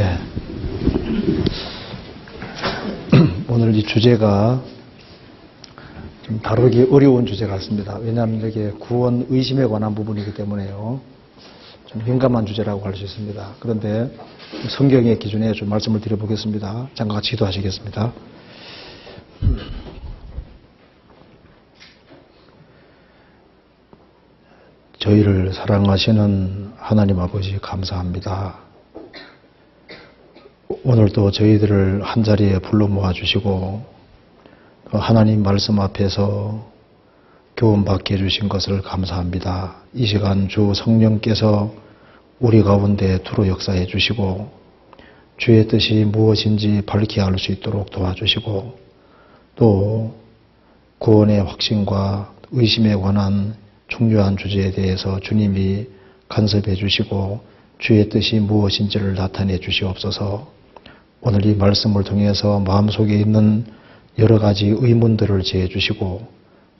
네. 오늘 이 주제가 좀 다루기 어려운 주제 같습니다. 왜냐하면 이게 구원 의심에 관한 부분이기 때문에요. 좀 민감한 주제라고 할 수 있습니다. 그런데 성경의 기준에 좀 말씀을 드려보겠습니다. 잠깐 같이 기도하시겠습니다. 저희를 사랑하시는 하나님 아버지 감사합니다. 오늘도 저희들을 한자리에 불러 모아주시고 하나님 말씀 앞에서 교훈받게 해주신 것을 감사합니다. 이 시간 주 성령께서 우리 가운데 두루 역사해 주시고 주의 뜻이 무엇인지 밝히 알 수 있도록 도와주시고 또 구원의 확신과 의심에 관한 중요한 주제에 대해서 주님이 간섭해 주시고 주의 뜻이 무엇인지를 나타내 주시옵소서. 오늘 이 말씀을 통해서 마음속에 있는 여러 가지 의문들을 제해 주시고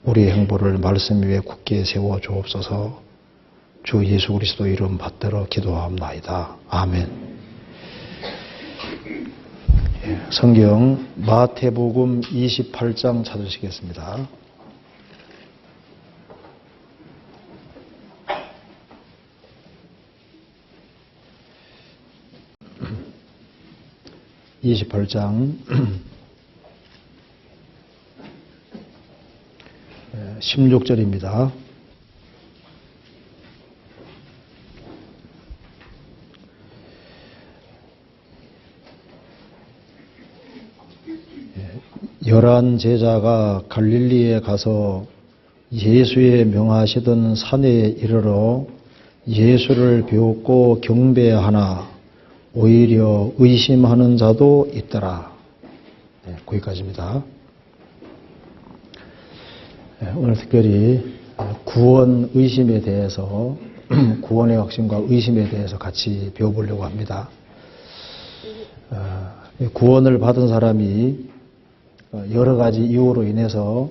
우리의 행보를 말씀 위에 굳게 세워 주옵소서. 주 예수 그리스도 이름 받들어 기도하옵나이다. 아멘. 성경 마태복음 28장 찾으시겠습니다. 28장 16절입니다. 열한 제자가 갈릴리에 가서 예수의 명하시던 산에 이르러 예수를 배웠고 경배하나 오히려 의심하는 자도 있더라. 네, 거기까지입니다. 네, 오늘 특별히 구원 의심에 대해서 구원의 확신과 의심에 대해서 같이 배워보려고 합니다. 구원을 받은 사람이 여러 가지 이유로 인해서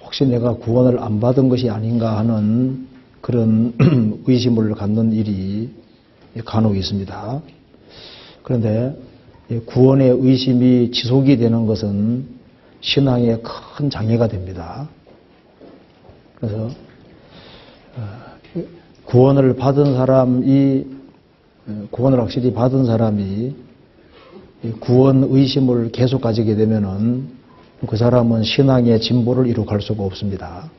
혹시 내가 구원을 안 받은 것이 아닌가 하는 그런 의심을 갖는 일이 간혹 있습니다. 그런데 구원의 의심이 지속이 되는 것은 신앙에 큰 장애가 됩니다. 그래서 구원을 확실히 받은 사람이 구원 의심을 계속 가지게 되면은 그 사람은 신앙의 진보를 이룩할 수가 없습니다.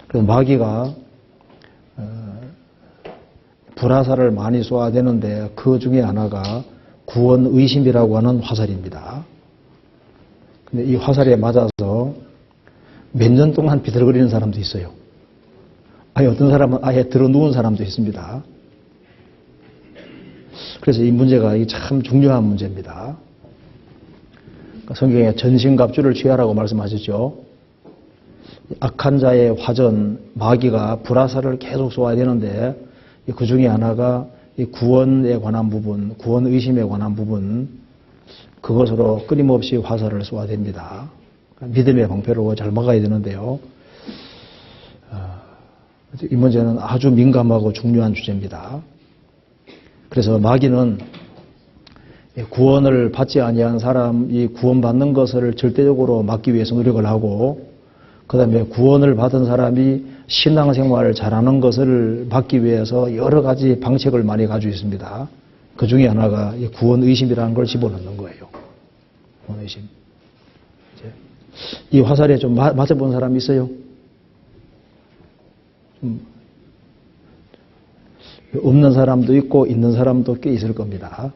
그래서 마귀가 불화살을 많이 쏘아야 되는데 그 중에 하나가 구원 의심이라고 하는 화살입니다. 근데 이 화살에 맞아서 몇 년 동안 비틀거리는 사람도 있어요. 어떤 사람은 아예 들어 누운 사람도 있습니다. 그래서 이 문제가 참 중요한 문제입니다. 성경에 전신갑주를 취하라고 말씀하셨죠. 악한 자의 화전, 마귀가 불화살을 계속 쏘아야 되는데 그 중에 하나가 구원에 관한 부분, 구원 의심에 관한 부분, 그것으로 끊임없이 화살을 쏘아야 됩니다. 믿음의 방패로 잘 막아야 되는데요. 이 문제는 아주 민감하고 중요한 주제입니다. 그래서 마귀는 구원을 받지 아니한 사람이 구원받는 것을 절대적으로 막기 위해서 노력을 하고, 그 다음에 구원을 받은 사람이 신앙생활을 잘하는 것을 막기 위해서 여러 가지 방책을 많이 가지고 있습니다. 그 중에 하나가 구원 의심이라는 걸 집어넣는 거예요. 구원 의심. 이 화살에 좀 맞아본 사람이 있어요? 없는 사람도 있고 있는 사람도 꽤 있을 겁니다.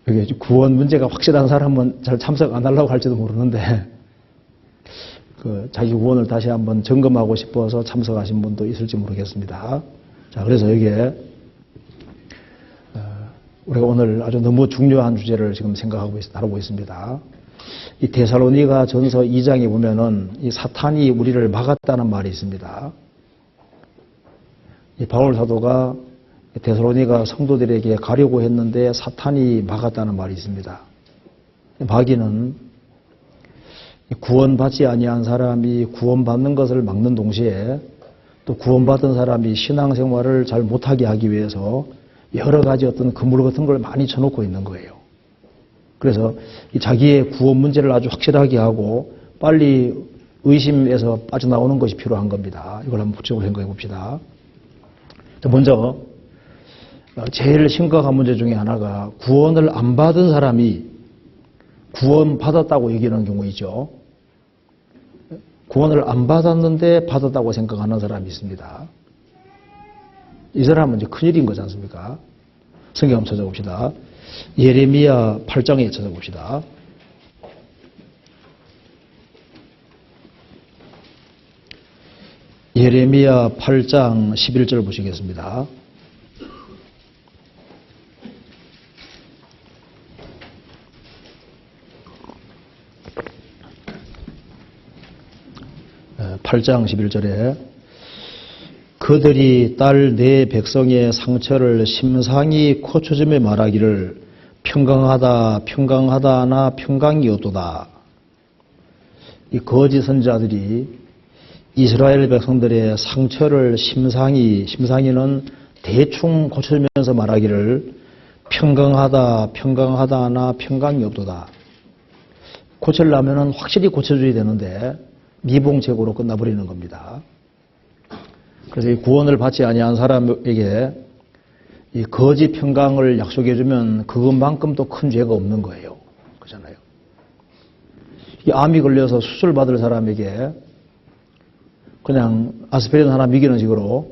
여기 구원 문제가 확실한 사람은 잘 참석 안 하려고 할지도 모르는데 자기 구원을 다시 한번 점검하고 싶어서 참석하신 분도 있을지 모르겠습니다. 자, 그래서 여기에 우리가 오늘 아주 너무 중요한 주제를 지금 다루고 있습니다. 이 데살로니가 전서 2장에 보면은 이 사탄이 우리를 막았다는 말이 있습니다. 이 바울 사도가 데살로니가 성도들에게 가려고 했는데 사탄이 막았다는 말이 있습니다. 마귀는 구원받지 아니한 사람이 구원받는 것을 막는 동시에 또 구원받은 사람이 신앙생활을 잘 못하게 하기 위해서 여러 가지 어떤 그물 같은 걸 많이 쳐놓고 있는 거예요. 그래서 자기의 구원 문제를 아주 확실하게 하고 빨리 의심에서 빠져나오는 것이 필요한 겁니다. 이걸 한번 구체적으로 생각해 봅시다. 먼저 제일 심각한 문제 중에 하나가 구원을 안 받은 사람이 구원받았다고 얘기하는 경우이죠. 구원을 안 받았는데 받았다고 생각하는 사람이 있습니다. 이 사람은 이제 큰일인 거지 않습니까? 성경 한번 찾아봅시다. 예레미야 8장에 찾아봅시다. 예레미야 8장 11절 보시겠습니다. 네, 8장 11절에 그들이 딸 내 백성의 상처를 심상히 고쳐주며 말하기를 평강하다 평강하다나 평강이었도다. 이 거짓 선지자들이 이스라엘 백성들의 상처를 심상히는 대충 고쳐주면서 말하기를 평강하다 평강하다나 평강이었도다. 고치려면은 확실히 고쳐줘야 되는데 미봉책으로 끝나버리는 겁니다. 그래서 이 구원을 받지 아니한 사람에게 이 거짓 평강을 약속해주면 그것만큼 또 큰 죄가 없는 거예요. 그렇잖아요. 이 암이 걸려서 수술 받을 사람에게 그냥 아스피린 하나 미기는 식으로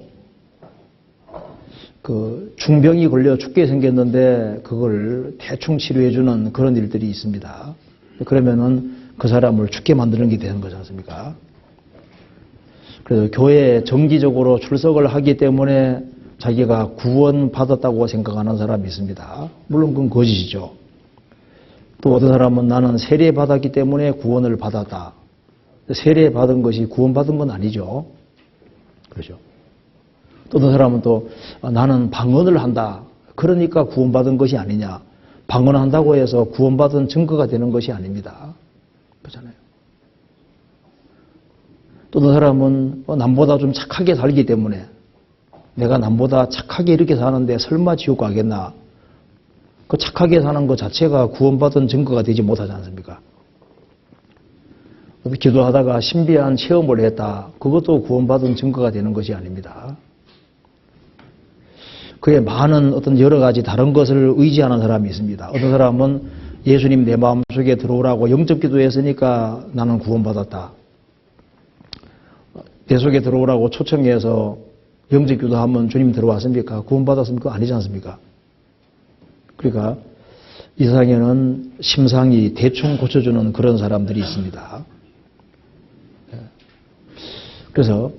그 중병이 걸려 죽게 생겼는데 그걸 대충 치료해주는 그런 일들이 있습니다. 그러면은 그 사람을 죽게 만드는 게 되는 거지 않습니까? 그래서 교회에 정기적으로 출석을 하기 때문에 자기가 구원받았다고 생각하는 사람이 있습니다. 물론 그건 거짓이죠. 또 어떤 사람은 나는 세례받았기 때문에 구원을 받았다. 세례받은 것이 구원받은 건 아니죠. 그렇죠. 또 어떤 사람은 또 나는 방언을 한다. 그러니까 구원받은 것이 아니냐. 방언한다고 해서 구원받은 증거가 되는 것이 아닙니다. 그렇잖아요. 또 어떤 사람은 남보다 좀 착하게 살기 때문에 내가 남보다 착하게 이렇게 사는데 설마 지옥 가겠나. 그 착하게 사는 것 자체가 구원받은 증거가 되지 못하지 않습니까? 기도하다가 신비한 체험을 했다. 그것도 구원받은 증거가 되는 것이 아닙니다. 그에 많은 어떤 여러 가지 다른 것을 의지하는 사람이 있습니다. 어떤 사람은 예수님 내 마음속에 들어오라고 영접 기도했으니까 나는 구원받았다. 내 속에 들어오라고 초청해서 영접 기도하면 주님 들어왔습니까? 구원받았습니까? 아니지 않습니까? 그러니까 이 세상에는 심상히 대충 고쳐주는 그런 사람들이 있습니다. 그래서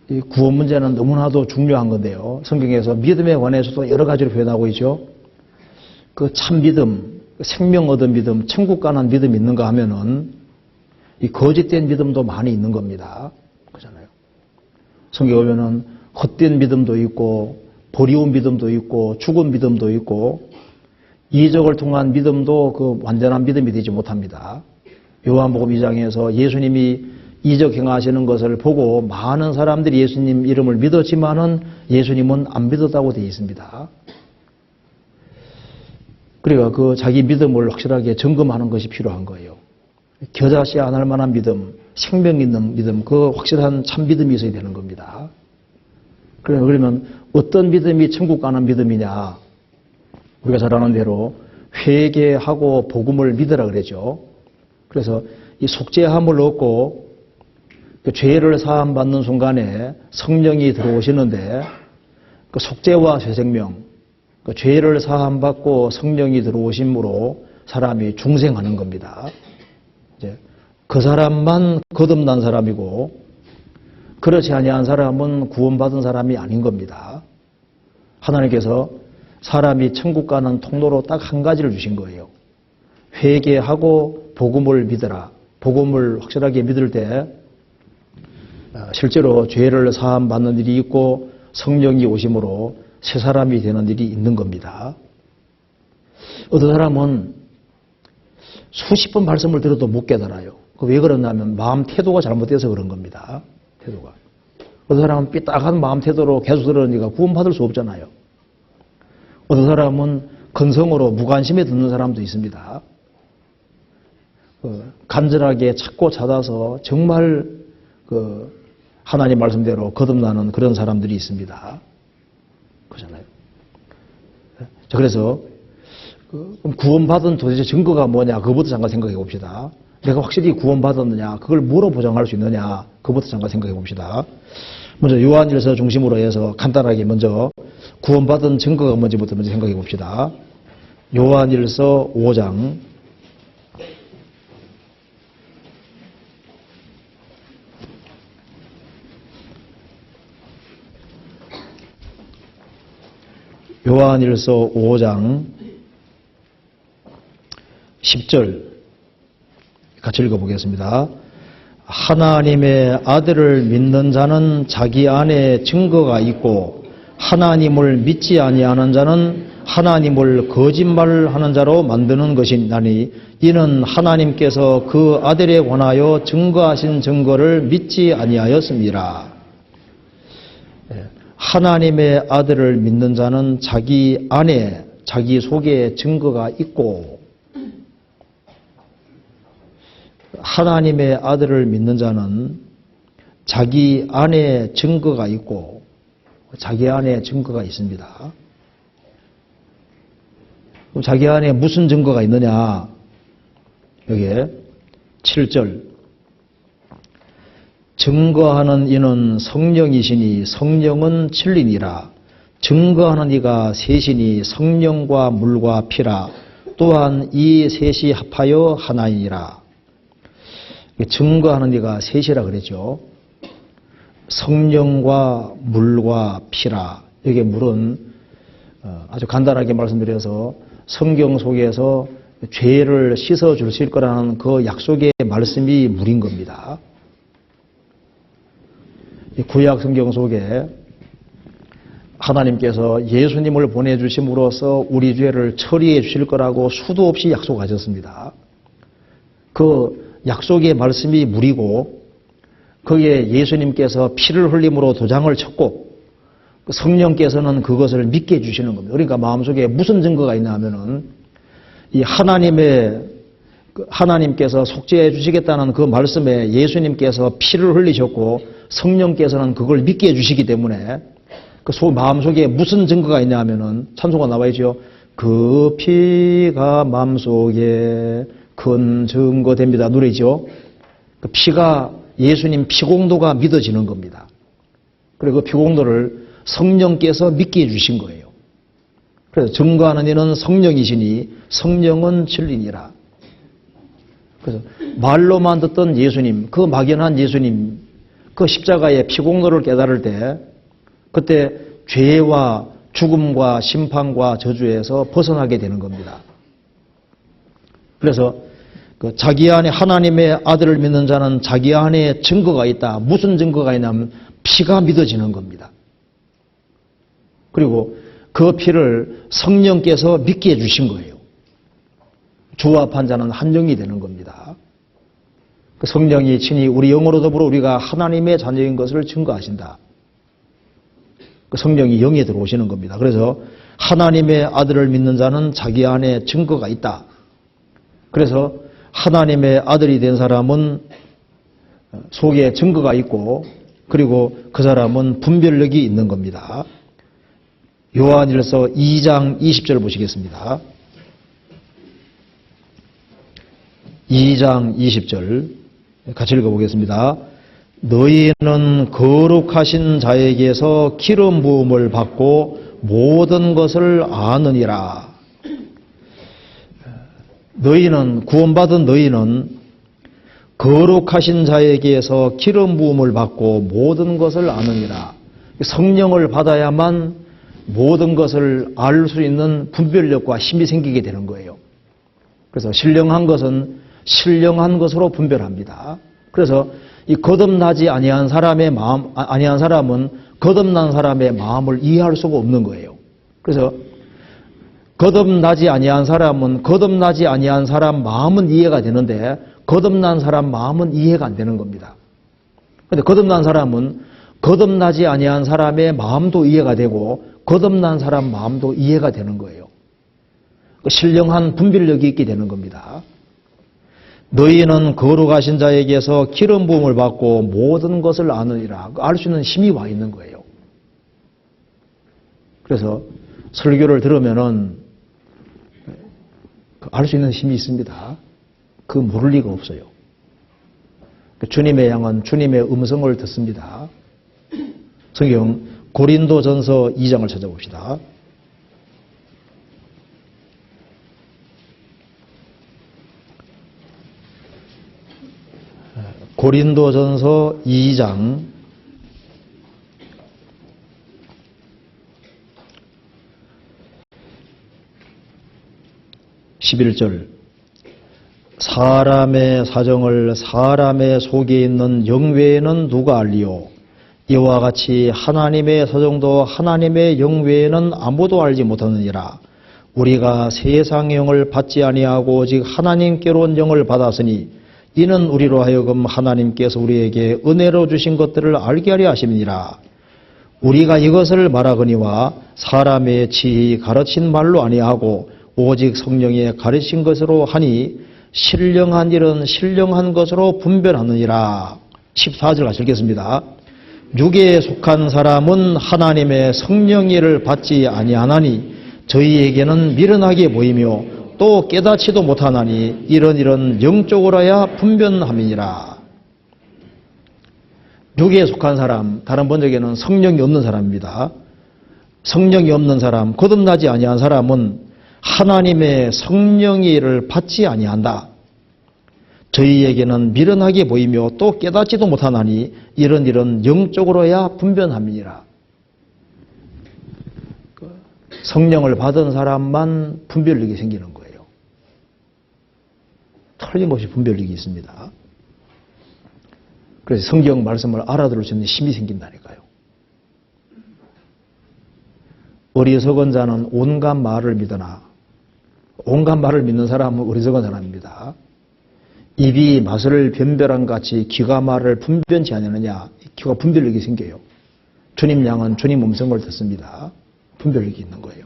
이 구원 문제는 너무나도 중요한 건데요. 성경에서 믿음에 관해서도 여러 가지로 표현하고 있죠. 그 참 믿음, 생명 얻은 믿음, 천국 가는 믿음이 있는가 하면은 이 거짓된 믿음도 많이 있는 겁니다. 그렇잖아요. 성경에 보면은 헛된 믿음도 있고 버리운 믿음도 있고 죽은 믿음도 있고 이적을 통한 믿음도 그 완전한 믿음이 되지 못합니다. 요한복음 2장에서 예수님이 이적 행하시는 것을 보고 많은 사람들이 예수님 이름을 믿었지만은 예수님은 안 믿었다고 되어 있습니다. 그러니까 그 자기 믿음을 확실하게 점검하는 것이 필요한 거예요. 겨자씨 안 할 만한 믿음, 생명 있는 믿음, 그 확실한 참 믿음이 있어야 되는 겁니다. 그러면 어떤 믿음이 천국 가는 믿음이냐? 우리가 잘 아는 대로 회개하고 복음을 믿으라 그러죠. 그래서 이 속죄함을 얻고 그 죄를 사함 받는 순간에 성령이 들어오시는데 그 속죄와 새 생명, 그 죄를 사함 받고 성령이 들어오심으로 사람이 중생하는 겁니다. 이제 그 사람만 거듭난 사람이고 그렇지 아니한 사람은 구원받은 사람이 아닌 겁니다. 하나님께서 사람이 천국 가는 통로로 딱 한 가지를 주신 거예요. 회개하고 복음을 믿어라. 복음을 확실하게 믿을 때 실제로 죄를 사함 받는 일이 있고 성령이 오심으로 새 사람이 되는 일이 있는 겁니다. 어떤 사람은 수십 번 말씀을 들어도 못 깨달아요. 왜 그러냐면 마음 태도가 잘못돼서 그런 겁니다. 태도가. 어떤 사람은 삐딱한 마음 태도로 계속 들으니까 구원받을 수 없잖아요. 어떤 사람은 건성으로 무관심에 듣는 사람도 있습니다. 간절하게 찾고 찾아서 정말 하나님 말씀대로 거듭나는 그런 사람들이 있습니다. 그렇잖아요. 자, 그래서 구원받은 도대체 증거가 뭐냐, 그것부터 잠깐 생각해 봅시다. 내가 확실히 구원받았느냐, 그걸 뭐로 보장할 수 있느냐, 그것부터 잠깐 생각해 봅시다. 먼저 요한일서 중심으로 해서 간단하게 먼저 구원받은 증거가 뭔지부터 먼저 생각해 봅시다. 요한일서 5장 10절 같이 읽어보겠습니다. 하나님의 아들을 믿는 자는 자기 안에 증거가 있고 하나님을 믿지 아니하는 자는 하나님을 거짓말하는 자로 만드는 것이나니 이는 하나님께서 그 아들에 관하여 증거하신 증거를 믿지 아니하였습니다. 하나님의 아들을 믿는 자는 자기 안에, 자기 속에 증거가 있고 하나님의 아들을 믿는 자는 자기 안에 증거가 있고 자기 안에 증거가 있습니다. 그럼 자기 안에 무슨 증거가 있느냐? 여기에 7절 증거하는 이는 성령이시니 성령은 진리니라. 증거하는 이가 셋이니 성령과 물과 피라. 또한 이 셋이 합하여 하나이니라. 증거하는 이가 셋이라 그랬죠. 성령과 물과 피라. 여기에 물은 아주 간단하게 말씀드려서 성경 속에서 죄를 씻어 주실 거라는 그 약속의 말씀이 물인 겁니다. 구약 성경 속에 하나님께서 예수님을 보내주심으로써 우리 죄를 처리해 주실 거라고 수도 없이 약속하셨습니다. 그 약속의 말씀이 물이고 거기에 예수님께서 피를 흘림으로 도장을 쳤고 성령께서는 그것을 믿게 해주시는 겁니다. 그러니까 마음속에 무슨 증거가 있냐 하면은 이 하나님께서 속죄해 주시겠다는 그 말씀에 예수님께서 피를 흘리셨고 성령께서는 그걸 믿게 해주시기 때문에 그 마음속에 무슨 증거가 있냐 하면은 찬송가 나와 있죠. 그 피가 마음속에 큰 증거 됩니다. 노래죠. 그 피가 예수님 피공도가 믿어지는 겁니다. 그리고 그 피공도를 성령께서 믿게 해주신 거예요. 그래서 증거하는 이는 성령이시니 성령은 진리니라. 그래서 말로만 듣던 예수님, 그 막연한 예수님, 그 십자가의 피공로를 깨달을 때 그때 죄와 죽음과 심판과 저주에서 벗어나게 되는 겁니다. 그래서 자기 안에 하나님의 아들을 믿는 자는 자기 안에 증거가 있다. 무슨 증거가 있냐면 피가 믿어지는 겁니다. 그리고 그 피를 성령께서 믿게 해주신 거예요. 주와 판자는 한 영이 되는 겁니다. 그 성령이 친히 우리 영으로 더불어 우리가 하나님의 자녀인 것을 증거하신다. 그 성령이 영에 들어오시는 겁니다. 그래서 하나님의 아들을 믿는 자는 자기 안에 증거가 있다. 그래서 하나님의 아들이 된 사람은 속에 증거가 있고 그리고 그 사람은 분별력이 있는 겁니다. 요한일서 2장 20절 보시겠습니다. 2장 20절 같이 읽어보겠습니다. 너희는 거룩하신 자에게서 기름 부음을 받고 모든 것을 아느니라. 너희는 구원받은 너희는 거룩하신 자에게서 기름 부음을 받고 모든 것을 아느니라. 성령을 받아야만 모든 것을 알 수 있는 분별력과 힘이 생기게 되는 거예요. 그래서 신령한 것은 신령한 것으로 분별합니다. 그래서 이 거듭나지 아니한 사람의 마음, 아니한 사람은 거듭난 사람의 마음을 이해할 수가 없는 거예요. 그래서 거듭나지 아니한 사람은 거듭나지 아니한 사람 마음은 이해가 되는데 거듭난 사람 마음은 이해가 안 되는 겁니다. 그런데 거듭난 사람은 거듭나지 아니한 사람의 마음도 이해가 되고 거듭난 사람 마음도 이해가 되는 거예요. 신령한 분별력이 있게 되는 겁니다. 너희는 거룩하신 자에게서 기름 부음을 받고 모든 것을 아느니라. 알 수 있는 힘이 와 있는 거예요. 그래서 설교를 들으면은 알 수 있는 힘이 있습니다. 그 모를 리가 없어요. 주님의 양은 주님의 음성을 듣습니다. 성경 고린도전서 2장을 찾아봅시다. 고린도전서 2장 11절 사람의 사정을 사람의 속에 있는 영 외에는 누가 알리요? 이와 같이 하나님의 사정도 하나님의 영 외에는 아무도 알지 못하느니라. 우리가 세상의 영을 받지 아니하고 오직 하나님께로 온 영을 받았으니 이는 우리로 하여금 하나님께서 우리에게 은혜로 주신 것들을 알게 하려 하심이니라. 우리가 이것을 말하거니와 사람의 지혜 가르친 말로 아니하고 오직 성령의 가르친 것으로 하니 신령한 일은 신령한 것으로 분별하느니라. 14절 같이 읽겠습니다. 육에 속한 사람은 하나님의 성령의 일을 받지 아니하나니 저희에게는 미련하게 보이며 또 깨닫지도 못하나니 이런 영적으로야 분별함이니라. 육에 속한 사람, 다른 번역에는 성령이 없는 사람입니다. 성령이 없는 사람, 거듭나지 아니한 사람은 하나님의 성령의 일을 받지 아니한다. 저희에게는 미련하게 보이며 또 깨닫지도 못하나니 이런 영적으로야 분별함이니라. 성령을 받은 사람만 분별력이 생기는 거예요. 틀림없이 분별력이 있습니다. 그래서 성경 말씀을 알아들을 수 있는 힘이 생긴다니까요. 어리석은 자는 온갖 말을 믿으나 온갖 말을 믿는 사람은 어리석은 사람입니다. 입이 맛을 변별한 같이 귀가 말을 분변치 않느냐. 귀가 분별력이 생겨요. 주님 양은 주님 음성을 듣습니다. 분별력이 있는 거예요.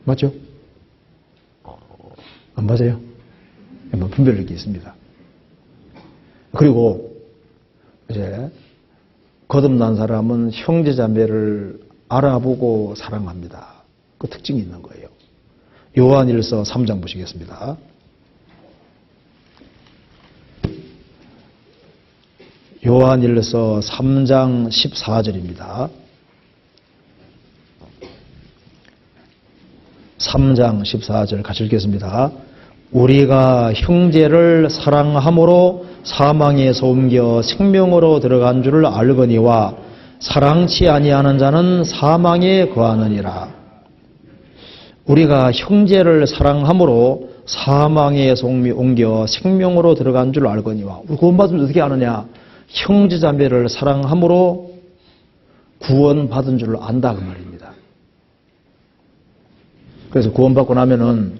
맞죠? 안 맞아요? 분별력이 있습니다. 그리고 이제 거듭난 사람은 형제자매를 알아보고 사랑합니다. 그 특징이 있는 거예요. 요한일서 3장 보시겠습니다. 요한일서 3장 14절입니다. 3장 14절 같이 읽겠습니다. 우리가 형제를 사랑함으로 사망에서 옮겨 생명으로 들어간 줄을 알거니와 사랑치 아니하는 자는 사망에 거하느니라. 우리가 형제를 사랑함으로 사망에서 옮겨 생명으로 들어간 줄 알거니와. 우리 구원받으면 어떻게 아느냐? 형제자매를 사랑함으로 구원받은 줄 안다 그 말입니다. 그래서 구원받고 나면은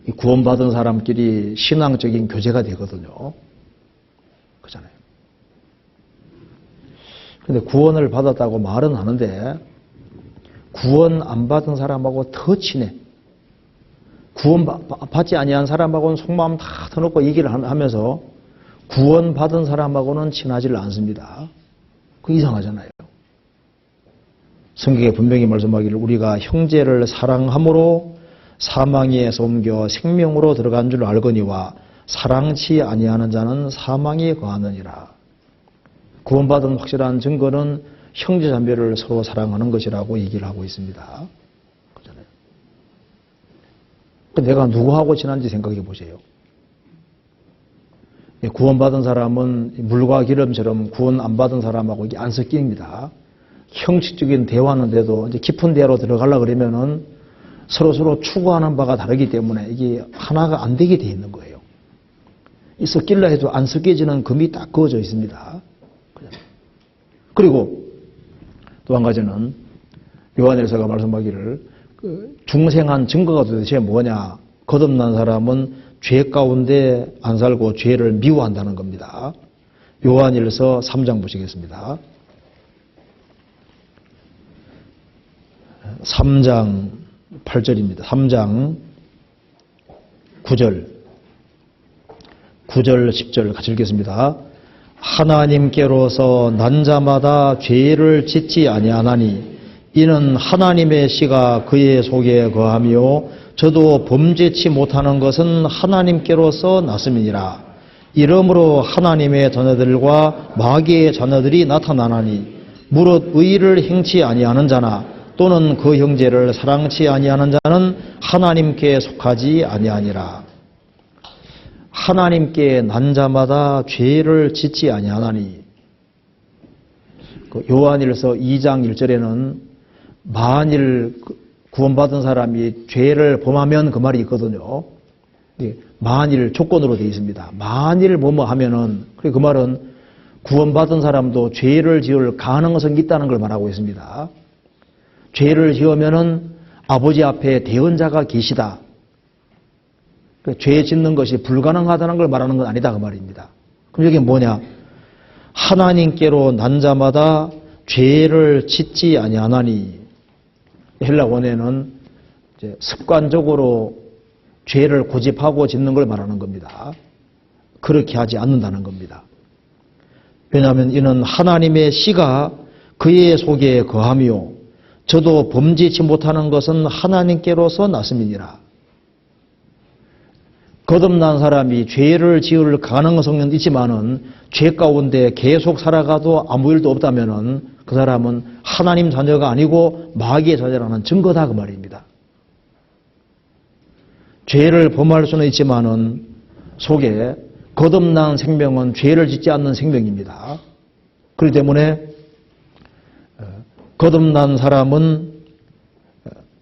이 구원받은 사람끼리 신앙적인 교제가 되거든요. 그렇잖아요. 그런데 구원을 받았다고 말은 하는데 구원 안 받은 사람하고 더 친해. 구원 받지 아니한 사람하고는 속마음 다 터놓고 얘기를 하면서 구원 받은 사람하고는 친하지를 않습니다. 그 이상하잖아요. 성경에 분명히 말씀하기를 우리가 형제를 사랑함으로 사망에서 옮겨 생명으로 들어간 줄 알거니와 사랑치 아니하는 자는 사망에 거하느니라. 구원받은 확실한 증거는 형제자매를 서로 사랑하는 것이라고 얘기를 하고 있습니다. 그렇잖아요. 내가 누구하고 친한지 생각해 보세요. 구원받은 사람은 물과 기름처럼 구원 안 받은 사람하고 이게 안 섞입니다. 형식적인 대화는 돼도 이제 깊은 대화로 들어가려고 그러면은 서로 추구하는 바가 다르기 때문에 이게 하나가 안 되게 돼 있는 거예요. 이 섞일라 해도 안 섞여지는 금이 딱 그어져 있습니다. 그리고 또 한 가지는 요한일서가 말씀하기를 중생한 증거가 도대체 뭐냐. 거듭난 사람은 죄 가운데 안 살고 죄를 미워한다는 겁니다. 요한일서 3장 보시겠습니다. 3장 8절입니다. 3장 9절 10절 같이 읽겠습니다. 하나님께로서 난 자마다 죄를 짓지 아니하나니 이는 하나님의 씨가 그의 속에 거하며 저도 범죄치 못하는 것은 하나님께로서 났음이니라. 이러므로 하나님의 자녀들과 마귀의 자녀들이 나타나나니 무릇 의를 행치 아니하는 자나 또는 그 형제를 사랑치 아니하는 자는 하나님께 속하지 아니하니라. 하나님께 난 자마다 죄를 짓지 아니하나니. 요한일서 2장 1절에는 만일 구원받은 사람이 죄를 범하면 그 말이 있거든요. 만일 조건으로 되어 있습니다. 만일 뭐뭐 하면은, 그 말은 구원받은 사람도 죄를 지을 가능성이 있다는 걸 말하고 있습니다. 죄를 지으면은 아버지 앞에 대언자가 계시다. 죄 짓는 것이 불가능하다는 걸 말하는 건 아니다 그 말입니다. 그럼 이게 뭐냐? 하나님께로 난 자마다 죄를 짓지 아니하나니. 헬라 원어에는 이제 습관적으로 죄를 고집하고 짓는 걸 말하는 겁니다. 그렇게 하지 않는다는 겁니다. 왜냐하면 이는 하나님의 씨가 그의 속에 거하며 저도 범죄치 못하는 것은 하나님께로서 났음이니라. 거듭난 사람이 죄를 지을 가능성은 있지만은 죄 가운데 계속 살아가도 아무 일도 없다면은 그 사람은 하나님 자녀가 아니고 마귀의 자녀라는 증거다 그 말입니다. 죄를 범할 수는 있지만은 속에 거듭난 생명은 죄를 짓지 않는 생명입니다. 그렇기 때문에 거듭난 사람은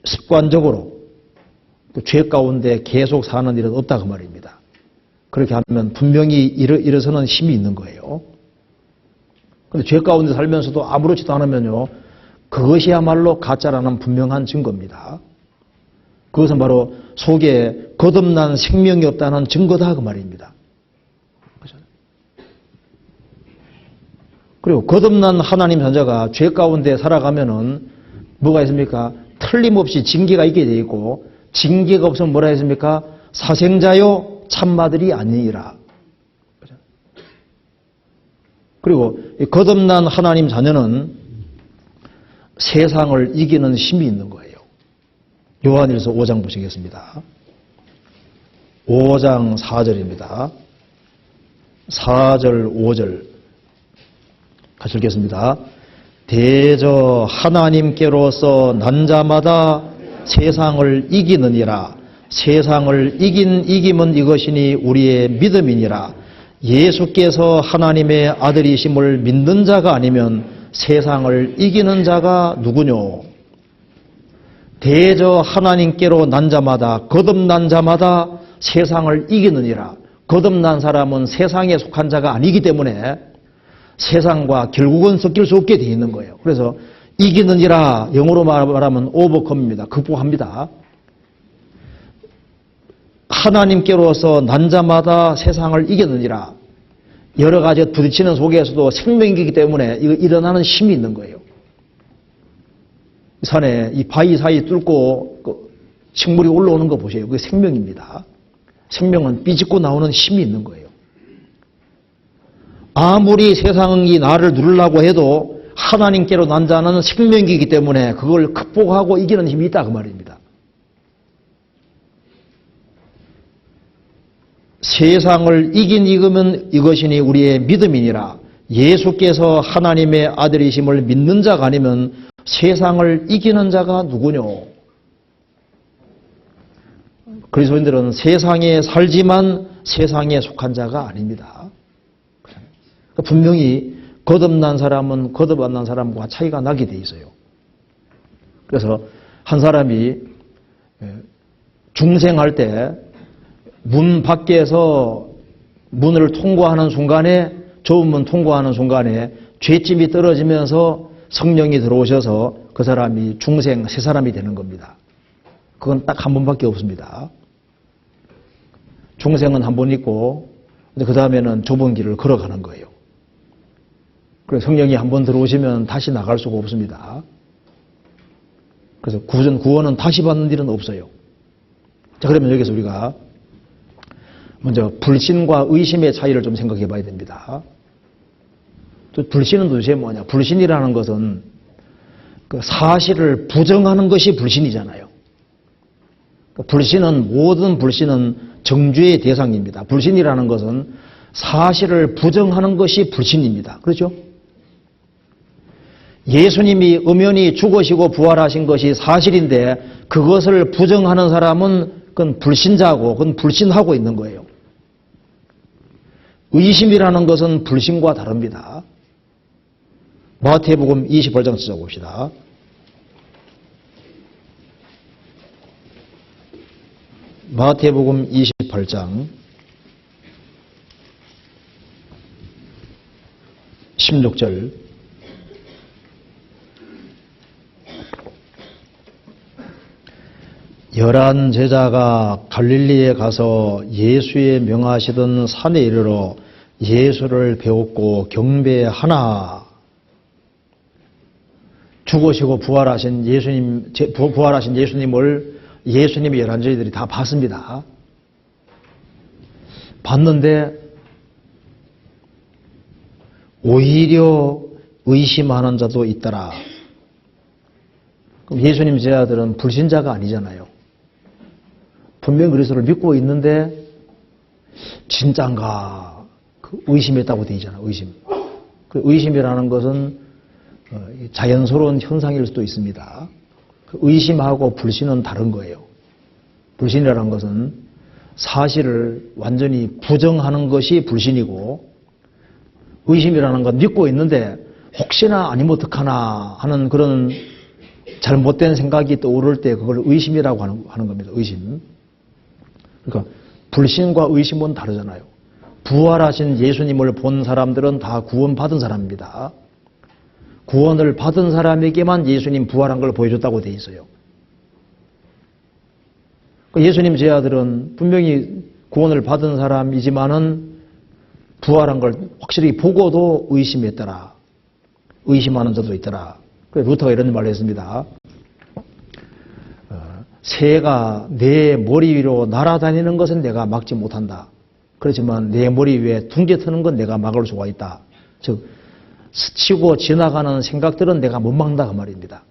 습관적으로 죄 가운데 계속 사는 일은 없다 그 말입니다. 그렇게 하면 분명히 일어서는 힘이 있는 거예요. 그런데 죄 가운데 살면서도 아무렇지도 않으면요, 그것이야말로 가짜라는 분명한 증거입니다. 그것은 바로 속에 거듭난 생명이 없다는 증거다 그 말입니다. 그리고 거듭난 하나님 자녀가 죄 가운데 살아가면은 뭐가 있습니까? 틀림없이 징계가 있게 돼 있고, 징계가 없으면 뭐라 했습니까? 사생자요 참마들이 아니니라. 그리고 거듭난 하나님 자녀는 세상을 이기는 힘이 있는 거예요. 요한일서 5장 보시겠습니다. 5장 4절입니다. 4절 5절 같이 읽겠습니다. 대저 하나님께로서 난 자마다 세상을 이기느니라. 세상을 이긴 이김은 이것이니 우리의 믿음이니라. 예수께서 하나님의 아들이심을 믿는 자가 아니면 세상을 이기는 자가 누구뇨? 대저 하나님께로 난 자마다, 거듭난 자마다 세상을 이기느니라. 거듭난 사람은 세상에 속한 자가 아니기 때문에 세상과 결국은 섞일 수 없게 되어 있는 거예요. 그래서 이기느니라, 영어로 말하면 오버컴입니다. 극복합니다. 하나님께로서 난 자마다 세상을 이기느니라. 여러 가지 부딪히는 속에서도 생명이기 때문에 이거 일어나는 힘이 있는 거예요. 산에 이 바위 사이 뚫고 식물이 올라오는 거 보세요. 그게 생명입니다. 생명은 삐집고 나오는 힘이 있는 거예요. 아무리 세상이 나를 누르려고 해도 하나님께로 난 자는 생명이기 때문에 그걸 극복하고 이기는 힘이 있다 그 말입니다. 세상을 이긴 이금은 이것이니 우리의 믿음이니라. 예수께서 하나님의 아들이심을 믿는 자가 아니면 세상을 이기는 자가 누구뇨? 그리스도인들은 세상에 살지만 세상에 속한 자가 아닙니다. 분명히 거듭난 사람은 거듭 안 난 사람과 차이가 나게 돼 있어요. 그래서 한 사람이 중생할 때 문 밖에서 문을 통과하는 순간에, 좁은 문 통과하는 순간에 죄짐이 떨어지면서 성령이 들어오셔서 그 사람이 중생, 새 사람이 되는 겁니다. 그건 딱 한 번밖에 없습니다. 중생은 한 번 있고 그 다음에는 좁은 길을 걸어가는 거예요. 그래서 성령이 한번 들어오시면 다시 나갈 수가 없습니다. 그래서 구원은 다시 받는 일은 없어요. 자, 그러면 여기서 우리가 먼저 불신과 의심의 차이를 좀 생각해 봐야 됩니다. 또 불신은 도대체 뭐냐? 불신이라는 것은 그 사실을 부정하는 것이 불신이잖아요. 모든 불신은 정죄의 대상입니다. 불신이라는 것은 사실을 부정하는 것이 불신입니다. 그렇죠? 예수님이 엄연히 죽으시고 부활하신 것이 사실인데 그것을 부정하는 사람은 그건 불신자고 그건 불신하고 있는 거예요. 의심이라는 것은 불신과 다릅니다. 마태복음 28장 찾아봅시다. 마태복음 28장 16절. 열한 제자가 갈릴리에 가서 예수의 명하시던 산에 이르러 예수를 배웠고 경배하나. 죽으시고 부활하신 예수님을 예수님의 열한 제자들이 다 봤습니다. 봤는데 오히려 의심하는 자도 있더라. 그럼 예수님 제자들은 불신자가 아니잖아요. 분명 그리스도를 믿고 있는데 진짠가 의심했다고 되어 있잖아요. 의심. 그 의심이라는 것은 자연스러운 현상일 수도 있습니다. 그 의심하고 불신은 다른 거예요. 불신이라는 것은 사실을 완전히 부정하는 것이 불신이고, 의심이라는 건 믿고 있는데 혹시나 아니면 어떡하나 하는 그런 잘못된 생각이 떠오를 때 그걸 의심이라고 하는 겁니다. 의심. 그러니까 불신과 의심은 다르잖아요. 부활하신 예수님을 본 사람들은 다 구원받은 사람입니다. 구원을 받은 사람에게만 예수님 부활한 걸 보여줬다고 돼 있어요. 예수님 제자들은 분명히 구원을 받은 사람이지만은 부활한 걸 확실히 보고도 의심했더라. 의심하는 자도 있더라. 그래서 루터가 이런 말을 했습니다. 새가 내 머리 위로 날아다니는 것은 내가 막지 못한다. 그렇지만 내 머리 위에 둥지 트는 건 내가 막을 수가 있다. 즉 스치고 지나가는 생각들은 내가 못 막는다 그 말입니다.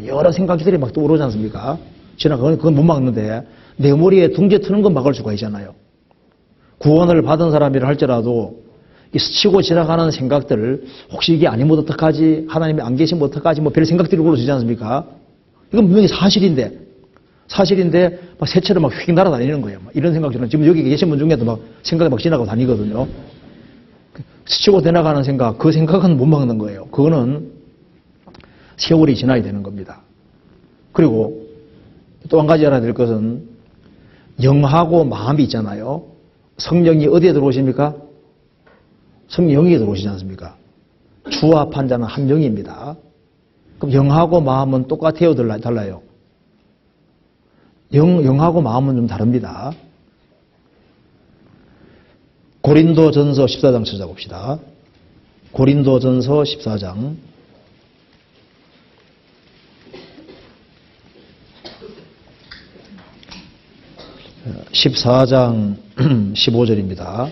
여러 생각들이 막 떠오르지 않습니까? 지나가는 그건 못 막는데 내 머리에 둥지 트는 건 막을 수가 있잖아요. 구원을 받은 사람이라 할지라도 이 스치고 지나가는 생각들, 혹시 이게 아니면 어떡하지? 하나님이 안 계시면 어떡하지? 뭐 별 생각들이 올라오지 않습니까? 이건 분명히 사실인데 막 새처럼 막 휙 날아다니는 거예요. 막 이런 생각들은 지금 여기 계신 분 중에도 막 생각이 막 지나가고 다니거든요. 스치고 지나가는 생각, 그 생각은 못 막는 거예요. 그거는 세월이 지나야 되는 겁니다. 그리고 또 한 가지 알아야 될 것은 영하고 마음이 있잖아요. 성령이 어디에 들어오십니까? 성령이 영에 들어오시지 않습니까? 주와 판자는 한 영입니다. 그럼 영하고 마음은 똑같아요? 달라요? 영하고 마음은 좀 다릅니다. 고린도전서 14장 찾아봅시다. 고린도전서 14장 14장 15절입니다.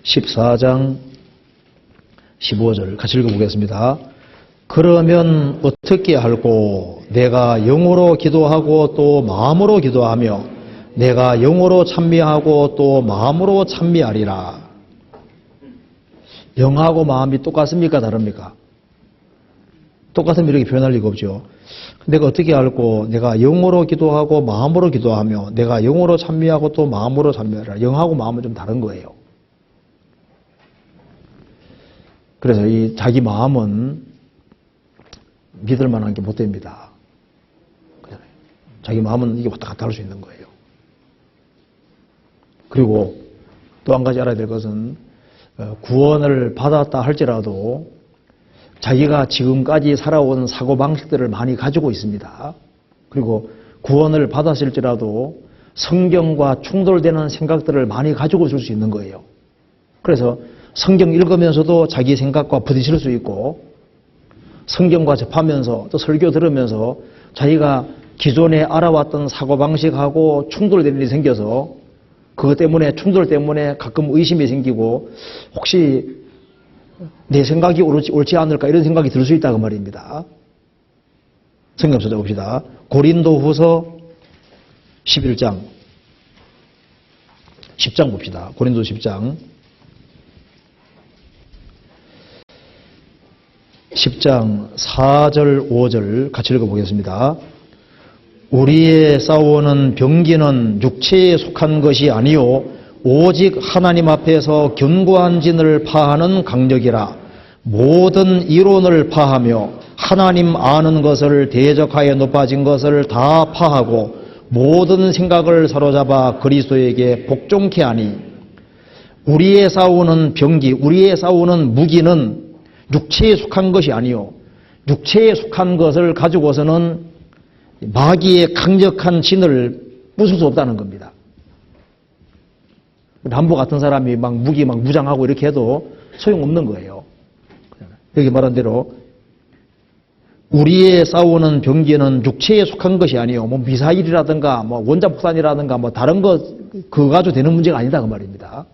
14장 15절 같이 읽어보겠습니다. 그러면 어떻게 할꼬? 내가 영으로 기도하고 또 마음으로 기도하며 내가 영으로 찬미하고 또 마음으로 찬미하리라. 영하고 마음이 똑같습니까? 다릅니까? 똑같으면 이렇게 표현할 리가 없죠. 내가 어떻게 알고 내가 영으로 기도하고 마음으로 기도하며 내가 영으로 찬미하고 또 마음으로 찬미하리라. 영하고 마음은 좀 다른 거예요. 그래서 이 자기 마음은 믿을 만한 게 못 됩니다. 자기 마음은 이게 왔다 갔다 할 수 있는 거예요. 그리고 또 한 가지 알아야 될 것은 구원을 받았다 할지라도 자기가 지금까지 살아온 사고방식들을 많이 가지고 있습니다. 그리고 구원을 받았을지라도 성경과 충돌되는 생각들을 많이 가지고 있을 수 있는 거예요. 그래서 성경 읽으면서도 자기 생각과 부딪힐 수 있고, 성경과 접하면서 또 설교 들으면서 자기가 기존에 알아왔던 사고방식하고 충돌되는 일이 생겨서 그것 때문에, 충돌 때문에 가끔 의심이 생기고 혹시 내 생각이 옳지 않을까 이런 생각이 들 수 있다고 말입니다. 성경 찾아봅시다. 고린도후서 11장 10장 봅시다. 고린도 10장 4절 5절 같이 읽어보겠습니다. 우리의 싸우는 병기는 육체에 속한 것이 아니요 오직 하나님 앞에서 견고한 진을 파하는 강력이라. 모든 이론을 파하며 하나님 아는 것을 대적하여 높아진 것을 다 파하고 모든 생각을 사로잡아 그리스도에게 복종케 하니. 우리의 싸우는 병기, 우리의 싸우는 무기는 육체에 속한 것이 아니요 육체에 속한 것을 가지고서는 마귀의 강력한 진을 부술 수 없다는 겁니다. 람보 같은 사람이 막 무기 막 무장하고 이렇게 해도 소용없는 거예요. 여기 말한 대로 우리의 싸우는 병기는 육체에 속한 것이 아니요 뭐 미사일이라든가 뭐 원자폭탄이라든가 뭐 다른 거 그거 가지고 되는 문제가 아니다 그 말입니다.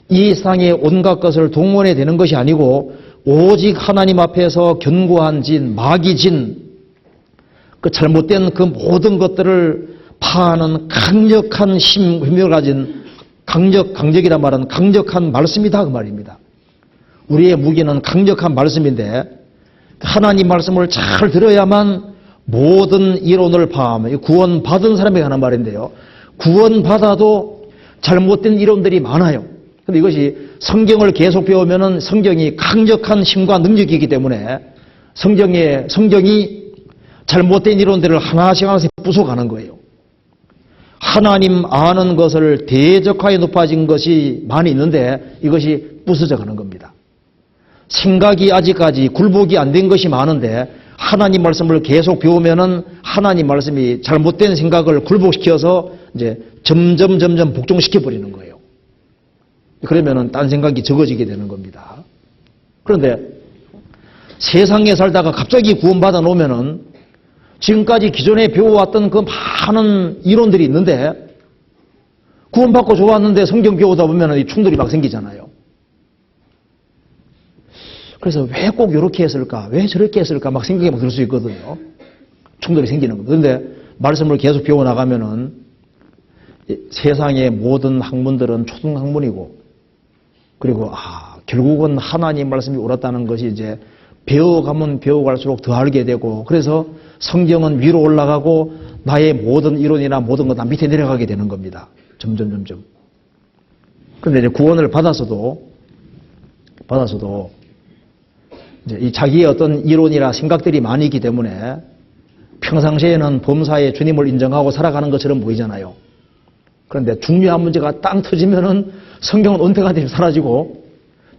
이 세상의 온갖 것을 동원해 되는 것이 아니고 오직 하나님 앞에서 견고한 진, 마귀 진, 그 잘못된 그 모든 것들을 파하는 강력한 힘을 가진 강력이란 말은 강력한 말씀이다 그 말입니다. 우리의 무기는 강력한 말씀인데 하나님 말씀을 잘 들어야만 모든 이론을 파하며, 구원받은 사람에게 하는 말인데요. 구원받아도 잘못된 이론들이 많아요. 근데 이것이 성경을 계속 배우면은 성경이 강력한 힘과 능력이기 때문에 성경이 잘못된 이론들을 하나씩 부숴가는 거예요. 하나님 아는 것을 대적하여 높아진 것이 많이 있는데 이것이 부서져 가는 겁니다. 생각이 아직까지 굴복이 안 된 것이 많은데 하나님 말씀을 계속 배우면은 하나님 말씀이 잘못된 생각을 굴복시켜서 이제 점점 복종시켜 버리는 거예요. 그러면은 딴 생각이 적어지게 되는 겁니다. 그런데 세상에 살다가 갑자기 구원받아 놓으면은 지금까지 기존에 배워왔던 그 많은 이론들이 있는데 구원받고 좋았는데 성경 배우다 보면은 충돌이 막 생기잖아요. 그래서 왜 꼭 이렇게 했을까? 왜 저렇게 했을까? 막 생각이 막 들 수 있거든요. 충돌이 생기는 겁니다. 그런데 말씀을 계속 배워나가면은 세상의 모든 학문들은 초등학문이고 그리고 결국은 하나님 말씀이 옳았다는 것이 이제 배워가면 배워갈수록 더 알게 되고 그래서 성경은 위로 올라가고 나의 모든 이론이나 모든 것 다 밑에 내려가게 되는 겁니다. 점점. 그런데 이제 구원을 받아서도 이제 이 자기의 어떤 이론이나 생각들이 많이 있기 때문에 평상시에는 범사에 주님을 인정하고 살아가는 것처럼 보이잖아요. 그런데 중요한 문제가 땅 터지면은 성경은 은폐가 되어 사라지고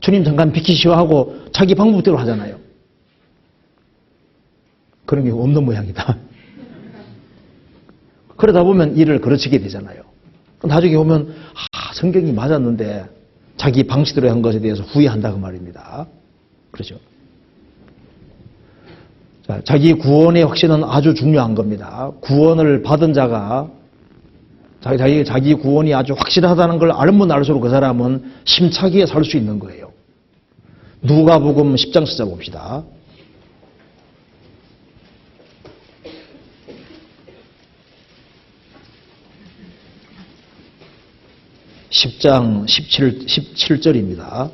주님 잠깐 비키시오 하고 자기 방법대로 하잖아요. 그런 게 없는 모양이다. 그러다 보면 일을 그르치게 되잖아요. 나중에 보면 성경이 맞았는데 자기 방식대로 한 것에 대해서 후회한다 그 말입니다. 그렇죠? 자, 자기 구원의 확신은 아주 중요한 겁니다. 구원을 받은 자가 자기 구원이 아주 확실하다는 걸 알면 알수록 그 사람은 심차게 살 수 있는 거예요. 누가복음 10장 찾아봅시다. 10장 17절입니다.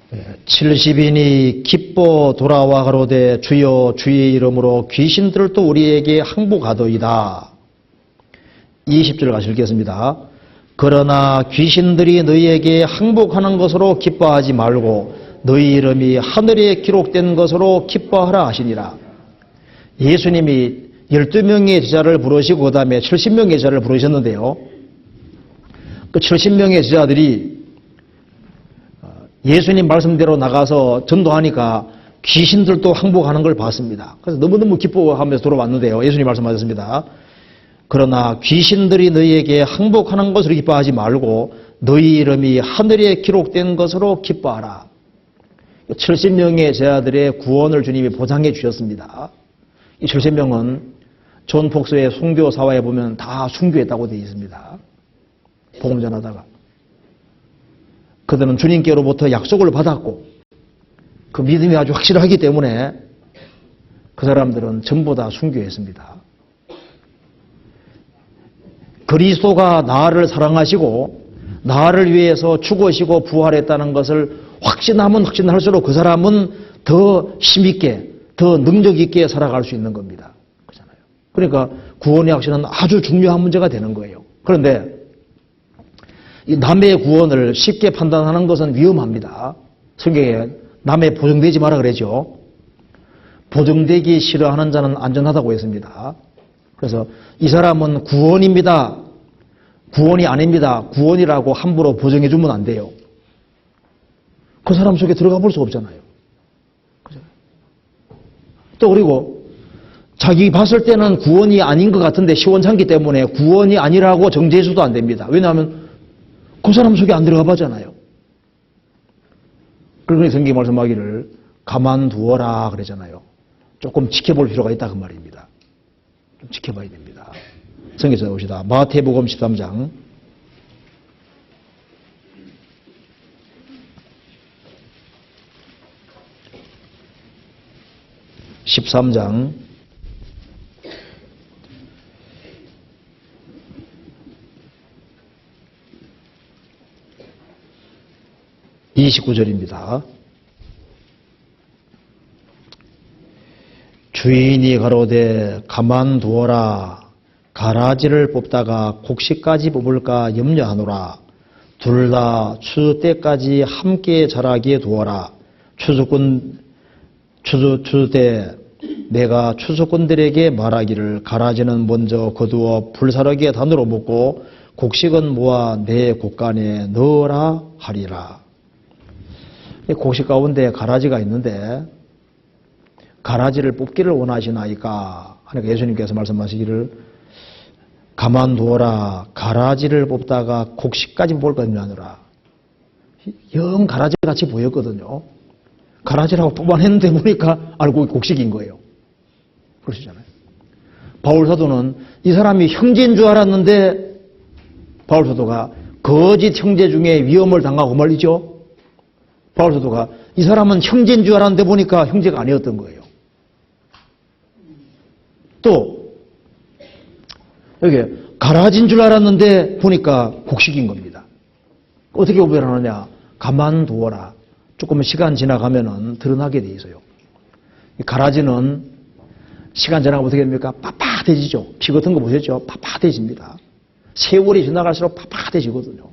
네, 70인이 기뻐 돌아와 가로되 주여 주의 이름으로 귀신들도 우리에게 항복하도이다. 20절 같이 읽겠습니다. 그러나 귀신들이 너희에게 항복하는 것으로 기뻐하지 말고 너희 이름이 하늘에 기록된 것으로 기뻐하라 하시니라. 예수님이 12명의 제자를 부르시고 그 다음에 70명의 제자를 부르셨는데요. 그 70명의 제자들이 예수님 말씀대로 나가서 전도하니까 귀신들도 항복하는 걸 봤습니다. 그래서 너무너무 기뻐하면서 돌아왔는데요. 예수님 말씀하셨습니다. 그러나 귀신들이 너희에게 항복하는 것으로 기뻐하지 말고 너희 이름이 하늘에 기록된 것으로 기뻐하라. 70명의 제자들의 구원을 주님이 보장해 주셨습니다. 이 70명은 존 폭스의 순교사화에 보면 다 순교했다고 되어 있습니다. 복음 전하다가. 그들은 주님께로부터 약속을 받았고 그 믿음이 아주 확실하기 때문에 그 사람들은 전부 다 순교했습니다. 그리스도가 나를 사랑하시고 나를 위해서 죽으시고 부활했다는 것을 확신하면 확신할수록 그 사람은 더 힘있게, 더 능력있게 살아갈 수 있는 겁니다. 그렇잖아요. 그러니까 구원의 확신은 아주 중요한 문제가 되는 거예요. 그런데 이 남의 구원을 쉽게 판단하는 것은 위험합니다. 성경에 남의 보증되지 마라 그러죠. 보증되기 싫어하는 자는 안전하다고 했습니다. 그래서 이 사람은 구원입니다. 구원이 아닙니다. 구원이라고 함부로 보증해 주면 안 돼요. 그 사람 속에 들어가 볼 수 없잖아요. 또 그리고 자기 봤을 때는 구원이 아닌 것 같은데 시원찮기 때문에 구원이 아니라고 정죄해줘도 안 됩니다. 왜냐하면 그 사람 속에 안 들어가 봤잖아요. 그러니 성경이 말씀하기를 가만두어라 그러잖아요. 조금 지켜볼 필요가 있다 그 말입니다. 좀 지켜봐야 됩니다. 성경에서 봅시다. 마태복음 13장 13장 29절입니다. 주인이 가로되 가만두어라. 가라지를 뽑다가 곡식까지 뽑을까 염려하노라. 둘 다 추수 때까지 함께 자라게 두어라. 추수 때 내가 추수꾼들에게 말하기를 가라지는 먼저 거두어 불사르게 단으로 묶고 곡식은 모아 내 곡간에 넣으라 하리라. 곡식 가운데 가라지가 있는데 가라지를 뽑기를 원하시나이까 하니까 예수님께서 말씀하시기를 가만두어라. 가라지를 뽑다가 곡식까지 뽑을 것 염려하노라. 영 가라지같이 보였거든요. 가라지라고 뽑아냈는데 보니까 알고 곡식인 거예요. 그러시잖아요. 바울 사도는 이 사람이 형제인 줄 알았는데 바울 사도가 거짓 형제 중에 위험을 당하고 말이죠. 바울 사도가 이 사람은 형제인 줄 알았는데 보니까 형제가 아니었던 거예요. 또 여기 가라지인 줄 알았는데 보니까 곡식인 겁니다. 어떻게 구별하느냐? 가만두어라. 조금 시간 지나가면은 드러나게 돼 있어요. 가라지는 시간 지나가면 어떻게 됩니까? 빳빳해지죠. 피 같은 거 보셨죠? 빳빳해집니다. 세월이 지나갈수록 빳빳해지거든요.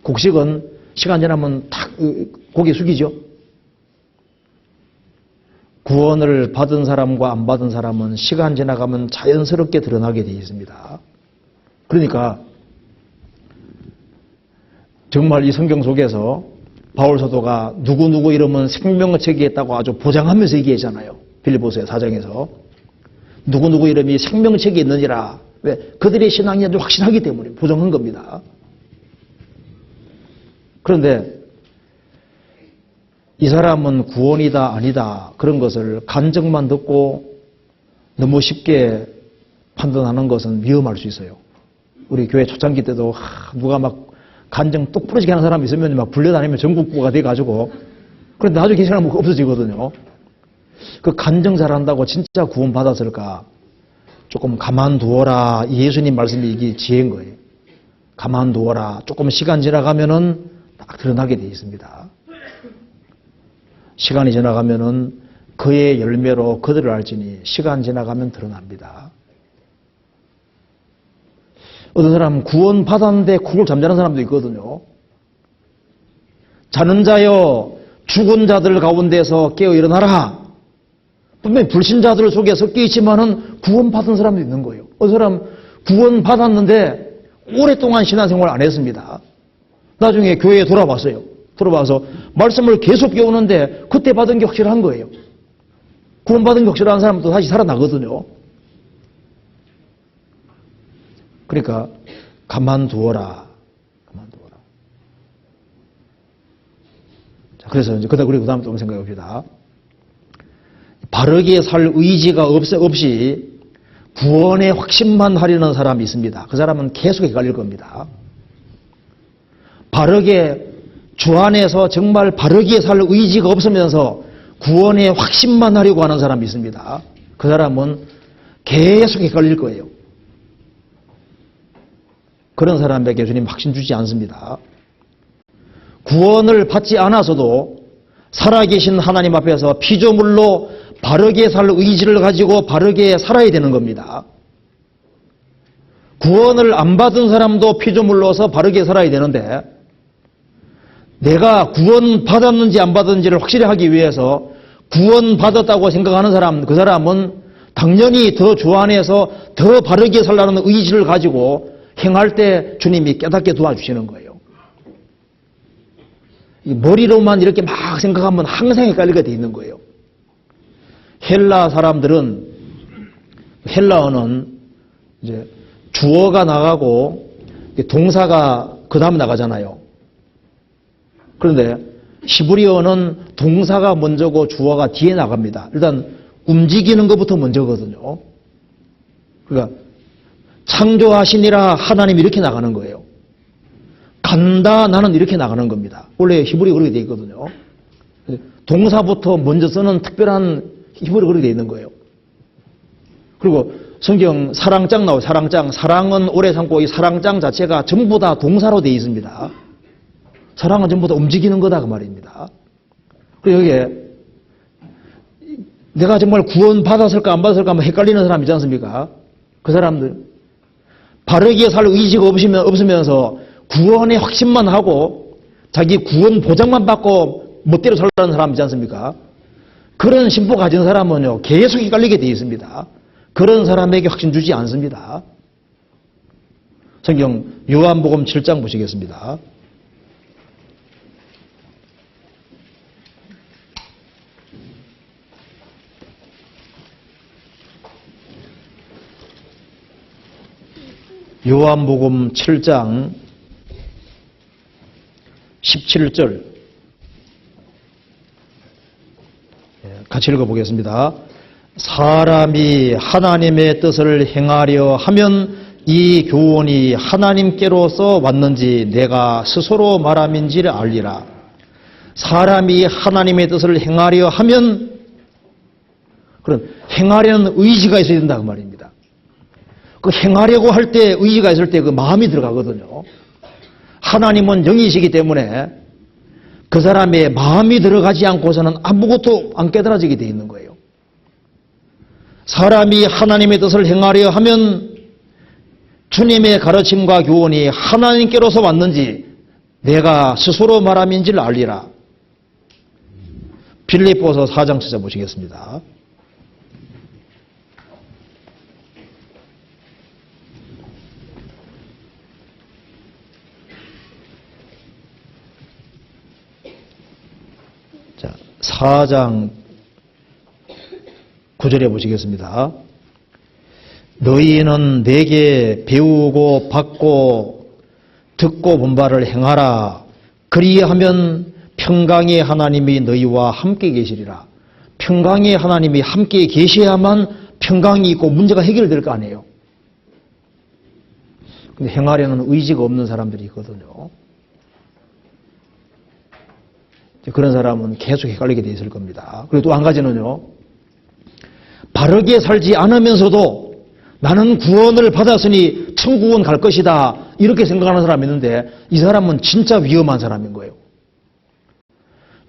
곡식은 시간 지나면 탁 고개 숙이죠. 구원을 받은 사람과 안 받은 사람은 시간 지나가면 자연스럽게 드러나게 되어 있습니다. 그러니까 정말 이 성경 속에서 바울 사도가 누구누구 이름은 생명의 책에 있다고 아주 보장하면서 얘기했잖아요. 빌립보서 4장에서. 누구누구 이름이 생명의 책에 있느니라. 왜? 그들의 신앙이 아주 확실하기 때문에 보장한 겁니다. 그런데 이 사람은 구원이다 아니다 그런 것을 간증만 듣고 너무 쉽게 판단하는 것은 위험할 수 있어요. 우리 교회 초창기 때도 누가 막 간증 똑부러지게 하는 사람이 있으면 막 불려다니면 전국구가 돼가지고 그런데 나중에 계시면 없어지거든요. 그 간증 잘한다고 진짜 구원 받았을까? 조금 가만두어라. 예수님 말씀이 이게 지혜인 거예요. 가만두어라. 조금 시간 지나가면은 딱 드러나게 돼 있습니다. 시간이 지나가면은 그의 열매로 그들을 알지니 시간 지나가면 드러납니다. 어떤 사람은 구원 받았는데 쿡을 잠자는 사람도 있거든요. 자는 자여 죽은 자들 가운데서 깨어 일어나라. 분명히 불신자들 속에 섞여 있지만은 구원 받은 사람도 있는 거예요. 어떤 사람 구원 받았는데 오랫동안 신앙생활 안 했습니다. 나중에 교회에 돌아왔어요. 돌아와서 말씀을 계속 배우는데 그때 받은 게 확실한 거예요. 구원받은 게 확실한 사람은 또 다시 살아나거든요. 그러니까 가만두어라. 가만두어라. 자, 그래서 이제 그리고 다음 좀 생각해 봅시다. 바르게 살 의지가 없이 구원의 확신만 하려는 사람이 있습니다. 그 사람은 계속 헷갈릴 겁니다. 바르게 주 안에서 정말 바르게 살 의지가 없으면서 구원의 확신만 하려고 하는 사람이 있습니다. 그 사람은 계속 헷갈릴 거예요. 그런 사람에게 주님 확신 주지 않습니다. 구원을 받지 않아서도 살아계신 하나님 앞에서 피조물로 바르게 살 의지를 가지고 바르게 살아야 되는 겁니다. 구원을 안 받은 사람도 피조물로서 바르게 살아야 되는데 내가 구원 받았는지 안 받았는지를 확실히 하기 위해서 구원 받았다고 생각하는 사람, 그 사람은 당연히 더 주 안에서 더 바르게 살라는 의지를 가지고 행할 때 주님이 깨닫게 도와주시는 거예요. 이 머리로만 이렇게 막 생각하면 항상 헷갈리게 돼 있는 거예요. 헬라 사람들은 헬라어는 이제 주어가 나가고 동사가 그 다음 나가잖아요. 그런데 히브리어는 동사가 먼저고 주어가 뒤에 나갑니다. 일단 움직이는 것부터 먼저거든요. 그러니까 창조하시니라 하나님 이렇게 나가는 거예요. 간다 나는 이렇게 나가는 겁니다. 원래 히브리어 그렇게 돼 있거든요. 동사부터 먼저 쓰는 특별한 히브리어 그렇게 돼 있는 거예요. 그리고 성경 사랑장 나와요. 사랑장. 사랑은 오래 참고 이 사랑장 자체가 전부 다 동사로 돼 있습니다. 사랑은 전부 다 움직이는 거다 그 말입니다. 그리고 여기에 내가 정말 구원 받았을까 안 받았을까 한번 헷갈리는 사람 있지 않습니까? 그 사람들 바르게 살 의지가 없으면서 구원의 확신만 하고 자기 구원 보장만 받고 멋대로 살라는 사람 있지 않습니까? 그런 심보 가진 사람은요 계속 헷갈리게 되어 있습니다. 그런 사람에게 확신 주지 않습니다. 성경 요한복음 7장 보시겠습니다. 요한복음 7장 17절 같이 읽어보겠습니다. 사람이 하나님의 뜻을 행하려 하면 이 교훈이 하나님께로서 왔는지 내가 스스로 말함인지를 알리라. 사람이 하나님의 뜻을 행하려 하면 그런 행하려는 의지가 있어야 된다 그 말입니다. 그 행하려고 할 때 의지가 있을 때 그 마음이 들어가거든요. 하나님은 영이시기 때문에 그 사람의 마음이 들어가지 않고서는 아무것도 안 깨달아지게 돼 있는 거예요. 사람이 하나님의 뜻을 행하려 하면 주님의 가르침과 교훈이 하나님께로서 왔는지 내가 스스로 말함인지를 알리라. 빌립보서 4장 찾아보시겠습니다. 자, 4장 9절에 보시겠습니다. 너희는 내게 배우고 받고 듣고 본 바를 행하라. 그리하면 평강의 하나님이 너희와 함께 계시리라. 평강의 하나님이 함께 계셔야만 평강이 있고 문제가 해결될 거 아니에요. 근데 행하려는 의지가 없는 사람들이 있거든요. 그런 사람은 계속 헷갈리게 돼 있을 겁니다. 그리고 또 한 가지는요. 바르게 살지 않으면서도 나는 구원을 받았으니 천국은 갈 것이다 이렇게 생각하는 사람이 있는데 이 사람은 진짜 위험한 사람인 거예요.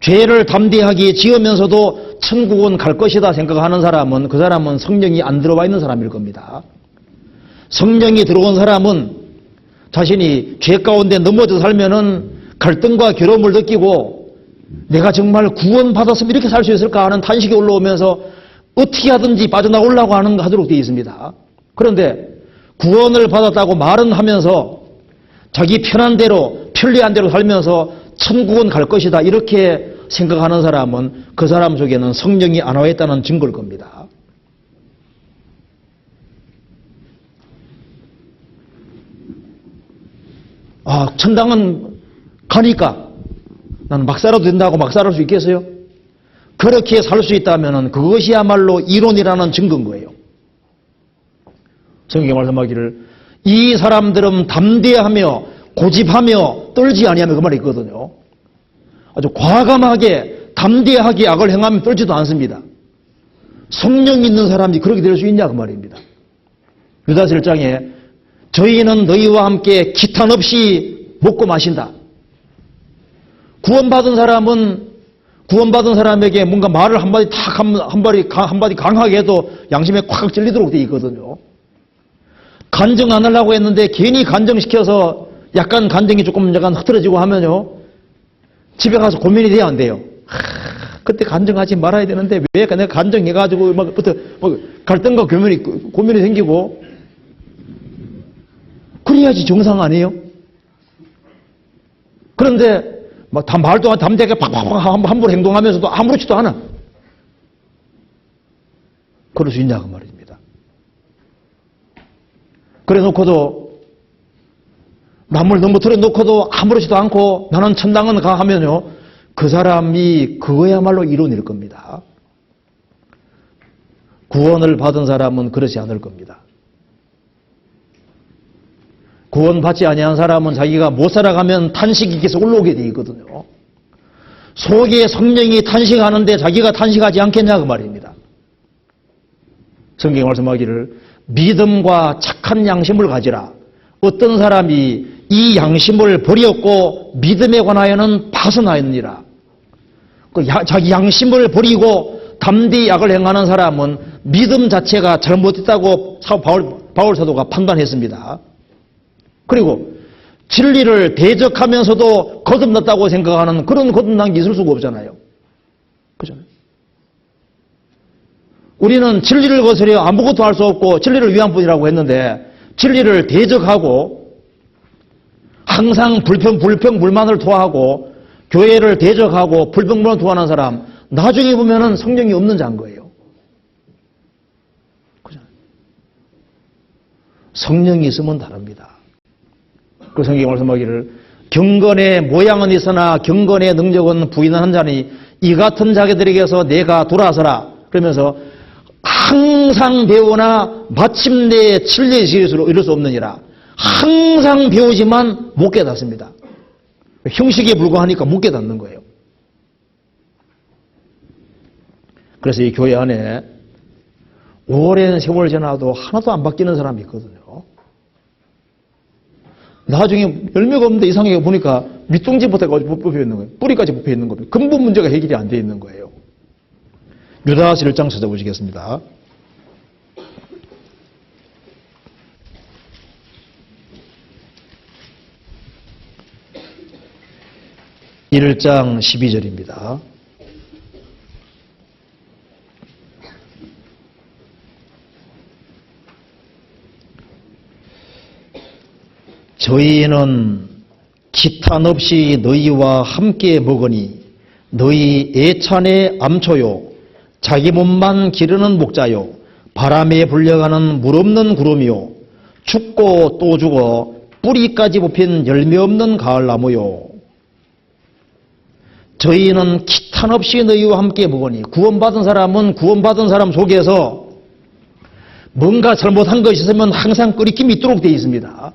죄를 담대하게 지으면서도 천국은 갈 것이다 생각하는 사람은 그 사람은 성령이 안 들어와 있는 사람일 겁니다. 성령이 들어온 사람은 자신이 죄 가운데 넘어져 살면은 갈등과 괴로움을 느끼고 내가 정말 구원받았으면 이렇게 살 수 있을까 하는 탄식이 올라오면서 어떻게 하든지 빠져나오려고 하도록 되어 있습니다. 그런데 구원을 받았다고 말은 하면서 자기 편한 대로 편리한 대로 살면서 천국은 갈 것이다 이렇게 생각하는 사람은 그 사람 속에는 성령이 안 와 있다는 증거일 겁니다. 천당은 가니까 나는 막 살아도 된다고 막 살 수 있겠어요? 그렇게 살 수 있다면 그것이야말로 이론이라는 증거인 거예요. 성경에 말씀하기를 이 사람들은 담대하며 고집하며 떨지 아니하며 그 말이 있거든요. 아주 과감하게 담대하게 악을 행하면 떨지도 않습니다. 성령 있는 사람이 그렇게 될 수 있냐 그 말입니다. 유다서 1장에 저희는 너희와 함께 기탄 없이 먹고 마신다. 구원받은 사람에게 뭔가 말을 한마디 강하게 해도 양심에 콱 찔리도록 돼 있거든요. 간증 안 하려고 했는데 괜히 간증시켜서 약간 간증이 조금 약간 흐트러지고 하면요. 집에 가서 고민이 돼야 안 돼요. 그때 간증하지 말아야 되는데 왜 내가 간증해가지고 막부터 갈등과 고민이 생기고 그래야지 정상 아니에요? 그런데 말도 담대하게 팍팍팍 함부로 행동하면서도 아무렇지도 않아. 그럴 수 있냐 그 말입니다. 그래 놓고도 남을 넘어뜨려 놓고도 아무렇지도 않고 나는 천당은 가 하면요. 그 사람이 그거야말로 이론일 겁니다. 구원을 받은 사람은 그렇지 않을 겁니다. 구원받지 아니한 사람은 자기가 못 살아가면 탄식이 계속 올라오게 돼 있거든요. 속에 성령이 탄식하는데 자기가 탄식하지 않겠냐 그 말입니다. 성경에 말씀하기를 믿음과 착한 양심을 가지라. 어떤 사람이 이 양심을 버렸고 믿음에 관하여는 벗어나였느니라. 자기 양심을 버리고 담대히 악을 행하는 사람은 믿음 자체가 잘못됐다고 바울 사도가 판단했습니다. 그리고 진리를 대적하면서도 거듭났다고 생각하는 그런 거듭난 게 있을 수가 없잖아요. 그렇잖아요. 우리는 진리를 거스려 아무것도 할 수 없고 진리를 위한 뿐이라고 했는데 진리를 대적하고 항상 불평불만을 토하고 교회를 대적하고 불평불만을 토하는 사람 나중에 보면은 성령이 없는 자인 거예요. 그렇잖아요. 성령이 있으면 다릅니다. 그 성경에 말씀하기를 경건의 모양은 있으나 경건의 능력은 부인한 자니 이 같은 자기들에게서 내가 돌아서라. 그러면서 항상 배우나 마침내 진리의 지혜로 이룰 수 없느니라. 항상 배우지만 못 깨닫습니다. 형식에 불과하니까 못 깨닫는 거예요. 그래서 이 교회 안에 오랜 세월 지나도 하나도 안 바뀌는 사람이 있거든요. 나중에 열매가 없는데 이상하게 보니까 밑둥지부터 뽑혀 있는 거예요. 뿌리까지 뽑혀 있는 겁니다. 근본 문제가 해결이 안 되어 있는 거예요. 유다서 1장 찾아보시겠습니다. (1장) 12절입니다. 저희는 기탄 없이 너희와 함께 먹으니 너희 애찬의 암초요 자기 몸만 기르는 목자요 바람에 불려가는 물 없는 구름이요 죽고 또 죽어 뿌리까지 뽑힌 열매 없는 가을나무요. 저희는 기탄 없이 너희와 함께 먹으니 구원받은 사람은 구원받은 사람 속에서 뭔가 잘못한 것이 있으면 항상 끓이김이 있도록 되어 있습니다.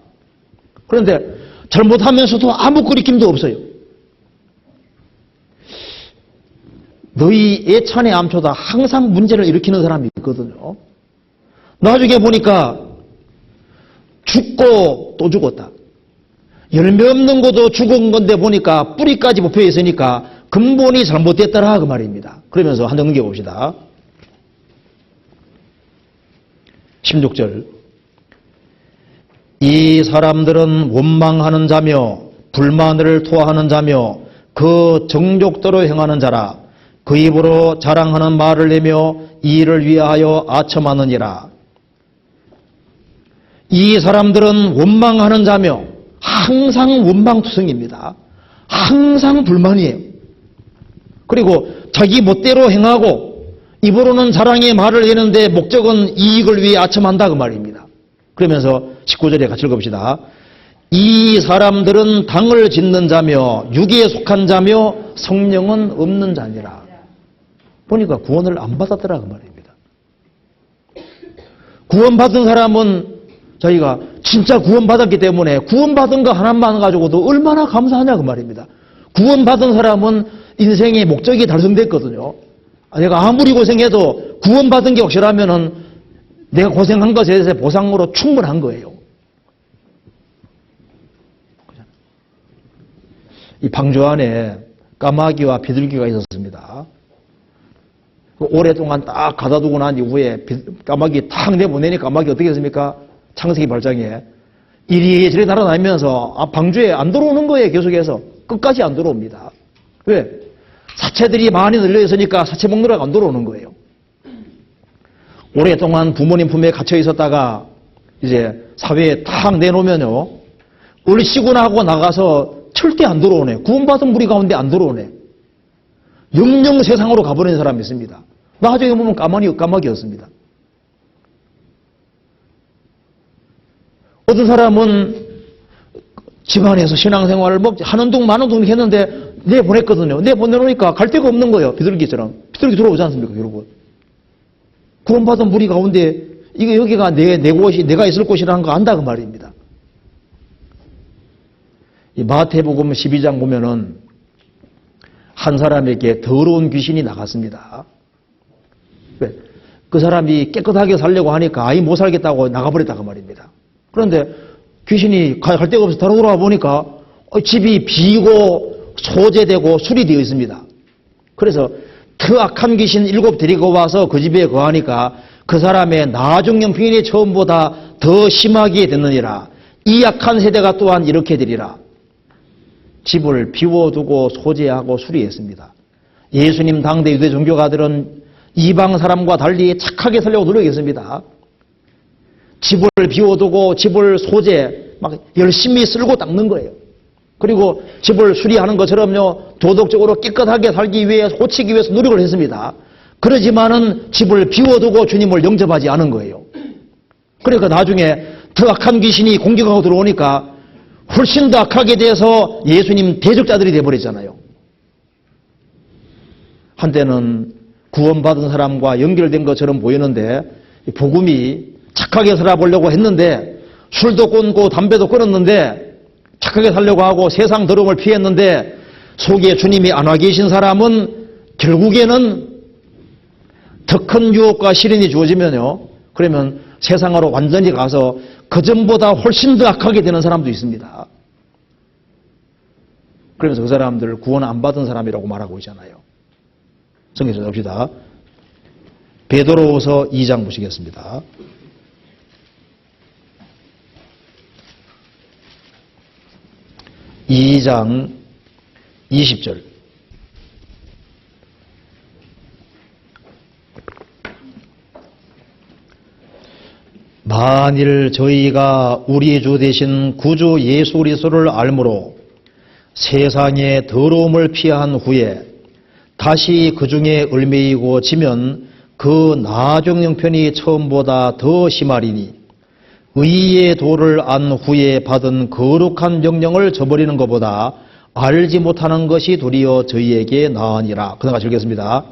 그런데 잘못하면서도 아무 끓이김도 없어요. 너희 애찬의 암초다. 항상 문제를 일으키는 사람이 있거든요. 나중에 보니까 죽고 또 죽었다. 열매 없는 것도 죽은 건데 보니까 뿌리까지 뽑혀 있으니까 근본이 잘못됐더라 그 말입니다. 그러면서 한 장 넘겨봅시다. 16절 이 사람들은 원망하는 자며 불만을 토하는 자며 그 정욕대로 행하는 자라. 그 입으로 자랑하는 말을 내며 이 일을 위하여 아첨하느니라. 이 사람들은 원망하는 자며 항상 원망투성입니다. 항상 불만이에요. 그리고 자기 멋대로 행하고 입으로는 자랑의 말을 내는데 목적은 이익을 위해 아첨한다 그 말입니다. 그러면서 19절에 같이 읽어봅시다. 이 사람들은 당을 짓는 자며 육에 속한 자며 성령은 없는 자니라. 보니까 구원을 안 받았더라 그 말입니다. 구원받은 사람은 자기가 진짜 구원받았기 때문에 구원받은 거 하나만 가지고도 얼마나 감사하냐 그 말입니다. 구원받은 사람은 인생의 목적이 달성됐거든요. 내가 아무리 고생해도 구원받은 게 확실하면은 내가 고생한 것에 대해서 보상으로 충분한 거예요. 이 방주 안에 까마귀와 비둘기가 있었습니다. 오랫동안 딱 가다 두고 난 이후에 까마귀 탁 내보내니까 까마귀 어떻게 했습니까? 창세기 발장에 이리저리 날아다니면서 방주에 안 들어오는 거예요. 계속해서 끝까지 안 들어옵니다. 왜? 사체들이 많이 늘려 있으니까 사체 먹느라고 안 들어오는 거예요. 오랫동안 부모님 품에 갇혀 있었다가 이제 사회에 탁 내놓으면요, 얼씨구나 하고 나가서 절대 안 들어오네. 구원받은 무리 가운데 안 들어오네. 영영 세상으로 가버린 사람이 있습니다. 나중에 보면 까마귀였습니다. 어떤 사람은 집안에서 신앙생활을 하는 둥 마는 둥 했는데 내보냈거든요. 내보내놓으니까 갈 데가 없는 거예요. 비둘기처럼. 비둘기 들어오지 않습니까? 결국은. 구원받은 무리 가운데 이게 여기가 내 곳이 내가 있을 곳이라는 거 안다 그 말입니다. 이 마태복음 12장 보면은 한 사람에게 더러운 귀신이 나갔습니다. 왜? 그 사람이 깨끗하게 살려고 하니까 아예 못 살겠다고 나가버렸다 그 말입니다. 그런데 귀신이 갈 데가 없어서 돌아와 보니까 집이 비고 소재되고 수리되어 있습니다. 그래서 더 악한 귀신 7 데리고 와서 그 집에 거하니까 그 사람의 나중형편이 처음보다 더 심하게 됐느니라. 이 악한 세대가 또한 이렇게 되리라. 집을 비워두고 소재하고 수리했습니다. 예수님 당대 유대 종교가들은 이방 사람과 달리 착하게 살려고 노력했습니다. 집을 비워두고 집을 소재 막 열심히 쓸고 닦는 거예요. 그리고 집을 수리하는 것처럼요, 도덕적으로 깨끗하게 살기 위해 고치기 위해서 노력을 했습니다. 그러지만은 집을 비워두고 주님을 영접하지 않은 거예요. 그러니까 나중에 더 악한 귀신이 공격하고 들어오니까 훨씬 더 악하게 돼서 예수님 대적자들이 돼버렸잖아요. 한때는 구원받은 사람과 연결된 것처럼 보이는데 복음이 착하게 살아보려고 했는데 술도 끊고 담배도 끊었는데 착하게 살려고 하고 세상 더러움을 피했는데 속에 주님이 안 와 계신 사람은 결국에는 더 큰 유혹과 시련이 주어지면요, 그러면 세상으로 완전히 가서 그전보다 훨씬 더 악하게 되는 사람도 있습니다. 그러면서 그 사람들을 구원 안 받은 사람이라고 말하고 있잖아요. 성경에서 봅시다. 베드로후서 2장 보시겠습니다. 2장 20절. 만일 저희가 우리 주 되신 구주 예수 그리스도를 알므로 세상의 더러움을 피한 후에 다시 그 중에 얽매이고 지면 그 나중 형편이 처음보다 더 심하리니 의의 도를 안 후에 받은 거룩한 명령을 저버리는 것보다 알지 못하는 것이 도리어 저희에게 나으니라. 그나마 읽겠습니다.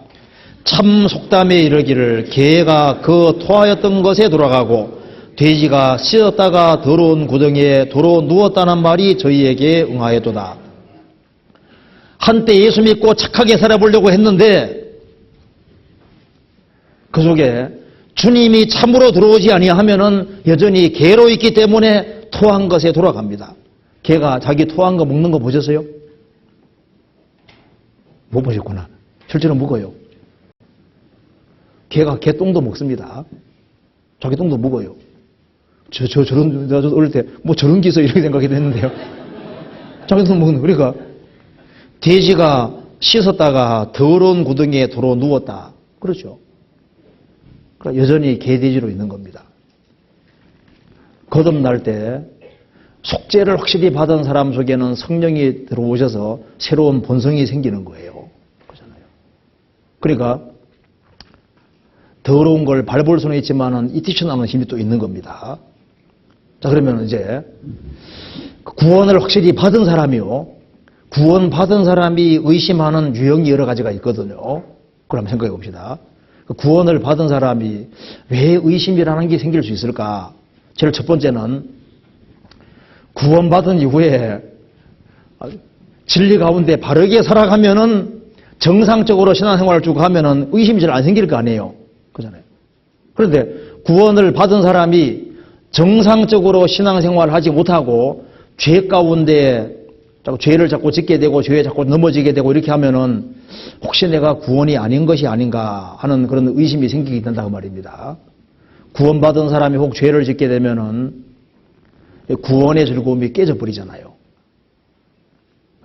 참 속담에 이르기를 개가 그 토하였던 것에 돌아가고 돼지가 씻었다가 더러운 구덩이에 도로 누웠다는 말이 저희에게 응하였도다. 한때 예수 믿고 착하게 살아보려고 했는데 그 속에 주님이 참으로 들어오지 아니하면은 여전히 개로 있기 때문에 토한 것에 돌아갑니다. 개가 자기 토한 거 먹는 거 보셨어요? 못 보셨구나. 실제로 먹어요. 개가 개똥도 먹습니다. 자기 똥도 먹어요. 저런, 어릴 때, 뭐 저런 기서 이렇게 생각하기도 했는데요. 자기 똥 먹는 거. 그러니까, 돼지가 씻었다가 더러운 구덩이에 도로 누웠다. 그렇죠. 그러니까 여전히 개돼지로 있는 겁니다. 거듭날 때, 속죄를 확실히 받은 사람 속에는 성령이 들어오셔서 새로운 본성이 생기는 거예요. 그렇잖아요. 그러니까 더러운 걸 밟을 수는 있지만은 이 뛰쳐나오는 힘이 또 있는 겁니다. 자, 그러면 이제 구원을 확실히 받은 사람이요. 구원 받은 사람이 의심하는 유형이 여러 가지가 있거든요. 그걸 한번 생각해 봅시다. 구원을 받은 사람이 왜 의심이라는 게 생길 수 있을까? 제일 첫 번째는 구원받은 이후에 진리 가운데 바르게 살아가면은 정상적으로 신앙생활을 쭉 하면은 의심이 잘 안 생길 거 아니에요. 그잖아요. 그런데 구원을 받은 사람이 정상적으로 신앙생활을 하지 못하고 죄 가운데 죄를 자꾸 짓게 되고 죄에 자꾸 넘어지게 되고 이렇게 하면은 혹시 내가 구원이 아닌 것이 아닌가 하는 그런 의심이 생기게 된다고 말입니다. 구원받은 사람이 혹 죄를 짓게 되면은 구원의 즐거움이 깨져버리잖아요.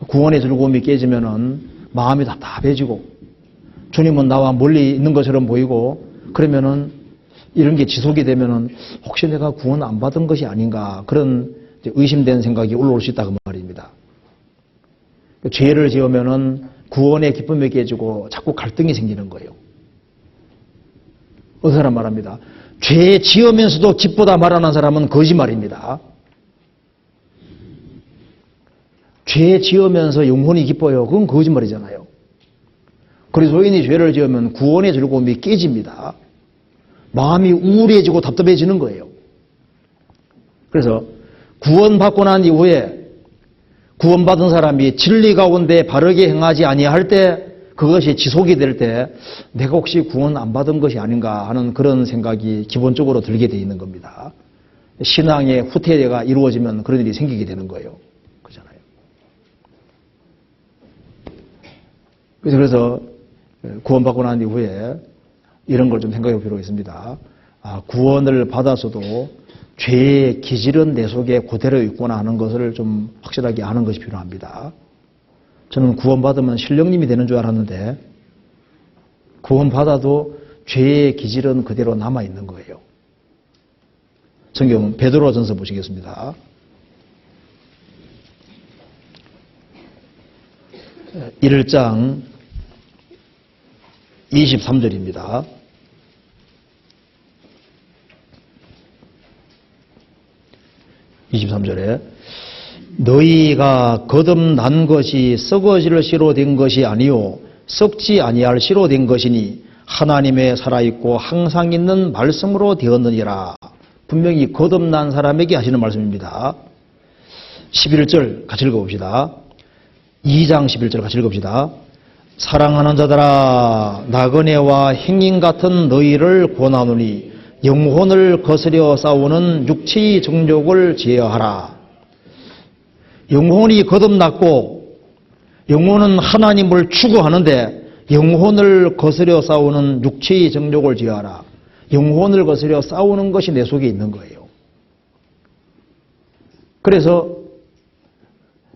구원의 즐거움이 깨지면은 마음이 답답해지고 주님은 나와 멀리 있는 것처럼 보이고 그러면은 이런 게 지속이 되면은 혹시 내가 구원 안 받은 것이 아닌가 그런 의심되는 생각이 올라올 수 있다고 말입니다. 죄를 지으면은 구원의 기쁨이 깨지고 자꾸 갈등이 생기는 거예요. 어떤 사람 말합니다. 죄 지으면서도 기쁘다 말하는 사람은 거짓말입니다. 죄 지으면서 영혼이 기뻐요. 그건 거짓말이잖아요. 그리스도인이 죄를 지으면 구원의 즐거움이 깨집니다. 마음이 우울해지고 답답해지는 거예요. 그래서 구원받고 난 이후에 구원받은 사람이 진리 가운데 바르게 행하지 아니할 때 그것이 지속이 될 때 내가 혹시 구원 안 받은 것이 아닌가 하는 그런 생각이 기본적으로 들게 돼 있는 겁니다. 신앙의 후퇴가 이루어지면 그런 일이 생기게 되는 거예요. 그렇잖아요. 그래서 구원받고 난 이후에 이런 걸 좀 생각해 볼 필요가 있습니다. 구원을 받아서도 죄의 기질은 내 속에 그대로 있구나 하는 것을 좀 확실하게 아는 것이 필요합니다. 저는 구원받으면 신령님이 되는 줄 알았는데 구원받아도 죄의 기질은 그대로 남아있는 거예요. 성경 베드로전서 보시겠습니다. 1장 23절입니다. 23절에 너희가 거듭난 것이 썩어질 씨로 된 것이 아니요 썩지 아니할 씨로 된 것이니 하나님의 살아있고 항상 있는 말씀으로 되었느니라. 분명히 거듭난 사람에게 하시는 말씀입니다. 11절 같이 읽어봅시다. 2장 11절 같이 읽읍시다. 사랑하는 자들아 나그네와 행인 같은 너희를 권하노니 영혼을 거스려 싸우는 육체의 정욕을 제어하라. 영혼이 거듭났고 영혼은 하나님을 추구하는데 영혼을 거스려 싸우는 육체의 정욕을 제어하라. 영혼을 거스려 싸우는 것이 내 속에 있는 거예요. 그래서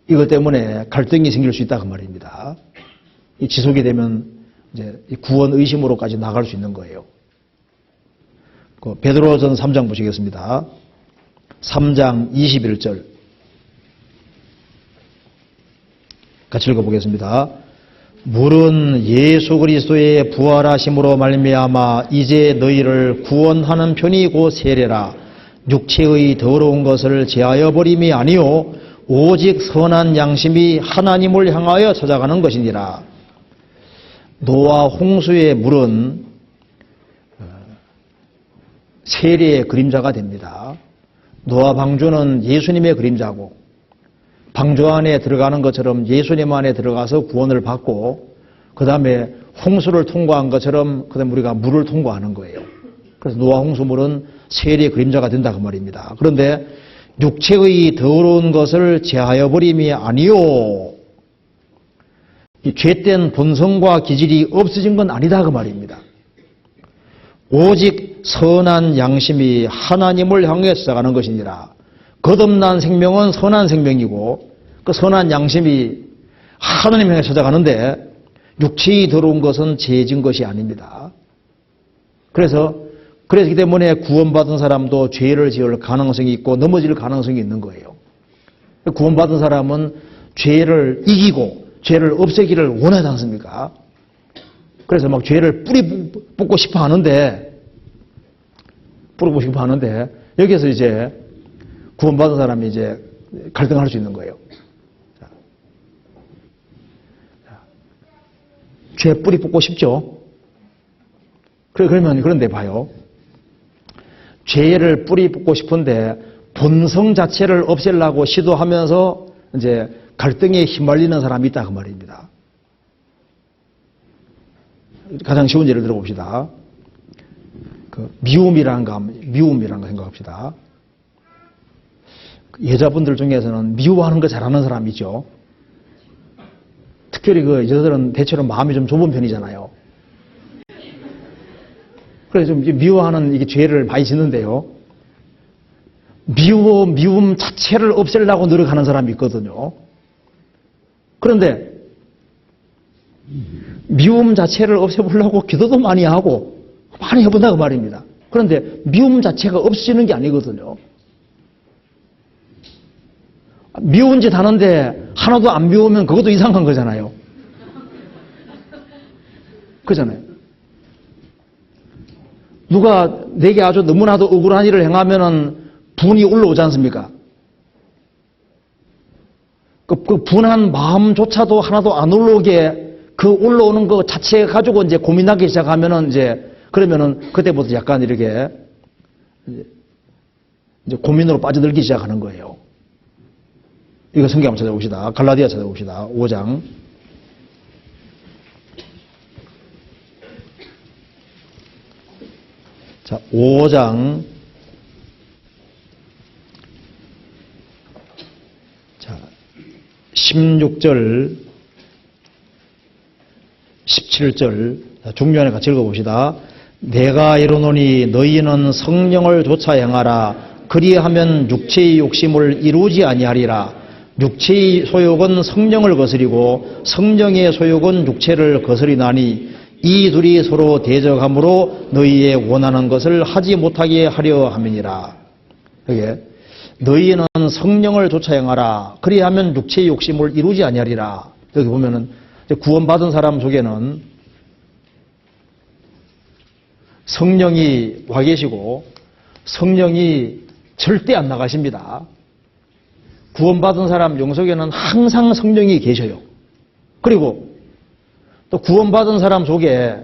이것 때문에 갈등이 생길 수 있다 그 말입니다. 이 지속이 되면 이제 구원 의심으로까지 나갈 수 있는 거예요. 베드로전 3장 보시겠습니다. 3장 21절 같이 읽어보겠습니다. 물은 예수 그리스도의 부활하심으로 말미암아 이제 너희를 구원하는 편이 곧 세례라. 육체의 더러운 것을 제하여 버림이 아니요 오직 선한 양심이 하나님을 향하여 찾아가는 것이니라. 노아 홍수의 물은 세례의 그림자가 됩니다. 노아 방주는 예수님의 그림자고 방주 안에 들어가는 것처럼 예수님 안에 들어가서 구원을 받고 그 다음에 홍수를 통과한 것처럼 그 다음에 우리가 물을 통과하는 거예요. 그래서 노아 홍수물은 세례의 그림자가 된다 그 말입니다. 그런데 육체의 더러운 것을 제하여 버림이 아니요 이 죄된 본성과 기질이 없어진 건 아니다 그 말입니다. 오직 선한 양심이 하나님을 향해 찾아가는 것이니라. 거듭난 생명은 선한 생명이고 그 선한 양심이 하나님 향해 찾아가는데 육체의 더러운 것은 죄진 것이 아닙니다. 그렇기 때문에 구원받은 사람도 죄를 지을 가능성이 있고 넘어질 가능성이 있는 거예요. 구원받은 사람은 죄를 이기고 죄를 없애기를 원하지 않습니까? 그래서 막 죄를 뿌리 뽑고 싶어 하는데, 여기에서 이제 구원받은 사람이 이제 갈등할 수 있는 거예요. 죄 뿌리 뽑고 싶죠? 그런데 봐요. 죄를 뿌리 뽑고 싶은데 본성 자체를 없애려고 시도하면서 이제 갈등에 휘말리는 사람이 있다 그 말입니다. 가장 쉬운 예를 들어봅시다. 미움이라는 거 생각합시다. 여자분들 중에서는 미워하는 거 잘하는 사람이 있죠. 특별히 여자들은 대체로 마음이 좀 좁은 편이잖아요. 그래서 좀 미워하는 이게 죄를 많이 짓는데요. 미움 자체를 없애려고 노력하는 사람이 있거든요. 그런데 미움 자체를 없애보려고 기도도 많이 하고 많이 해본다 그 말입니다. 그런데 미움 자체가 없어지는 게 아니거든요. 미운 짓 하는데 하나도 안 미우면 그것도 이상한 거잖아요. 그잖아요. 누가 내게 아주 너무나도 억울한 일을 행하면은 분이 올라오지 않습니까? 그 분한 마음조차도 하나도 안 올라오게 그 올라오는 거 자체 가지고 이제 고민하기 시작하면은 이제 그러면은 그때부터 약간 이렇게 이제 고민으로 빠져들기 시작하는 거예요. 이거 성경 한번 찾아봅시다. 갈라디아 찾아봅시다. 5장. 자, 5장. 자, 16절, 17절. 중요하게 같이 읽어봅시다. 내가 이르노니 너희는 성령을 좇아 행하라. 그리하면 육체의 욕심을 이루지 아니하리라. 육체의 소욕은 성령을 거스리고 성령의 소욕은 육체를 거스리나니 이 둘이 서로 대적함으로 너희의 원하는 것을 하지 못하게 하려 함이니라. 여기 너희는 성령을 좇아 행하라. 그리하면 육체의 욕심을 이루지 아니하리라. 여기 보면은 구원받은 사람 속에는 성령이 와 계시고 성령이 절대 안 나가십니다. 구원받은 사람 영속에는 항상 성령이 계셔요. 그리고 또 구원받은 사람 속에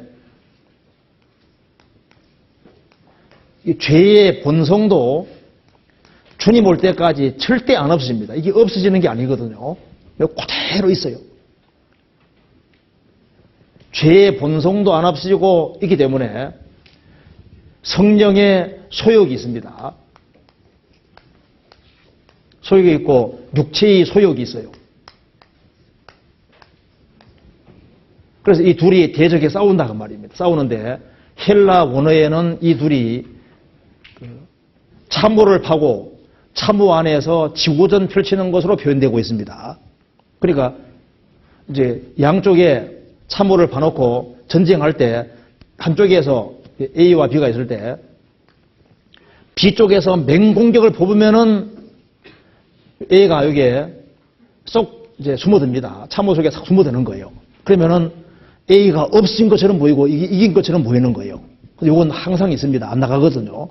이 죄의 본성도 주님 올 때까지 절대 안 없어집니다. 이게 없어지는 게 아니거든요. 그대로 있어요. 죄의 본성도 안 없어지고 있기 때문에 성령의 소욕이 있습니다. 소욕이 있고 육체의 소욕이 있어요. 그래서 이 둘이 대적에 싸운다 그 말입니다. 싸우는데 헬라 원어에는 이 둘이 참호를 파고 참호 안에서 지고전 펼치는 것으로 표현되고 있습니다. 그러니까 이제 양쪽에 참호를 파놓고 전쟁할 때 한쪽에서 A와 B가 있을 때 B 쪽에서 맹공격을 뽑으면은 A가 여기에 쏙 이제 숨어듭니다. 참호 속에 싹 숨어드는 거예요. 그러면은 A가 없인 것처럼 보이고 이긴 것처럼 보이는 거예요. 근데 이건 항상 있습니다. 안 나가거든요.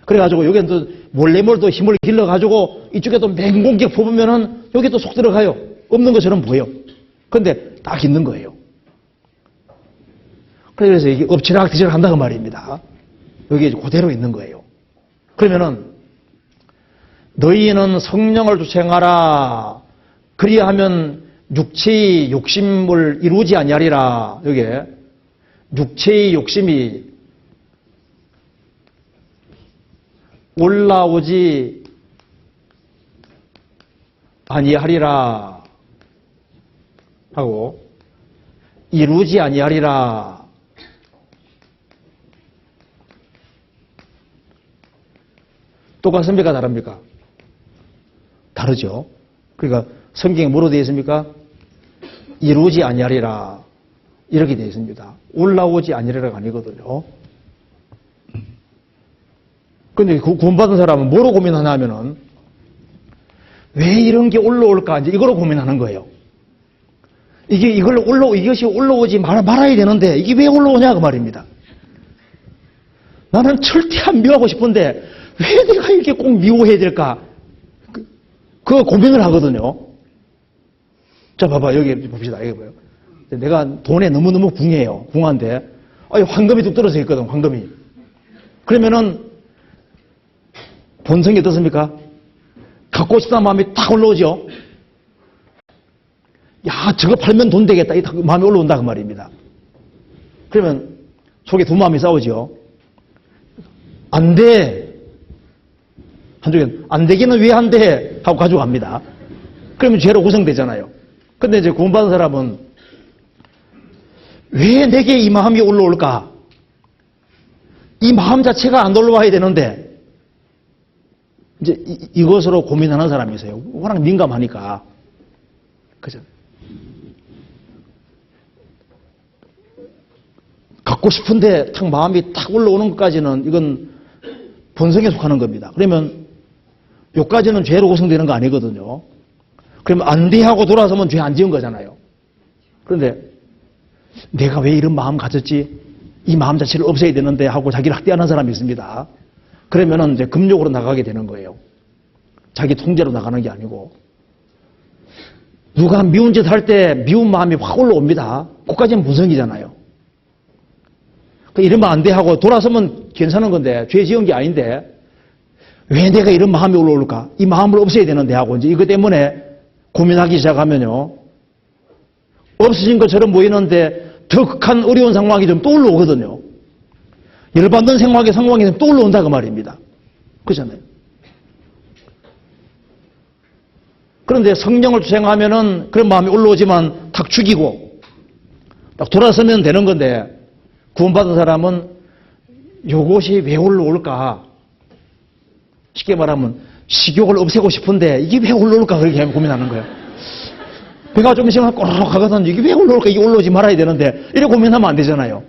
그래가지고 여기는 또 몰래몰래 힘을 길러가지고 이쪽에도 맹공격 뽑으면은 여기도 쏙 들어가요. 없는 것처럼 보여. 근데 딱 있는 거예요. 그래서 이게 엎치락뒤치락 한다고 말입니다. 여기 그대로 있는 거예요. 그러면은 너희는 성령을 좇아행하라. 그리하면 육체의 욕심을 이루지 아니하리라. 여기에 육체의 욕심이 올라오지 아니하리라 하고 이루지 아니하리라. 똑같습니까? 다릅니까? 다르죠. 그러니까 성경에 뭐로 되어 있습니까? 이루지 아니하리라. 이렇게 되어 있습니다. 올라오지 아니하리라가 아니거든요. 근데 구원받은 사람은 뭐로 고민하냐 하면은 왜 이런 게 올라올까? 이제 이거로 고민하는 거예요. 이것이 올라오지 말아야 되는데, 이게 왜 올라오냐, 그 말입니다. 나는 절대 안 미워하고 싶은데, 왜 내가 이렇게 꼭 미워해야 될까? 그 고민을 하거든요. 자, 봐봐. 여기 봅시다. 여기 봐요. 내가 돈에 너무너무 궁한데, 황금이 뚝 떨어져 있거든, 황금이. 그러면은, 본성이 어떻습니까? 갖고 싶다는 마음이 탁 올라오죠? 야, 저거 팔면 돈 되겠다. 이 마음이 올라온다, 그 말입니다. 그러면, 속에 두 마음이 싸우죠? 안 돼. 한쪽엔, 안 되기는 왜 안 돼? 하고 가져갑니다. 그러면 죄로 구성되잖아요. 근데 이제 구원받은 사람은, 왜 내게 이 마음이 올라올까? 이 마음 자체가 안 올라와야 되는데, 이제 이것으로 고민하는 사람이 있어요. 워낙 민감하니까. 그죠? 갖고 싶은데 탁 마음이 탁 올라오는 것까지는 이건 본성에 속하는 겁니다. 그러면 요까지는 죄로 구성되는 거 아니거든요. 그러면 안 돼 하고 돌아서면 죄 안 지은 거잖아요. 그런데 내가 왜 이런 마음 가졌지? 이 마음 자체를 없애야 되는데 하고 자기를 학대하는 사람이 있습니다. 그러면은 이제 금욕으로 나가게 되는 거예요. 자기 통제로 나가는 게 아니고. 누가 미운 짓 할 때 미운 마음이 확 올라옵니다. 그까지는 본성이잖아요. 이러면 안 돼 하고 돌아서면 괜찮은 건데, 죄 지은 게 아닌데, 왜 내가 이런 마음이 올라올까? 이 마음을 없애야 되는데 하고, 이제 이것 때문에 고민하기 시작하면요. 없어진 것처럼 보이는데, 더 극한 어려운 상황이 좀 또 올라오거든요. 열받는 상황이 좀 또 올라온다, 그 말입니다. 그렇잖아요. 그런데 성령을 투쟁하면은 그런 마음이 올라오지만 탁 죽이고, 딱 돌아서면 되는 건데, 구원받은 사람은 이것이 왜 올라올까? 쉽게 말하면 식욕을 없애고 싶은데 이게 왜 올라올까? 그렇게 고민하는 거예요. 배가 좀 있으면 꼬르륵 하거든. 이게 왜 올라올까? 이게 올라오지 말아야 되는데 이렇게 고민하면 안 되잖아요.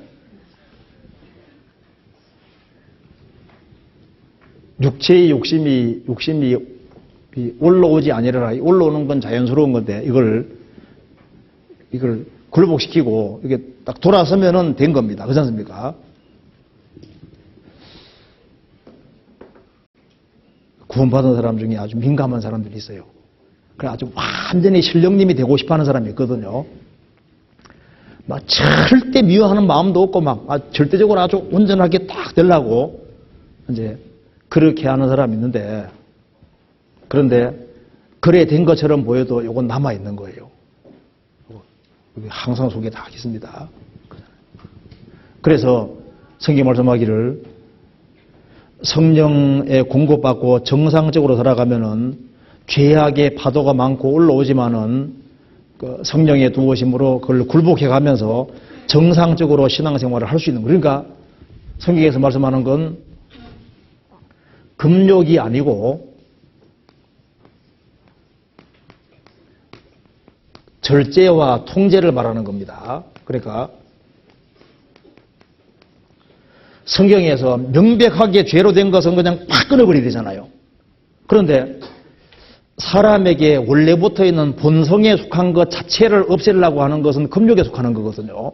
육체의 욕심이 올라오지 아니라 올라오는 건 자연스러운 건데 이걸 굴복시키고 이게 딱 돌아서면은 된 겁니다. 그렇지 않습니까? 구원받은 사람 중에 아주 민감한 사람들이 있어요. 그래 아주 완전히 신령님이 되고 싶어하는 사람이 있거든요. 막 절대 미워하는 마음도 없고 막 절대적으로 아주 온전하게 딱 되려고 이제 그렇게 하는 사람이 있는데, 그런데 그래 된 것처럼 보여도 이건 남아 있는 거예요. 항상 속에 다 있습니다. 그래서 성경 말씀하기를 성령에 공급받고 정상적으로 살아가면은 죄악의 파도가 많고 올라오지만은 그 성령의 도우심으로 그걸 굴복해 가면서 정상적으로 신앙생활을 할 수 있는 거예요. 그러니까 성경에서 말씀하는 건 금욕이 아니고 절제와 통제를 말하는 겁니다. 그러니까 성경에서 명백하게 죄로 된 것은 그냥 팍 끊어버려야 되잖아요. 그런데 사람에게 원래부터 있는 본성에 속한 것 자체를 없애려고 하는 것은 금욕에 속하는 거거든요.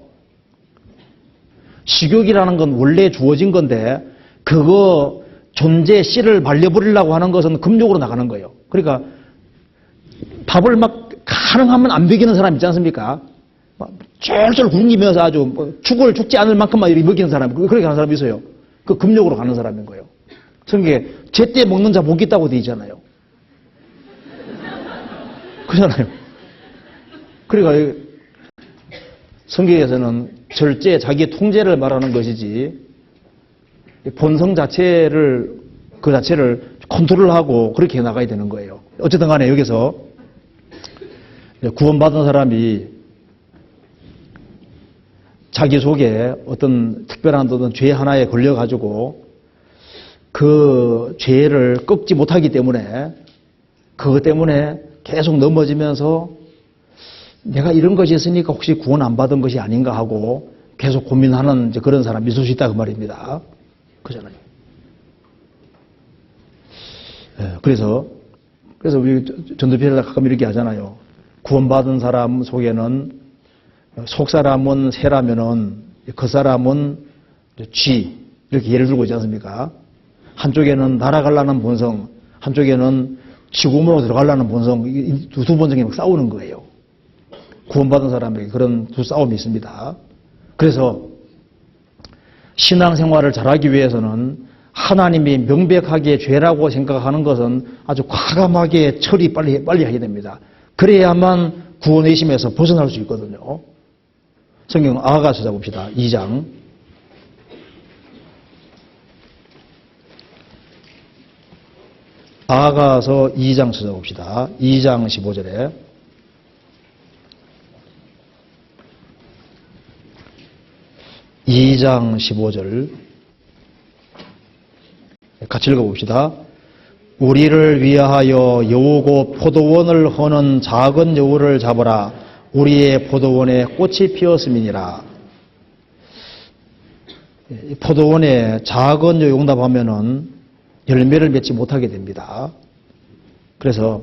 식욕이라는 건 원래 주어진 건데 그거 존재 씨를 말려버리려고 하는 것은 금욕으로 나가는 거예요. 그러니까 밥을 막 가능하면 안 먹이는 사람 있지 않습니까? 막 쫄쫄 굶기면서 아주 죽지 않을 만큼만 이렇게 먹이는 사람, 그렇게 하는 사람이 있어요. 그 금욕으로 가는 사람인 거예요. 성경에 제때 먹는 자 복 있다고 돼 있잖아요. 그렇잖아요. 그러니까 성경에서는 절제, 자기 통제를 말하는 것이지 본성 자체를 컨트롤하고 그렇게 나가야 되는 거예요. 어쨌든 간에 여기서 구원받은 사람이 자기 속에 어떤 특별한 어떤 죄 하나에 걸려가지고 그 죄를 꺾지 못하기 때문에 그것 때문에 계속 넘어지면서 내가 이런 것이 있으니까 혹시 구원 안 받은 것이 아닌가 하고 계속 고민하는 그런 사람이 있을 수 있다 그 말입니다. 그잖아요. 그래서 우리 전도편에서 가끔 이렇게 하잖아요. 구원받은 사람 속에는 속 사람은 새라면은 그 사람은 쥐 이렇게 예를 들고 있지 않습니까? 한쪽에는 날아가려는 본성, 한쪽에는 지구문으로 들어가려는 본성, 이 두 본성이 막 싸우는 거예요. 구원받은 사람에게 그런 두 싸움이 있습니다. 그래서 신앙생활을 잘하기 위해서는 하나님이 명백하게 죄라고 생각하는 것은 아주 과감하게 처리 빨리 해야 됩니다. 그래야만 구원의 심에서 벗어날 수 있거든요. 성경 아가서 찾아봅시다. 2장. 아가서 2장 찾아봅시다. 2장 15절에. (2장 15절) 같이 읽어봅시다. 우리를 위하여 여우고 포도원을 허는 작은 여우를 잡으라. 우리의 포도원에 꽃이 피었음이니라. 포도원에 작은 여우 용답하면은 열매를 맺지 못하게 됩니다. 그래서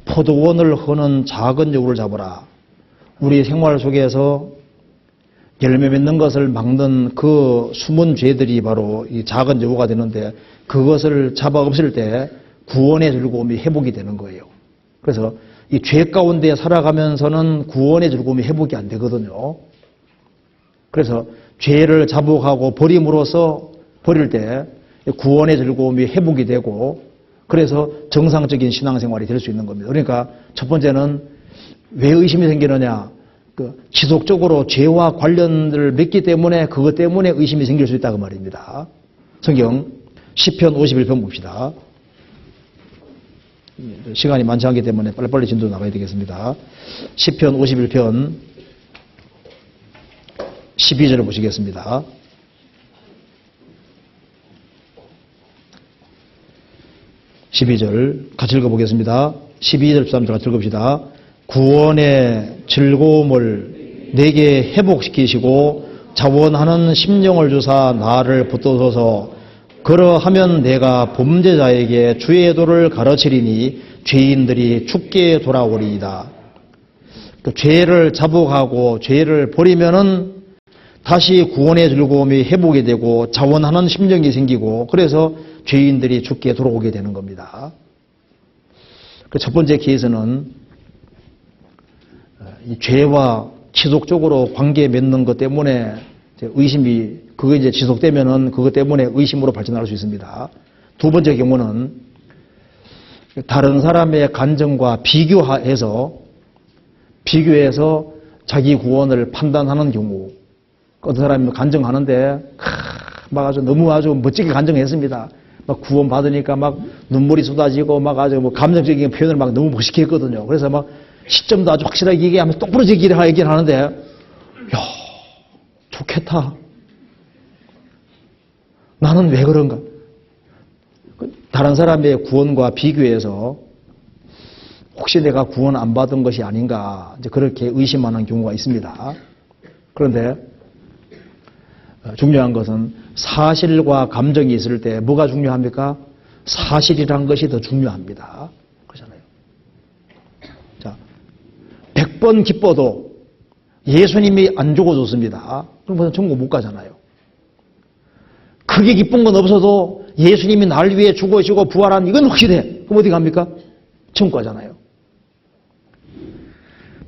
포도원을 허는 작은 여우를 잡으라. 우리 생활 속에서 열매 맺는 것을 막는 그 숨은 죄들이 바로 이 작은 여우가 되는데 그것을 잡아 없앨 때 구원의 즐거움이 회복이 되는 거예요. 그래서 이 죄 가운데 살아가면서는 구원의 즐거움이 회복이 안 되거든요. 그래서 죄를 자복하고 버림으로써 버릴 때 구원의 즐거움이 회복이 되고 그래서 정상적인 신앙생활이 될 수 있는 겁니다. 그러니까 첫 번째는 왜 의심이 생기느냐? 지속적으로 죄와 관련을 맺기 때문에 그것 때문에 의심이 생길 수 있다고 말입니다. 성경 시편 51편 봅시다. 시간이 많지 않기 때문에 빨리빨리 진도 나가야 되겠습니다. 시편 51편 12절을 보시겠습니다. (12절) 같이 읽어보겠습니다. 12절 13절 같이 읽읍시다. 구원의 즐거움을 내게 회복시키시고 자원하는 심령을 주사 나를 붙드소서. 그러하면 내가 범죄자에게 주의 도를 가르치리니 죄인들이 죽게 돌아오리이다. 그 죄를 자복하고 죄를 버리면은 다시 구원의 즐거움이 회복이 되고 자원하는 심령이 생기고 그래서 죄인들이 죽게 돌아오게 되는 겁니다. 그 첫 번째 케이스는 이 죄와 지속적으로 관계 맺는 것 때문에 의심이 그게 이제 지속되면은 그것 때문에 의심으로 발전할 수 있습니다. 두 번째 경우는 다른 사람의 간증과 비교해서 자기 구원을 판단하는 경우. 어떤 사람이 간증하는데 막 아주 멋지게 간증했습니다. 막 구원 받으니까 막 눈물이 쏟아지고 막 아주 뭐 감정적인 표현을 막 너무 멋있게 했거든요. 그래서 막 시점도 아주 확실하게 얘기하면서 똑부러지게 얘기를 하는데, 야, 좋겠다. 나는 왜 그런가? 다른 사람의 구원과 비교해서 혹시 내가 구원 안 받은 것이 아닌가, 이제 그렇게 의심하는 경우가 있습니다. 그런데 중요한 것은 사실과 감정이 있을 때 뭐가 중요합니까? 사실이란 것이 더 중요합니다. 그렇잖아요. 자, 100번 기뻐도 예수님이 안 죽어줬습니다. 그럼 천국 못 가잖아요. 크게 기쁜 건 없어도 예수님이 날 위해 죽으시고 부활한 이건 확실해. 그럼 어디 갑니까? 천국 가잖아요.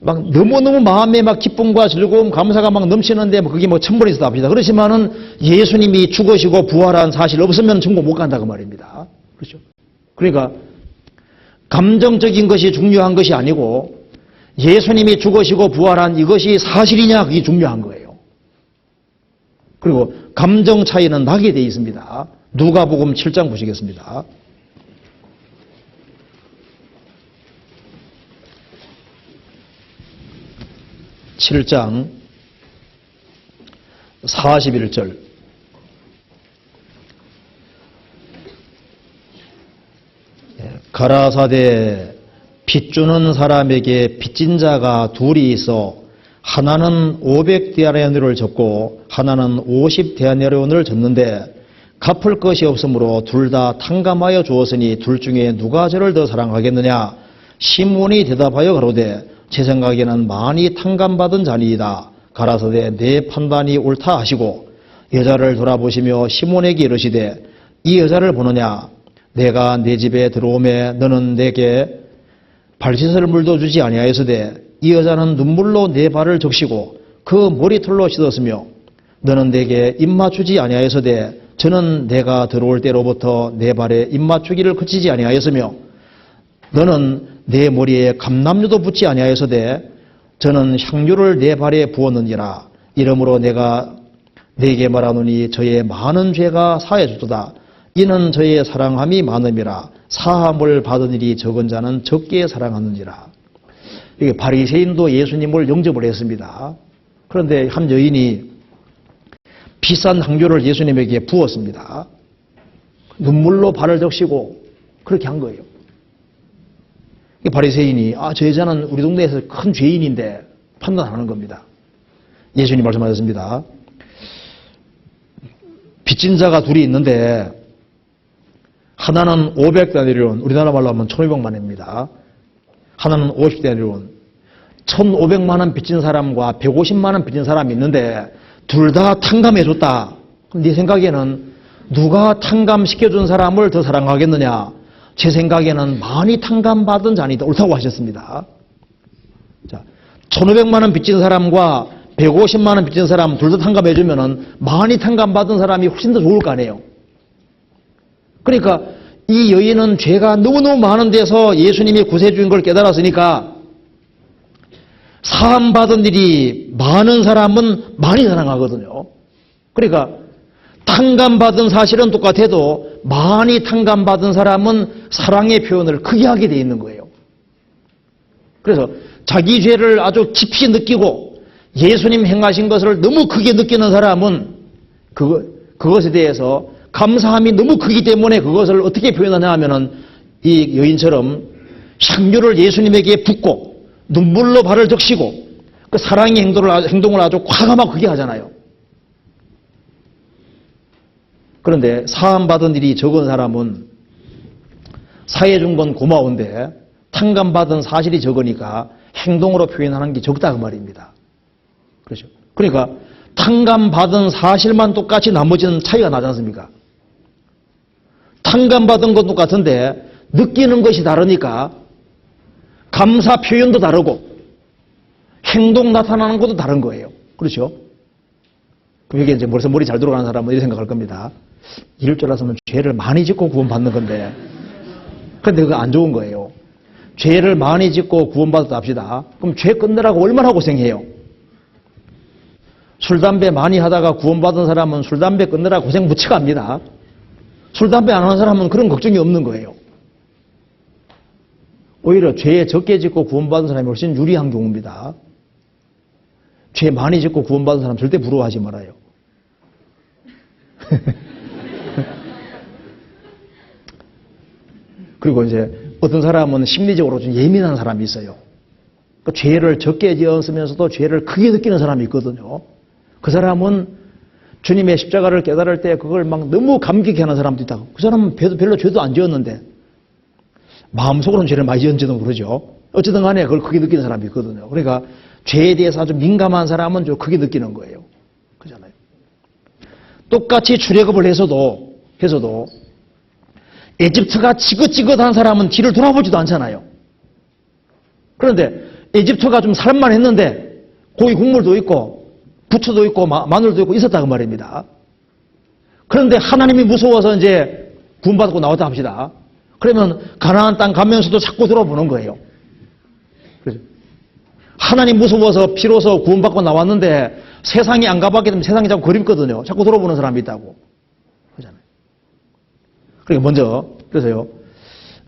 막 너무너무 마음에 막 기쁨과 즐거움, 감사가 막 넘치는데 그게 뭐 천번에 있어도 합니다. 그렇지만은 예수님이 죽으시고 부활한 사실 없으면 천국 못 간다고 말입니다. 그렇죠? 그러니까 감정적인 것이 중요한 것이 아니고 예수님이 죽으시고 부활한 이것이 사실이냐 그게 중요한 거예요. 그리고 감정 차이는 나게 돼 있습니다. 누가복음 7장 보시겠습니다. (7장) 41절. 가라사대 빚주는 사람에게 빚진 자가 둘이 있어 하나는 500데나리온을 졌고 하나는 50데나리온을 졌는데 갚을 것이 없으므로 둘 다 탕감하여 주었으니 둘 중에 누가 저를 더 사랑하겠느냐? 시몬이 대답하여 가로되 제 생각에는 많이 탕감받은 자니이다. 가라사대 내 판단이 옳다 하시고 여자를 돌아보시며 시몬에게 이르시되 이 여자를 보느냐 내가 내 집에 들어오매 너는 내게 발씻을 물도 주지 아니하였으되 이 여자는 눈물로 내 발을 적시고 그 머리털로 씻었으며 너는 내게 입맞추지 아니하였으되 저는 내가 들어올 때로부터 내 발에 입맞추기를 그치지 아니하였으며 너는 내 머리에 감람류도 붓지 아니하였으되 저는 향유를 내 발에 부었느니라. 이러므로 내가 네게 말하노니 저의 많은 죄가 사해졌도다. 이는 저의 사랑함이 많음이라. 사함을 받은 일이 적은 자는 적게 사랑하느니라. 이게 바리새인도 예수님을 영접을 했습니다. 그런데 한 여인이 비싼 향유를 예수님에게 부었습니다. 눈물로 발을 적시고 그렇게 한 거예요. 바리새인이 저 여자는 우리 동네에서 큰 죄인인데 판단하는 겁니다. 예수님 말씀하셨습니다. 빚진 자가 둘이 있는데 하나는 500데나리온, 우리나라 말로 하면 1,500만 원입니다. 하나는 50데나리온, 1,500만 원 빚진 사람과 150만 원 빚진 사람이 있는데 둘 다 탕감해줬다. 그럼 네 생각에는 누가 탕감시켜준 사람을 더 사랑하겠느냐? 제 생각에는 많이 탕감받은 자니다. 옳다고 하셨습니다. 자, 1,500만 원 빚진 사람과 150만 원 빚진 사람 둘 다 탕감해주면은 많이 탕감받은 사람이 훨씬 더 좋을 거 아니에요. 그러니까 이 여인은 죄가 너무너무 많은 데서 예수님이 구세주인 걸 깨달았으니까 사함받은 일이 많은 사람은 많이 사랑하거든요. 그러니까 탕감받은 사실은 똑같아도 많이 탕감받은 사람은 사랑의 표현을 크게 하게 돼 있는 거예요. 그래서 자기 죄를 아주 깊이 느끼고 예수님 행하신 것을 너무 크게 느끼는 사람은 그것에 대해서 감사함이 너무 크기 때문에 그것을 어떻게 표현하냐 하면은 이 여인처럼 향유를 예수님에게 붓고 눈물로 발을 적시고 그 사랑의 행동을 아주 과감하고 크게 하잖아요. 그런데 사함받은 일이 적은 사람은 사해준 건 고마운데 탕감받은 사실이 적으니까 행동으로 표현하는 게 적다 그 말입니다. 그렇죠. 그러니까 탕감받은 사실만 똑같이 나머지는 차이가 나지 않습니까? 탕감받은 건 똑같은데 느끼는 것이 다르니까 감사 표현도 다르고 행동 나타나는 것도 다른 거예요. 그렇죠? 그럼 이게 이제 벌써 머리 잘 들어가는 사람은 이렇게 생각할 겁니다. 이럴 줄 알았으면 죄를 많이 짓고 구원받는 건데. 근데 그거 안 좋은 거예요. 죄를 많이 짓고 구원받았다 합시다. 그럼 죄 끊느라고 얼마나 고생해요. 술, 담배 많이 하다가 구원받은 사람은 술, 담배 끊느라고 고생 무치가 합니다. 술, 담배 안 하는 사람은 그런 걱정이 없는 거예요. 오히려 죄에 적게 짓고 구원받은 사람이 훨씬 유리한 경우입니다. 죄 많이 짓고 구원받은 사람 절대 부러워하지 말아요. 그리고 이제 어떤 사람은 심리적으로 좀 예민한 사람이 있어요. 그 죄를 적게 지었으면서도 죄를 크게 느끼는 사람이 있거든요. 그 사람은 주님의 십자가를 깨달을 때 그걸 막 너무 감격해 하는 사람도 있다고. 그 사람은 별로 죄도 안 지었는데 마음속으로는 죄를 많이 지었는지도 모르죠. 어쨌든 간에 그걸 크게 느끼는 사람이 있거든요. 그러니까 죄에 대해서 아주 민감한 사람은 좀 크게 느끼는 거예요. 그렇잖아요. 똑같이 출애굽을 해서도 에집트가 지긋지긋한 사람은 뒤를 돌아보지도 않잖아요. 그런데 에집트가 좀 살만 했는데 고기 국물도 있고 부추도 있고 마늘도 있고 있었다 그 말입니다. 그런데 하나님이 무서워서 이제 구원받고 나왔다 합시다. 그러면 가나안 땅 가면서도 자꾸 돌아보는 거예요. 그렇죠? 하나님 무서워서 비로소 구원받고 나왔는데 세상이 안 가봤기 때문에 세상이 자꾸 그립거든요. 자꾸 돌아보는 사람이 있다고. 그렇잖아요. 그러니까 먼저 그래서요.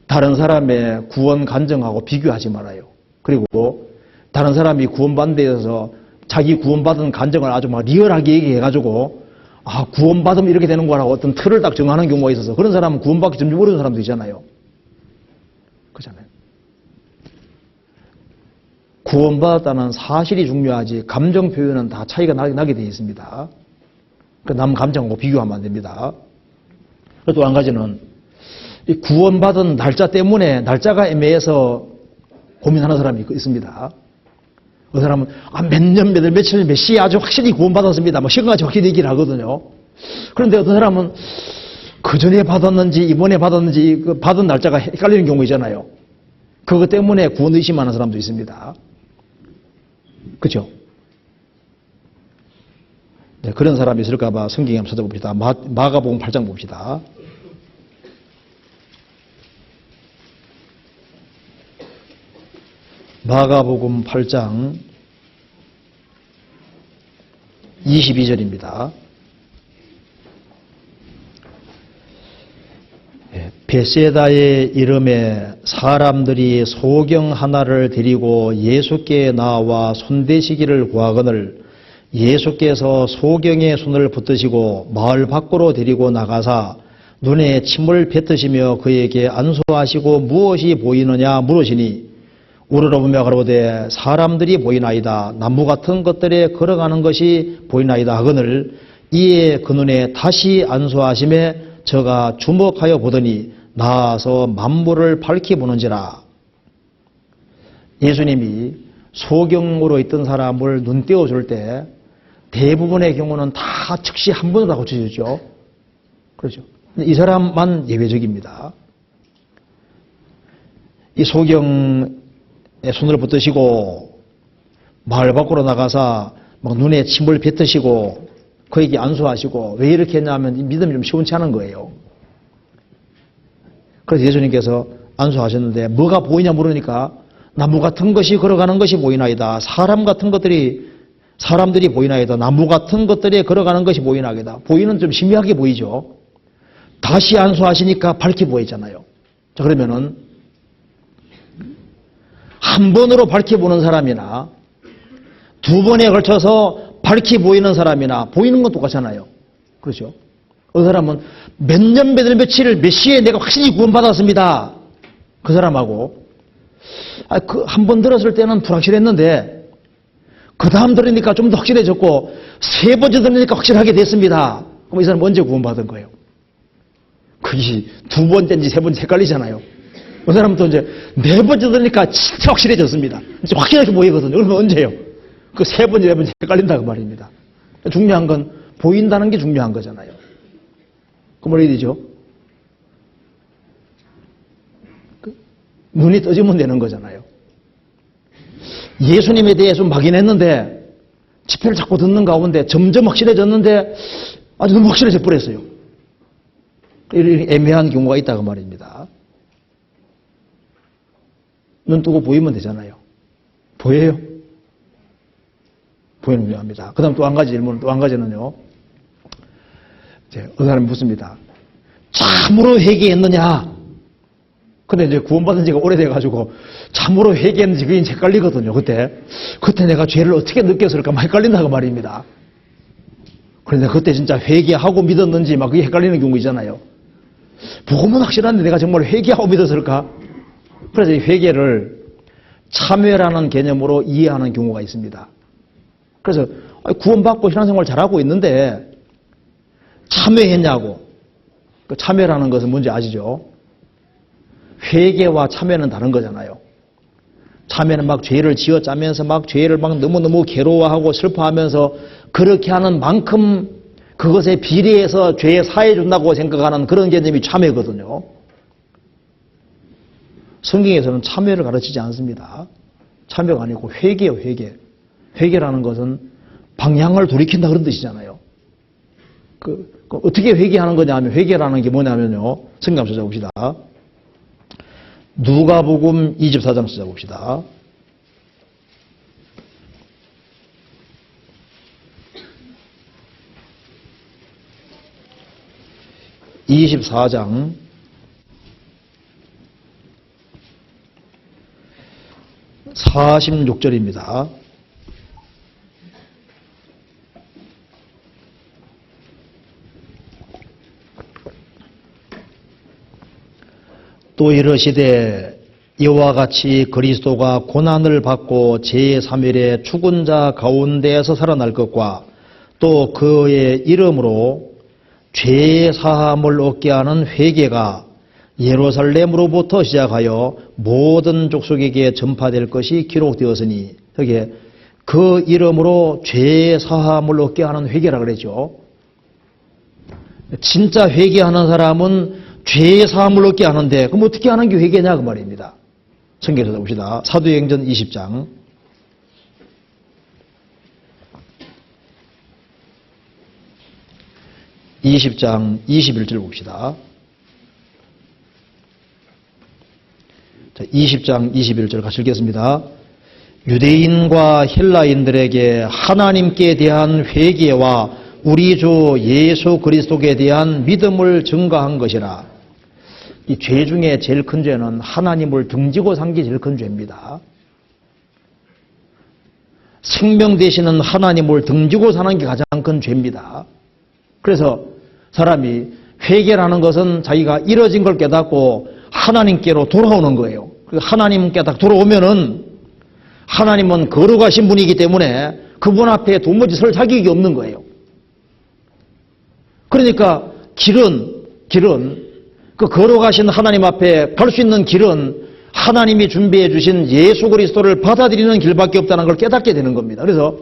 다른 사람의 구원 간증하고 비교하지 말아요. 그리고 다른 사람이 구원받는 데 있어서 자기 구원받은 간증을 아주 막 리얼하게 얘기해가지고 구원받으면 이렇게 되는 거라고 어떤 틀을 딱 정하는 경우가 있어서 그런 사람은 구원받기 점점 어려운 사람도 있잖아요. 그렇잖아요. 구원받았다는 사실이 중요하지 감정 표현은 다 차이가 나게 되어 있습니다. 그러니까 남 감정하고 비교하면 안 됩니다. 또 한 가지는 이 구원받은 날짜 때문에 날짜가 애매해서 고민하는 사람이 있습니다. 그 사람은 몇 년, 몇 월, 며칠, 몇 시에 아주 확실히 구원받았습니다. 뭐 시간까지 확실히 얘기를 하거든요. 그런데 어떤 사람은 그 전에 받았는지 이번에 받았는지 그 받은 날짜가 헷갈리는 경우 있잖아요. 그것 때문에 구원 의심하는 사람도 있습니다. 그렇죠? 네, 그런 사람이 있을까 봐 성경에 한번 찾아봅시다. 마가복음 8장 봅시다. 마가복음 8장 22절입니다. 베세다의 이름에 사람들이 소경 하나를 데리고 예수께 나와 손대시기를 구하거늘 예수께서 소경의 손을 붙드시고 마을 밖으로 데리고 나가사 눈에 침을 뱉으시며 그에게 안수하시고 무엇이 보이느냐 물으시니 우러러보며 가로되 사람들이 보이나이다. 나무 같은 것들에 걸어가는 것이 보이나이다 하거늘 이에 그 눈에 다시 안수하심에 저가 주목하여 보더니 나아서 만물을 밝히 보는지라. 예수님이 소경으로 있던 사람을 눈 떼어줄 때 대부분의 경우는 다 즉시 한 번으로 다 고쳐주죠. 그렇죠. 이 사람만 예외적입니다. 이 소경의 손을 붙드시고 마을 밖으로 나가서 막 눈에 침을 뱉으시고 그에게 안수하시고 왜 이렇게 했냐면 믿음이 좀 시원치 않은 거예요. 그래서 예수님께서 안수하셨는데 뭐가 보이냐 물으니까 나무 같은 것이 걸어가는 것이 보이나이다. 사람 같은 것들이 사람들이 보이나이다. 나무 같은 것들에 걸어가는 것이 보이나이다. 보이는 좀 희미하게 보이죠. 다시 안수하시니까 밝게 보이잖아요. 자, 그러면은 한 번으로 밝게 보는 사람이나 두 번에 걸쳐서 밝게 보이는 사람이나 보이는 건 똑같잖아요. 그렇죠? 어떤 사람은 몇 년, 몇 월, 며칠, 몇 시에 내가 확실히 구원받았습니다. 그 사람하고 그 한 번 들었을 때는 불확실했는데 그 다음 들으니까 좀 더 확실해졌고 세 번째 들으니까 확실하게 됐습니다. 그럼 이 사람은 언제 구원받은 거예요? 그게 두 번째인지 세 번째 헷갈리잖아요. 그 사람은 또 이제 네 번째 들으니까 진짜 확실해졌습니다. 진짜 확실하게 보이거든요. 그러면 언제요? 그 세 번째, 네 번째 헷갈린다고 말입니다. 중요한 건 보인다는 게 중요한 거잖아요. 그럼 어떻게 되죠? 눈이 떠지면 되는 거잖아요. 예수님에 대해 좀 막연했는데 집회를 자꾸 듣는 가운데 점점 확실해졌는데 아주 너무 확실해져 버렸어요. 이런 애매한 경우가 있다고 말입니다. 눈 뜨고 보이면 되잖아요. 보여요? 보이는 게 합니다. 그 다음 또 한 가지 질문, 또 한 가지는요. 어느 사람이 묻습니다. 참으로 회개했느냐? 근데 이제 구원받은 지가 오래돼가지고 참으로 회개했는지 그게 헷갈리거든요. 그때 내가 죄를 어떻게 느꼈을까 막 헷갈린다고 말입니다. 그런데 그때 진짜 회개하고 믿었는지 막 그게 헷갈리는 경우 있잖아요. 복음은 확실한데 내가 정말 회개하고 믿었을까? 그래서 이 회개를 참회라는 개념으로 이해하는 경우가 있습니다. 그래서 구원받고 신앙생활 잘하고 있는데 참회했냐고. 그 참회라는 것은 뭔지 아시죠? 회개와 참회는 다른 거잖아요. 참회는 막 죄를 지어짜면서 막 죄를 막 너무너무 괴로워하고 슬퍼하면서 그렇게 하는 만큼 그것에 비례해서 죄에 사해준다고 생각하는 그런 개념이 참회거든요. 성경에서는 참회를 가르치지 않습니다. 참회가 아니고 회개예요, 회개. 회개라는 것은 방향을 돌이킨다 그런 뜻이잖아요. 어떻게 회개하는 거냐 하면 회개라는 게 뭐냐면요. 성경 한번 찾아봅시다. 누가복음 24장 찾아봅시다. (24장) 46절입니다. 또 이르시되 이와 같이 그리스도가 고난을 받고 제3일에 죽은 자 가운데에서 살아날 것과 또 그의 이름으로 죄 사함을 얻게 하는 회개가 예루살렘으로부터 시작하여 모든 족속에게 전파될 것이 기록되었으니 여기에 그 이름으로 죄 사함을 얻게 하는 회개라 그랬죠. 진짜 회개하는 사람은 죄 사함을 얻게 하는데 그럼 어떻게 하는 게 회개냐 그 말입니다. 성경에서 봅시다. 사도행전 20장 21절 봅시다. 자, 20장 21절 같이 읽겠습니다. 유대인과 헬라인들에게 하나님께 대한 회개와 우리 주 예수 그리스도에 대한 믿음을 증가한 것이라. 이 죄 중에 제일 큰 죄는 하나님을 등지고 산 게 제일 큰 죄입니다. 생명 되시는 하나님을 등지고 사는 게 가장 큰 죄입니다. 그래서 사람이 회개라는 것은 자기가 이뤄진 걸 깨닫고 하나님께로 돌아오는 거예요. 하나님께 딱 돌아오면은 하나님은 거룩하신 분이기 때문에 그분 앞에 도무지 설 자격이 없는 거예요. 그러니까 길은 그 거룩하신 하나님 앞에 갈 수 있는 길은 하나님이 준비해 주신 예수 그리스도를 받아들이는 길밖에 없다는 걸 깨닫게 되는 겁니다. 그래서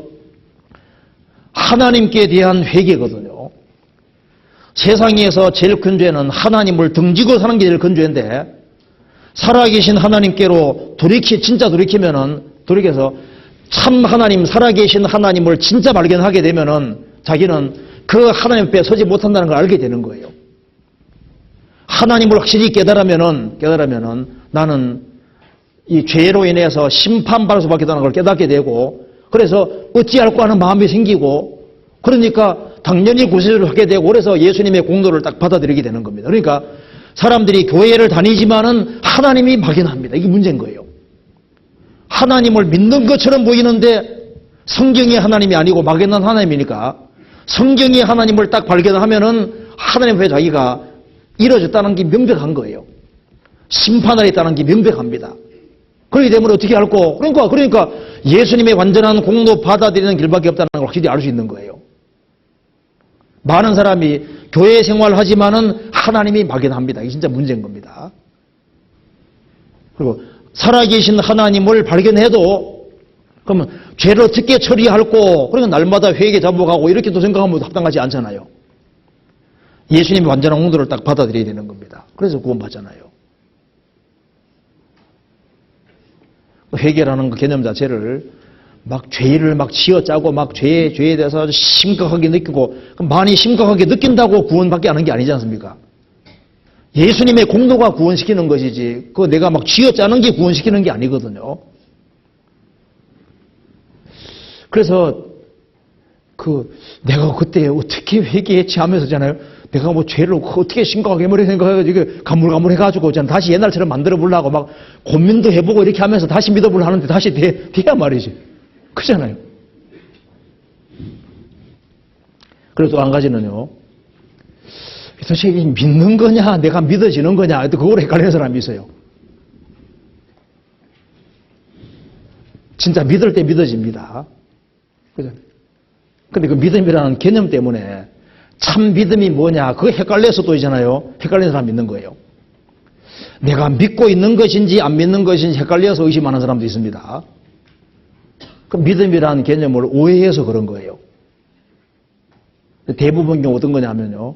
하나님께 대한 회개거든요. 세상에서 제일 큰 죄는 하나님을 등지고 사는 게 제일 큰 죄인데 살아계신 하나님께로 진짜 돌이켜서 참 하나님, 살아계신 하나님을 진짜 발견하게 되면은 자기는 그 하나님 앞에 서지 못한다는 걸 알게 되는 거예요. 하나님을 확실히 깨달으면은 나는 이 죄로 인해서 심판받을 수밖에 없다는 걸 깨닫게 되고 그래서 어찌할까 하는 마음이 생기고 그러니까 당연히 구세주를 하게 되고 그래서 예수님의 공로를 딱 받아들이게 되는 겁니다. 그러니까 사람들이 교회를 다니지만은 하나님이 막연합니다. 이게 문제인 거예요. 하나님을 믿는 것처럼 보이는데 성경이 하나님이 아니고 막연한 하나님이니까 성경이 하나님을 딱 발견하면은 하나님 앞에 자기가 이뤄졌다는 게 명백한 거예요. 심판을 했다는 게 명백합니다. 그렇기 때문에 어떻게 할꼬? 그러니까 예수님의 완전한 공로 받아들이는 길밖에 없다는 걸 확실히 알 수 있는 거예요. 많은 사람이 교회 생활하지만은 하나님이 막연합니다. 이게 진짜 문제인 겁니다. 그리고 살아계신 하나님을 발견해도 그러면 죄를 어떻게 처리할꼬? 그러니까 날마다 회개 잡아가고 이렇게 또 생각하면 합당하지 않잖아요. 예수님이 완전한 공로를 딱 받아들여야 되는 겁니다. 그래서 구원받잖아요. 회개라는 그 개념 자체를 막 죄를 막 지어짜고 막 죄에 대해서 아주 심각하게 느끼고 많이 심각하게 느낀다고 구원받게 하는 게 아니지 않습니까? 예수님의 공로가 구원시키는 것이지 그 내가 막 쥐어짜는 게 구원시키는 게 아니거든요. 그래서 내가 그때 어떻게 회개했지 하면서잖아요. 내가 뭐 죄를 어떻게 심각하게 머리 생각해가지고 가물가물해가지고 다시 옛날처럼 만들어 보려고 막 고민도 해보고 이렇게 하면서 다시 믿어보려 하는데 다시 돼야 말이지. 그잖아요. 그래서 또 한 가지는요. 도대체 믿는 거냐, 내가 믿어지는 거냐, 그걸 헷갈리는 사람이 있어요. 진짜 믿을 때 믿어집니다. 근데 그 믿음이라는 개념 때문에 참 믿음이 뭐냐, 그거 헷갈려서 또 있잖아요. 헷갈리는 사람 있는 거예요. 내가 믿고 있는 것인지 안 믿는 것인지 헷갈려서 의심하는 사람도 있습니다. 그 믿음이라는 개념을 오해해서 그런 거예요. 대부분 경우 어떤 거냐면요.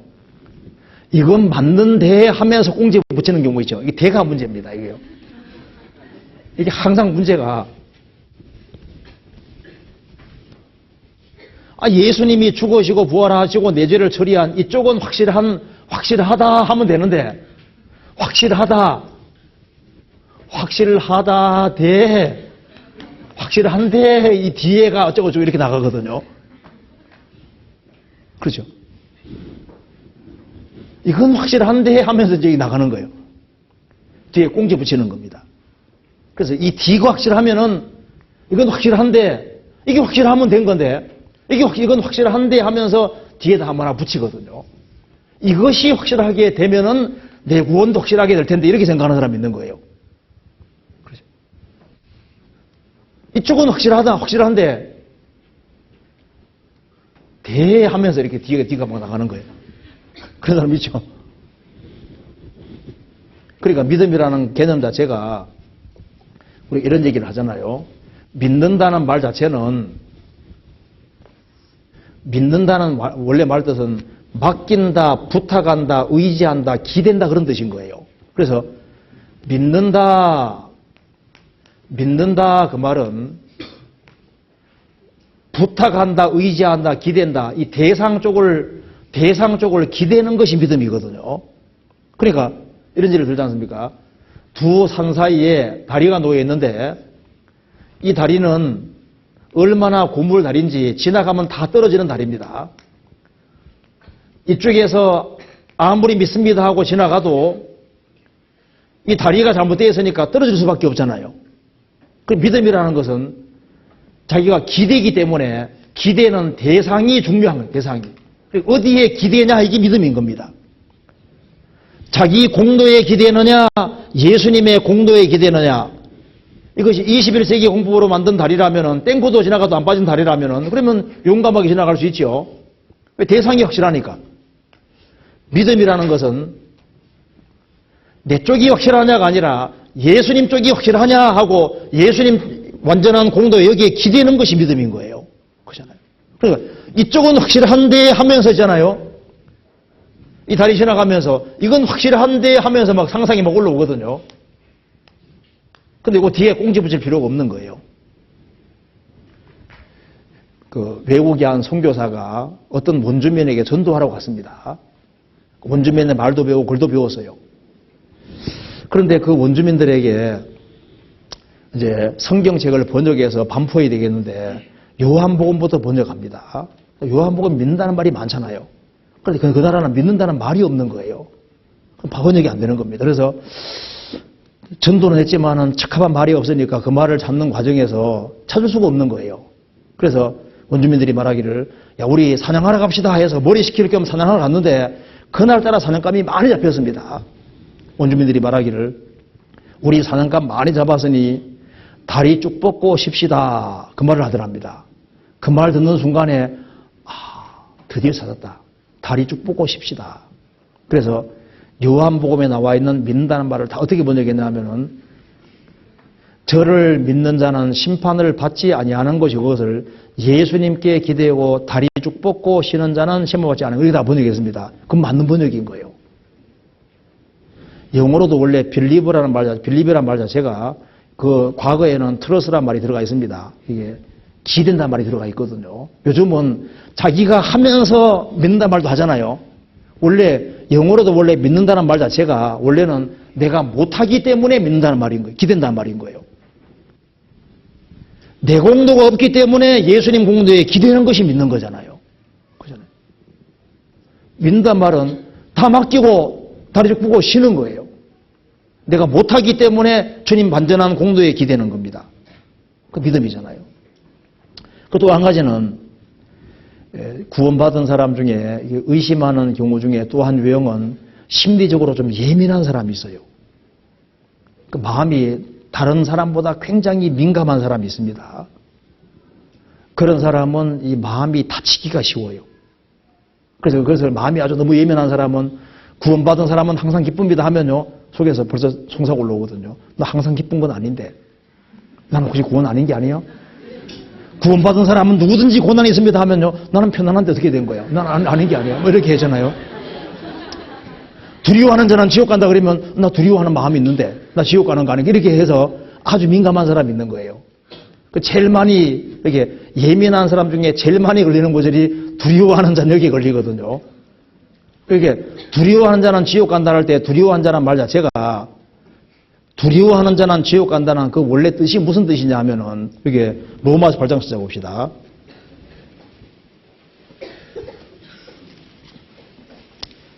이건 맞는데 하면서 꽁지 붙이는 경우 있죠. 이게 대가 문제입니다. 이게요. 이게 항상 문제가 예수님이 죽으시고 부활하시고 내 죄를 처리한 이쪽은 확실하다 하면 되는데 확실한데 이 뒤에가 어쩌고저쩌고 이렇게 나가거든요. 그렇죠? 이건 확실한데 하면서 이제 나가는 거예요. 뒤에 꽁지 붙이는 겁니다. 그래서 이 뒤가 확실하면은 이건 확실한데 이게 확실하면 된 건데 이건 확실한데 하면서 뒤에다 하나 붙이거든요. 이것이 확실하게 되면은 내 구원도 확실하게 될 텐데 이렇게 생각하는 사람이 있는 거예요. 그렇죠? 이쪽은 확실한데 대하면서 이렇게 뒤가 막 나가는 거예요. 그런 사람 있죠. 그러니까 믿음이라는 개념 자체가 우리 이런 얘기를 하잖아요. 믿는다는 말 자체는, 믿는다는 원래 말 뜻은 맡긴다, 부탁한다, 의지한다, 기댄다 그런 뜻인 거예요. 그래서 믿는다 그 말은 부탁한다, 의지한다, 기댄다 이 대상 쪽을 기대는 것이 믿음이거든요. 그러니까 이런 예를 들지 않습니까? 두 산 사이에 다리가 놓여 있는데 이 다리는 얼마나 고물 다리인지 지나가면 다 떨어지는 다리입니다. 이쪽에서 아무리 믿습니다 하고 지나가도 이 다리가 잘못되어 있으니까 떨어질 수밖에 없잖아요. 그 믿음이라는 것은 자기가 기대기 때문에 기대는 대상이 중요한 거예요. 대상이. 어디에 기대냐 이게 믿음인 겁니다. 자기 공로에 기대느냐 예수님의 공로에 기대느냐 이것이 21세기 공법으로 만든 다리라면은 땡코도 지나가도 안 빠진 다리라면은 그러면 용감하게 지나갈 수 있죠. 왜? 대상이 확실하니까. 믿음이라는 것은 내 쪽이 확실하냐가 아니라 예수님 쪽이 확실하냐 하고 예수님 완전한 공도 여기에 기대는 것이 믿음인 거예요. 그렇잖아요. 그러니까 이쪽은 확실한데 하면서 있잖아요. 이 다리 지나가면서 이건 확실한데 하면서 막 상상이 막 올라오거든요. 근데 이거 뒤에 꽁지 붙일 필요가 없는 거예요. 그 외국에 한 선교사가 어떤 원주민에게 전도하러 갔습니다. 원주민의 말도 배우고 글도 배웠어요. 그런데 그 원주민들에게 이제 성경책을 번역해서 반포해야 되겠는데 요한복음부터 번역합니다. 요한복음 믿는다는 말이 많잖아요. 그런데 그 나라는 믿는다는 말이 없는 거예요. 번역이 안 되는 겁니다. 그래서 전도는 했지만은 적합한 말이 없으니까 그 말을 찾는 과정에서 찾을 수가 없는 거예요. 그래서 원주민들이 말하기를 야 우리 사냥하러 갑시다 해서 머리 식힐 겸 사냥하러 갔는데 그날따라 사냥감이 많이 잡혔습니다. 원주민들이 말하기를 우리 사냥감 많이 잡았으니 다리 쭉 뻗고 쉽시다 그 말을 하더랍니다. 그 말 듣는 순간에 드디어 찾았다. 다리 쭉 뻗고 쉽시다. 그래서 요한복음에 나와 있는 믿는다는 말을 다 어떻게 번역했냐 하면은 저를 믿는 자는 심판을 받지 아니하는 것이 그것을 예수님께 기대고 다리 쭉 뻗고 쉬는 자는 심판받지 않은 거예요. 여기 다 번역했습니다. 그건 맞는 번역인 거예요. 영어로도 원래 빌리브라는 말 자체가 그 과거에는 트러스란 말이 들어가 있습니다. 이게 기댄다는 말이 들어가 있거든요. 요즘은 자기가 하면서 믿는다는 말도 하잖아요. 원래 영어로도 원래 믿는다는 말 자체가 원래는 내가 못하기 때문에 믿는다는 말인 거예요. 기댄다는 말인 거예요. 내 공로가 없기 때문에 예수님 공로에 기대는 것이 믿는 거잖아요. 그잖아요. 믿는다는 말은 다 맡기고 다리를 끄고 쉬는 거예요. 내가 못하기 때문에 주님 완전한 공로에 기대는 겁니다. 그 믿음이잖아요. 그 또 한 가지는 구원받은 사람 중에 의심하는 경우 중에 또 한 유형은 심리적으로 좀 예민한 사람이 있어요. 그 마음이 다른 사람보다 굉장히 민감한 사람이 있습니다. 그런 사람은 이 마음이 다치기가 쉬워요. 그래서 마음이 아주 너무 예민한 사람은 구원받은 사람은 항상 기쁩니다 하면요. 속에서 벌써 송사가 올라오거든요. 나 항상 기쁜 건 아닌데. 나는 혹시 구원 아닌 게 아니야? 구원받은 사람은 누구든지 고난이 있습니다 하면요. 나는 편안한데 어떻게 된 거야? 난 아닌 게 아니야. 뭐 이렇게 하잖아요. 두려워하는 자는 지옥 간다 그러면 나 두려워하는 마음이 있는데 나 지옥 가는 거 아닌가? 이렇게 해서 아주 민감한 사람이 있는 거예요. 제일 많이 이렇게 예민한 사람 중에 제일 많이 걸리는 고절이 두려워하는 자는 여기에 걸리거든요. 이렇게 두려워하는 자는 지옥 간다 할 때 두려워하는 자는 말 자체가 두려워하는 자는 지옥 간다는 그 원래 뜻이 무슨 뜻이냐 하면은 이게 로마서 8장 찾아봅시다.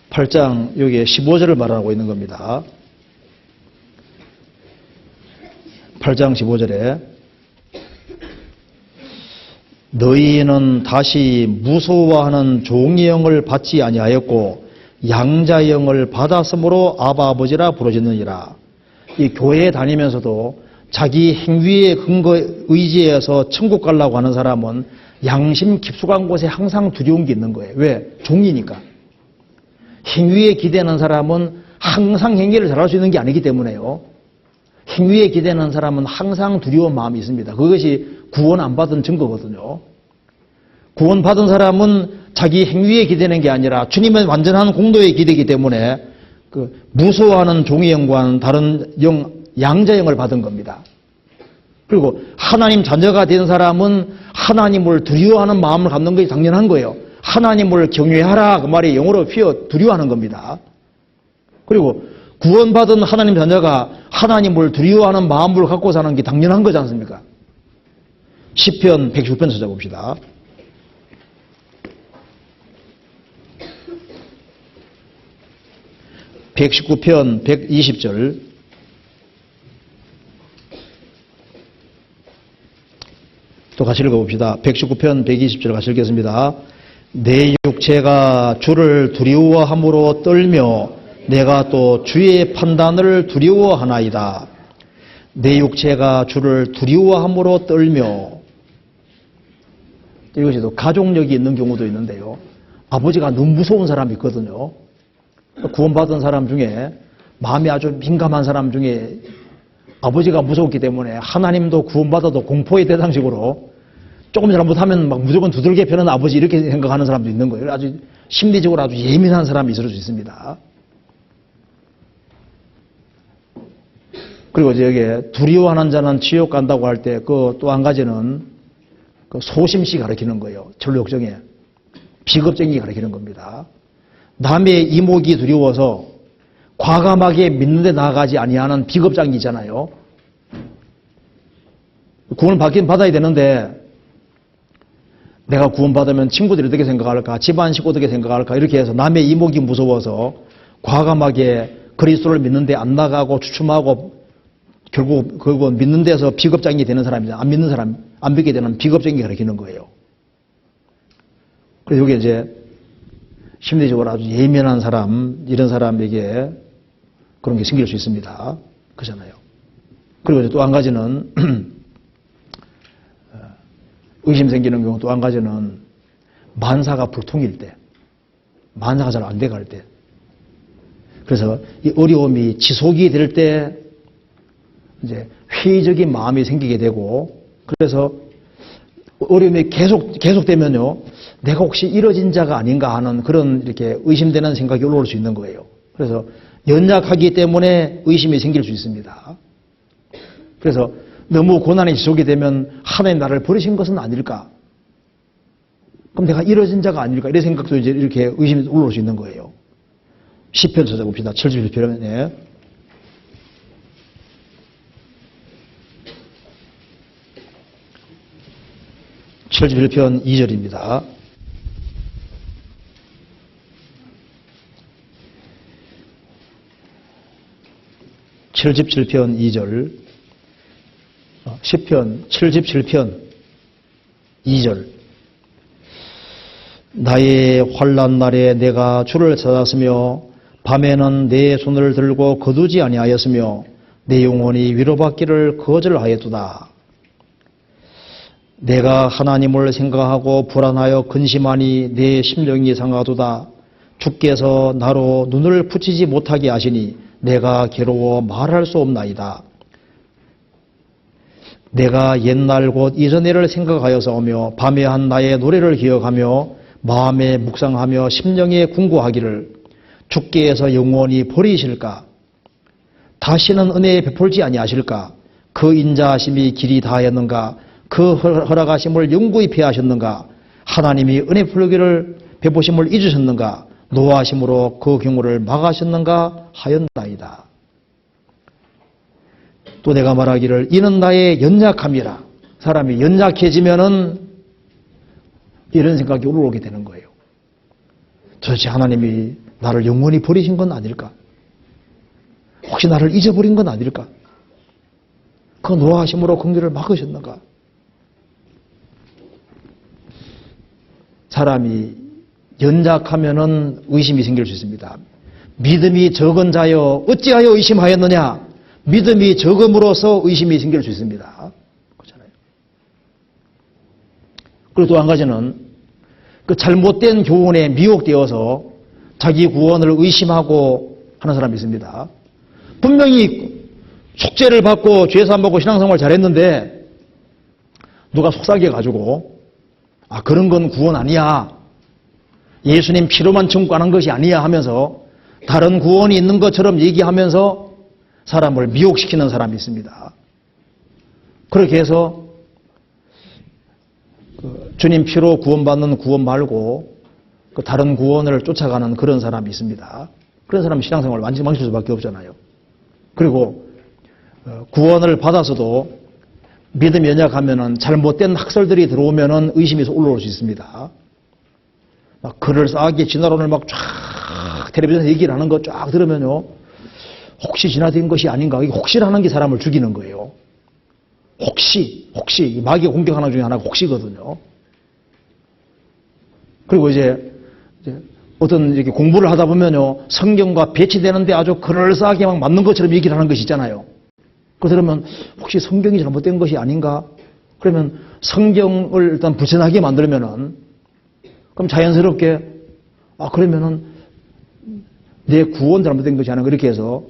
8장 여기에 15절을 말하고 있는 겁니다. 8장 15절에 너희는 다시 무서워하는 종의 영을 받지 아니하였고 양자의 영을 받았으므로 아바 아버지라 부르짖느니라. 이 교회에 다니면서도 자기 행위의 근거 의지에서 천국 가려고 하는 사람은 양심 깊숙한 곳에 항상 두려운 게 있는 거예요. 왜? 종이니까. 행위에 기대는 사람은 항상 행위를 잘할 수 있는 게 아니기 때문에요. 행위에 기대는 사람은 항상 두려운 마음이 있습니다. 그것이 구원 안 받은 증거거든요. 구원 받은 사람은 자기 행위에 기대는 게 아니라 주님의 완전한 공로에 기대기 때문에 그 무서워하는 종의 영과는 다른 양자영을 받은 겁니다. 그리고 하나님 자녀가 된 사람은 하나님을 두려워하는 마음을 갖는 것이 당연한 거예요. 하나님을 경외하라 그 말이 영어로 피어 두려워하는 겁니다. 그리고 구원받은 하나님 자녀가 하나님을 두려워하는 마음을 갖고 사는 게 당연한 거지 않습니까? 시편 119편 찾아봅시다. (119편) 120절. 또 같이 읽어봅시다. 119편 120절 같이 읽겠습니다. 내 육체가 주를 두려워함으로 떨며 내가 또 주의 판단을 두려워하나이다. 내 육체가 주를 두려워함으로 떨며. 이것이 또 가족력이 있는 경우도 있는데요. 아버지가 너무 무서운 사람이 있거든요. 구원받은 사람 중에 마음이 아주 민감한 사람 중에 아버지가 무섭기 때문에 하나님도 구원받아도 공포의 대상식으로 조금 잘못하면 막 무조건 두들겨 패는 아버지 이렇게 생각하는 사람도 있는 거예요. 아주 심리적으로 아주 예민한 사람이 있을 수 있습니다. 그리고 여기에 두려워하는 자는 지옥 간다고 할 때 그 또 한 가지는 그 소심씨 가르치는 거예요. 전력정에 비겁쟁이 가르치는 겁니다. 남의 이목이 두려워서 과감하게 믿는 데 나아가지 아니하는 비겁장이잖아요. 구원을 받긴 받아야 되는데 내가 구원받으면 친구들이 어떻게 생각할까, 집안 식구 어떻게 생각할까 이렇게 해서 남의 이목이 무서워서 과감하게 그리스도를 믿는 데 안 나가고 주춤하고 결국 믿는 데서 비겁장이 되는 사람이죠. 안 믿는 사람, 안 믿게 되는 비겁장이 가르치는 거예요. 그래서 이게 이제 심리적으로 아주 예민한 사람, 이런 사람에게 그런 게 생길 수 있습니다. 그렇잖아요. 그리고 또 한 가지는 의심 생기는 경우 또 한 가지는 만사가 불통일 때, 만사가 잘 안 돼갈 때. 그래서 이 어려움이 지속이 될 때 이제 회의적인 마음이 생기게 되고, 그래서 어려움이 계속되면요, 내가 혹시 이뤄진 자가 아닌가 하는 그런 이렇게 의심되는 생각이 올라올 수 있는 거예요. 그래서 연약하기 때문에 의심이 생길 수 있습니다. 그래서 너무 고난이 지속이 되면 하나님 나를 버리신 것은 아닐까? 그럼 내가 이뤄진 자가 아닐까? 이런 생각도 이제 이렇게 의심이 올라올 수 있는 거예요. 시편 찾아봅시다. 71편에. (71편) 2절입니다. (77편) 2절. 10편 77편 2절. 나의 환난 날에 내가 주를 찾았으며 밤에는 내 손을 들고 거두지 아니하였으며 내 영혼이 위로받기를 거절하였도다. 내가 하나님을 생각하고 불안하여 근심하니 내 심령이 상하도다. 주께서 나로 눈을 붙이지 못하게 하시니 내가 괴로워 말할 수 없나이다. 내가 옛날 곧 이전에를 생각하여서오며 밤에 한 나의 노래를 기억하며 마음에 묵상하며 심령에 궁구하기를 주께서 영원히 버리실까? 다시는 은혜에 베풀지 아니하실까? 그 인자하심이 길이 다하였는가? 그 허락하심을 영구히 피하셨는가? 하나님이 은혜 풀기를 베푸심을 잊으셨는가? 노하심으로 그 경우를 막으셨는가 하였나이다. 또 내가 말하기를 이는 나의 연약함이라. 사람이 연약해지면은 이런 생각이 올라오게 되는 거예요. 도대체 하나님이 나를 영원히 버리신 건 아닐까? 혹시 나를 잊어버린 건 아닐까? 그 노하심으로 긍휼을 막으셨는가? 사람이 연약하면은 의심이 생길 수 있습니다. 믿음이 적은 자여 어찌하여 의심하였느냐? 믿음이 적음으로써 의심이 생길 수 있습니다. 그렇잖아요. 그리고 또 한 가지는 그 잘못된 교훈에 미혹되어서 자기 구원을 의심하고 하는 사람이 있습니다. 분명히 속죄를 받고 죄사함 받고 신앙생활 잘했는데 누가 속삭여가지고 그런 건 구원 아니야. 예수님 피로만 청구하는 것이 아니야 하면서 다른 구원이 있는 것처럼 얘기하면서 사람을 미혹시키는 사람이 있습니다. 그렇게 해서 주님 피로 구원받는 구원 말고 다른 구원을 쫓아가는 그런 사람이 있습니다. 그런 사람은 신앙생활을 완전히 망칠 수밖에 없잖아요. 그리고 구원을 받아서도 믿음이 연약하면은 잘못된 학설들이 들어오면은 의심이 올라올 수 있습니다. 막 글을 싸게 진화론을 막 쫙 텔레비전에서 얘기를 하는 거 쫙 들으면요. 혹시 진화된 것이 아닌가? 이게 혹시라는 게 사람을 죽이는 거예요. 혹시 마귀가 공격하는 중에 하나가 혹시거든요. 그리고 이제 어떤 이렇게 공부를 하다 보면요. 성경과 배치되는데 아주 그럴싸하게 막 맞는 것처럼 얘기를 하는 것이 있잖아요. 그러면 혹시 성경이 잘못된 것이 아닌가? 그러면 성경을 일단 불편하게 만들면은 그럼 자연스럽게 그러면은 내 구원 잘못된 것이 아닌가 이렇게 해서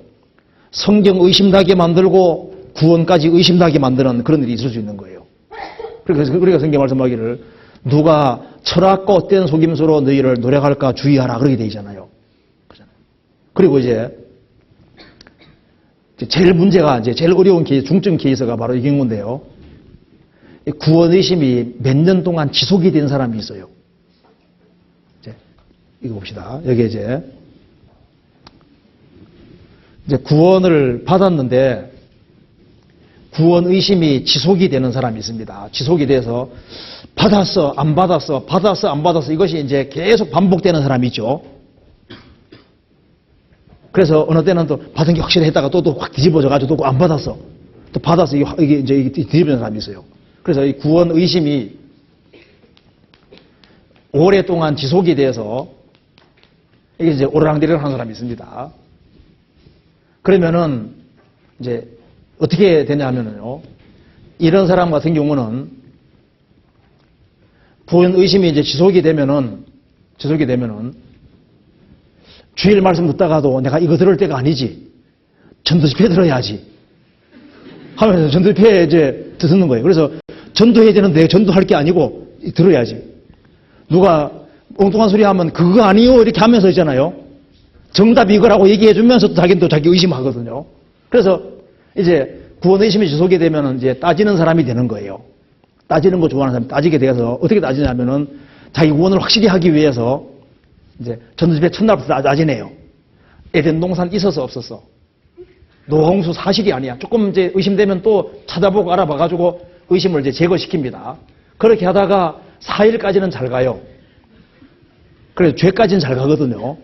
성경 의심나게 만들고 구원까지 의심나게 만드는 그런 일이 있을 수 있는 거예요. 그래서 우리가 성경 말씀하기를 누가 철학과 헛된 속임수로 너희를 노력할까 주의하라 그렇게 돼 있잖아요. 그리고 이제 제일 문제가 제일 어려운 케이스, 중증 케이스가 바로 이 경우인데요. 구원 의심이 몇 년 동안 지속이 된 사람이 있어요. 이거 봅시다. 여기 이제 구원을 받았는데 구원 의심이 지속이 되는 사람이 있습니다. 지속이 돼서 받았어, 안 받았어, 받았어, 안 받았어 이것이 이제 계속 반복되는 사람이 있죠. 그래서 어느 때는 또 받은 게 확실히 했다가 또 확 뒤집어져가지고 또 안 받았어. 또 받았어. 이게 이제 뒤집어지는 사람이 있어요. 그래서 이 구원 의심이 오랫동안 지속이 돼서 이게 이제 오르락내리락 하는 사람이 있습니다. 그러면은 이제 어떻게 되냐 하면은요. 이런 사람 같은 경우는 구원 의심이 이제 지속이 되면은 주일 말씀 듣다가도 내가 이거 들을 때가 아니지. 전도 집회 들어야지. 하면서 전도 집회 이제 듣는 거예요. 그래서 전도해야 되는데 전도할 게 아니고 들어야지. 누가 엉뚱한 소리 하면 그거 아니요 이렇게 하면서 있잖아요. 정답 이거라고 얘기해 주면서 또 자기는 또 자기 의심하거든요. 그래서 이제 구원 의심이 지속이 되면 이제 따지는 사람이 되는 거예요. 따지는 거 좋아하는 사람이 따지게 돼서 어떻게 따지냐면은 자기 구원을 확실히 하기 위해서 이제 전도집회 첫날부터 따지네요. 에덴 동산 있어서 없었어. 노홍수 사실이 아니야. 조금 이제 의심되면 또 찾아보고 알아봐가지고 의심을 이제 제거시킵니다. 그렇게 하다가 4일까지는 잘 가요. 그래서 죄까지는 잘 가거든요.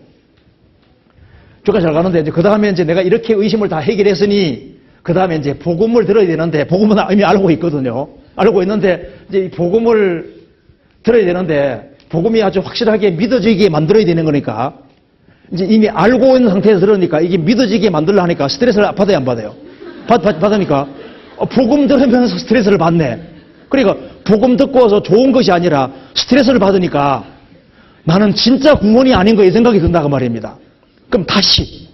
죄까지 잘 가는데 이제 그 다음에 이제 내가 이렇게 의심을 다 해결했으니 그 다음에 이제 복음을 들어야 되는데 복음은 이미 알고 있거든요. 알고 있는데 이제 이 복음을 들어야 되는데 복음이 아주 확실하게 믿어지게 만들어야 되는 거니까 이제 이미 알고 있는 상태에서 들으니까 이게 믿어지게 만들려 하니까 스트레스를 받아야 안 받아요? 받으니까 복음 들으면서 스트레스를 받네. 그러니까 복음 듣고서 좋은 것이 아니라 스트레스를 받으니까 나는 진짜 구원이 아닌 거에 생각이 든다고 말입니다. 그럼 다시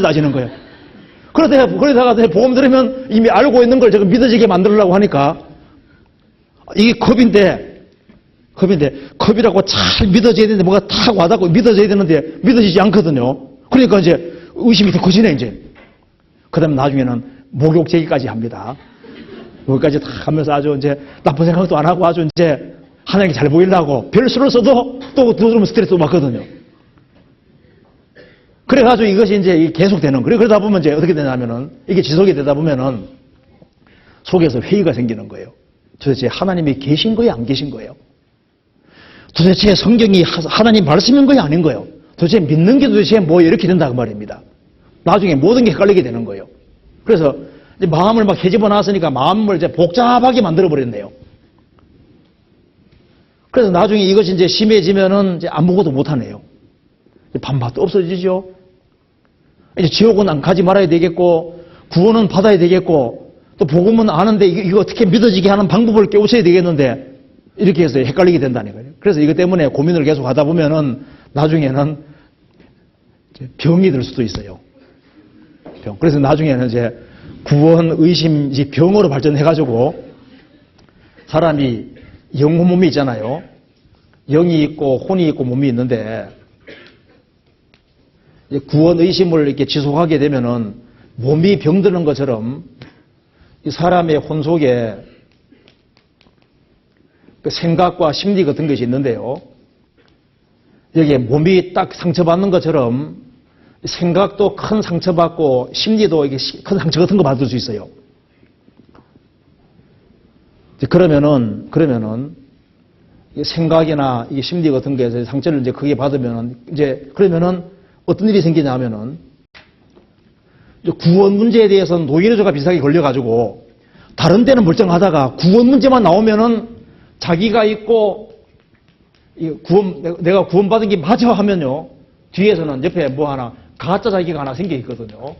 따지는 거예요. 그러다가 복음 들으면 이미 알고 있는 걸 제가 믿어지게 만들려고 하니까 이게 컵이라고 잘 믿어져야 되는데 뭐가 탁 와닿고 믿어져야 되는데 믿어지지 않거든요. 그러니까 이제 의심이 더 커지네 이제. 그다음에 나중에는 목욕 제기까지 합니다. 여기까지 다 하면서 아주 이제 나쁜 생각도 안 하고 아주 이제 하나님께 잘 보이려고 별수를 써도 또 들으면 스트레스 받거든요. 그래가지고 이것이 이제 계속되는 거예요. 그러다 보면 이제 어떻게 되냐면은 이게 지속이 되다 보면은 속에서 회의가 생기는 거예요. 도대체 하나님이 계신 거예요, 안 계신 거예요? 도대체 성경이 하나님 말씀인 거예요, 아닌 거예요? 도대체 믿는 게 도대체 뭐 이렇게 된다고 말입니다. 나중에 모든 게 헷갈리게 되는 거예요. 그래서 이제 마음을 막 헤집어 놨으니까 마음을 이제 복잡하게 만들어 버렸네요. 그래서 나중에 이것이 이제 심해지면은 이제 아무것도 못 하네요. 반박도 없어지죠. 이제 지옥은 안 가지 말아야 되겠고, 구원은 받아야 되겠고, 또 복음은 아는데 이거 어떻게 믿어지게 하는 방법을 깨우쳐야 되겠는데, 이렇게 해서 헷갈리게 된다는 거예요. 그래서 이것 때문에 고민을 계속 하다 보면은 나중에는 병이 들 수도 있어요. 병. 그래서 나중에는 이제 구원 의심이 병으로 발전해가지고 사람이 영혼 몸이 있잖아요. 영이 있고 혼이 있고 몸이 있는데 구원 의심을 이렇게 지속하게 되면은 몸이 병드는 것처럼 이 사람의 혼 속에 그 생각과 심리 같은 것이 있는데요. 여기에 몸이 딱 상처받는 것처럼 생각도 큰 상처받고 심리도 이게 큰 상처 같은 거 받을 수 있어요. 그러면은 생각이나 이 심리 같은 거에서 상처를 이제 크게 받으면은 그러면은 어떤 일이 생기냐면은 구원 문제에 대해서는 노인의조가 비슷하게 걸려가지고 다른 데는 멀쩡하다가 구원 문제만 나오면은 자기가 있고 내가 구원받은 게 맞아 하면요 뒤에서는 옆에 뭐 하나 가짜 자기가 하나 생겨 있거든요.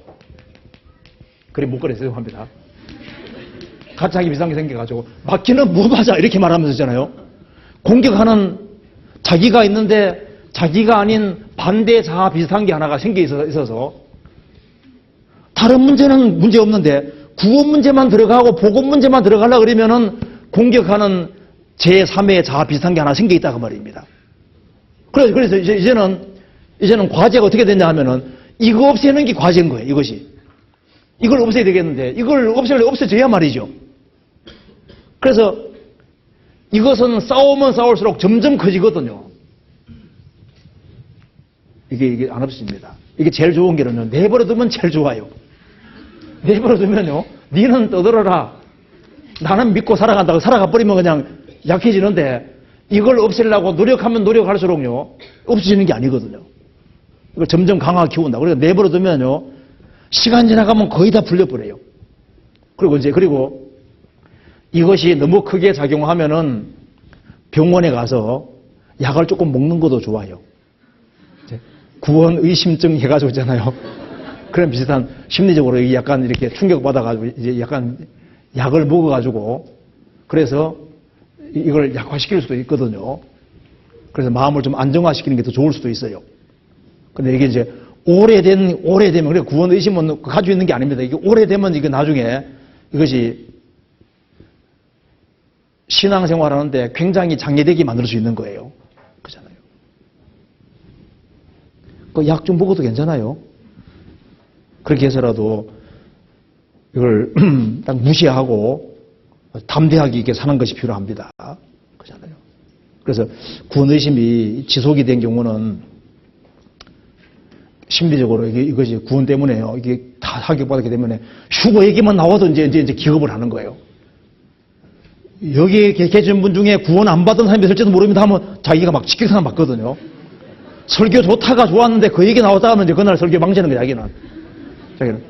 그래 못 그랬어요 합니다. 가짜 자기 비슷한 게 생겨가지고 맞기는 뭐 맞아 이렇게 말하면서 있잖아요. 공격하는 자기가 있는데 자기가 아닌 반대 자아 비슷한 게 하나가 생겨 있어서 다른 문제는 문제 없는데 구원 문제만 들어가고 복음 문제만 들어가려고 그러면은 공격하는 제3의 자아 비슷한 게 하나 생겨 있다고 말입니다. 그래서 이제는 과제가 어떻게 됐냐 하면은 이거 없애는 게 과제인 거예요. 이것이. 이걸 없애야 되겠는데 이걸 없애줘야 말이죠. 그래서 이것은 싸우면 싸울수록 점점 커지거든요. 이게 안 없습니다. 이게 제일 좋은 게는요. 내버려두면 제일 좋아요. 내버려두면요. 니는 떠들어라. 나는 믿고 살아간다고 살아가 버리면 그냥 약해지는데 이걸 없애려고 노력하면 노력할수록요. 없어지는 게 아니거든요. 이걸 점점 강하게 키운다. 그러니까 내버려두면요. 시간 지나가면 거의 다 풀려버려요. 그리고 이것이 너무 크게 작용하면은 병원에 가서 약을 조금 먹는 것도 좋아요. 구원 의심증 해가지고 있잖아요. 그런 비슷한 심리적으로 약간 이렇게 충격받아가지고 이제 약간 약을 먹어가지고 그래서 이걸 약화시킬 수도 있거든요. 그래서 마음을 좀 안정화시키는 게 더 좋을 수도 있어요. 근데 이게 이제 오래되면, 그래 구원 의심은 가지고 있는 게 아닙니다. 이게 오래되면 이게 나중에 이것이 신앙생활 하는데 굉장히 장애되게 만들 수 있는 거예요. 그렇잖아요. 그 약 좀 먹어도 괜찮아요. 그렇게 해서라도 이걸 딱 무시하고 담대하게 이렇게 사는 것이 필요합니다. 그렇잖아요. 그래서 구원의심이 지속이 된 경우는 심리적으로 이것이 구원 때문에요. 이게 다 타격받게 되면 휴거 얘기만 나와도 이제 기겁을 하는 거예요. 여기에 계신 분 중에 구원 안 받은 사람이 있을지도 모릅니다 하면 자기가 막 직격탄을 맞거든요. 설교 좋다가 좋았는데 그 얘기 나왔다 하면 이제 그날 설교 망치는 거야, 자기는.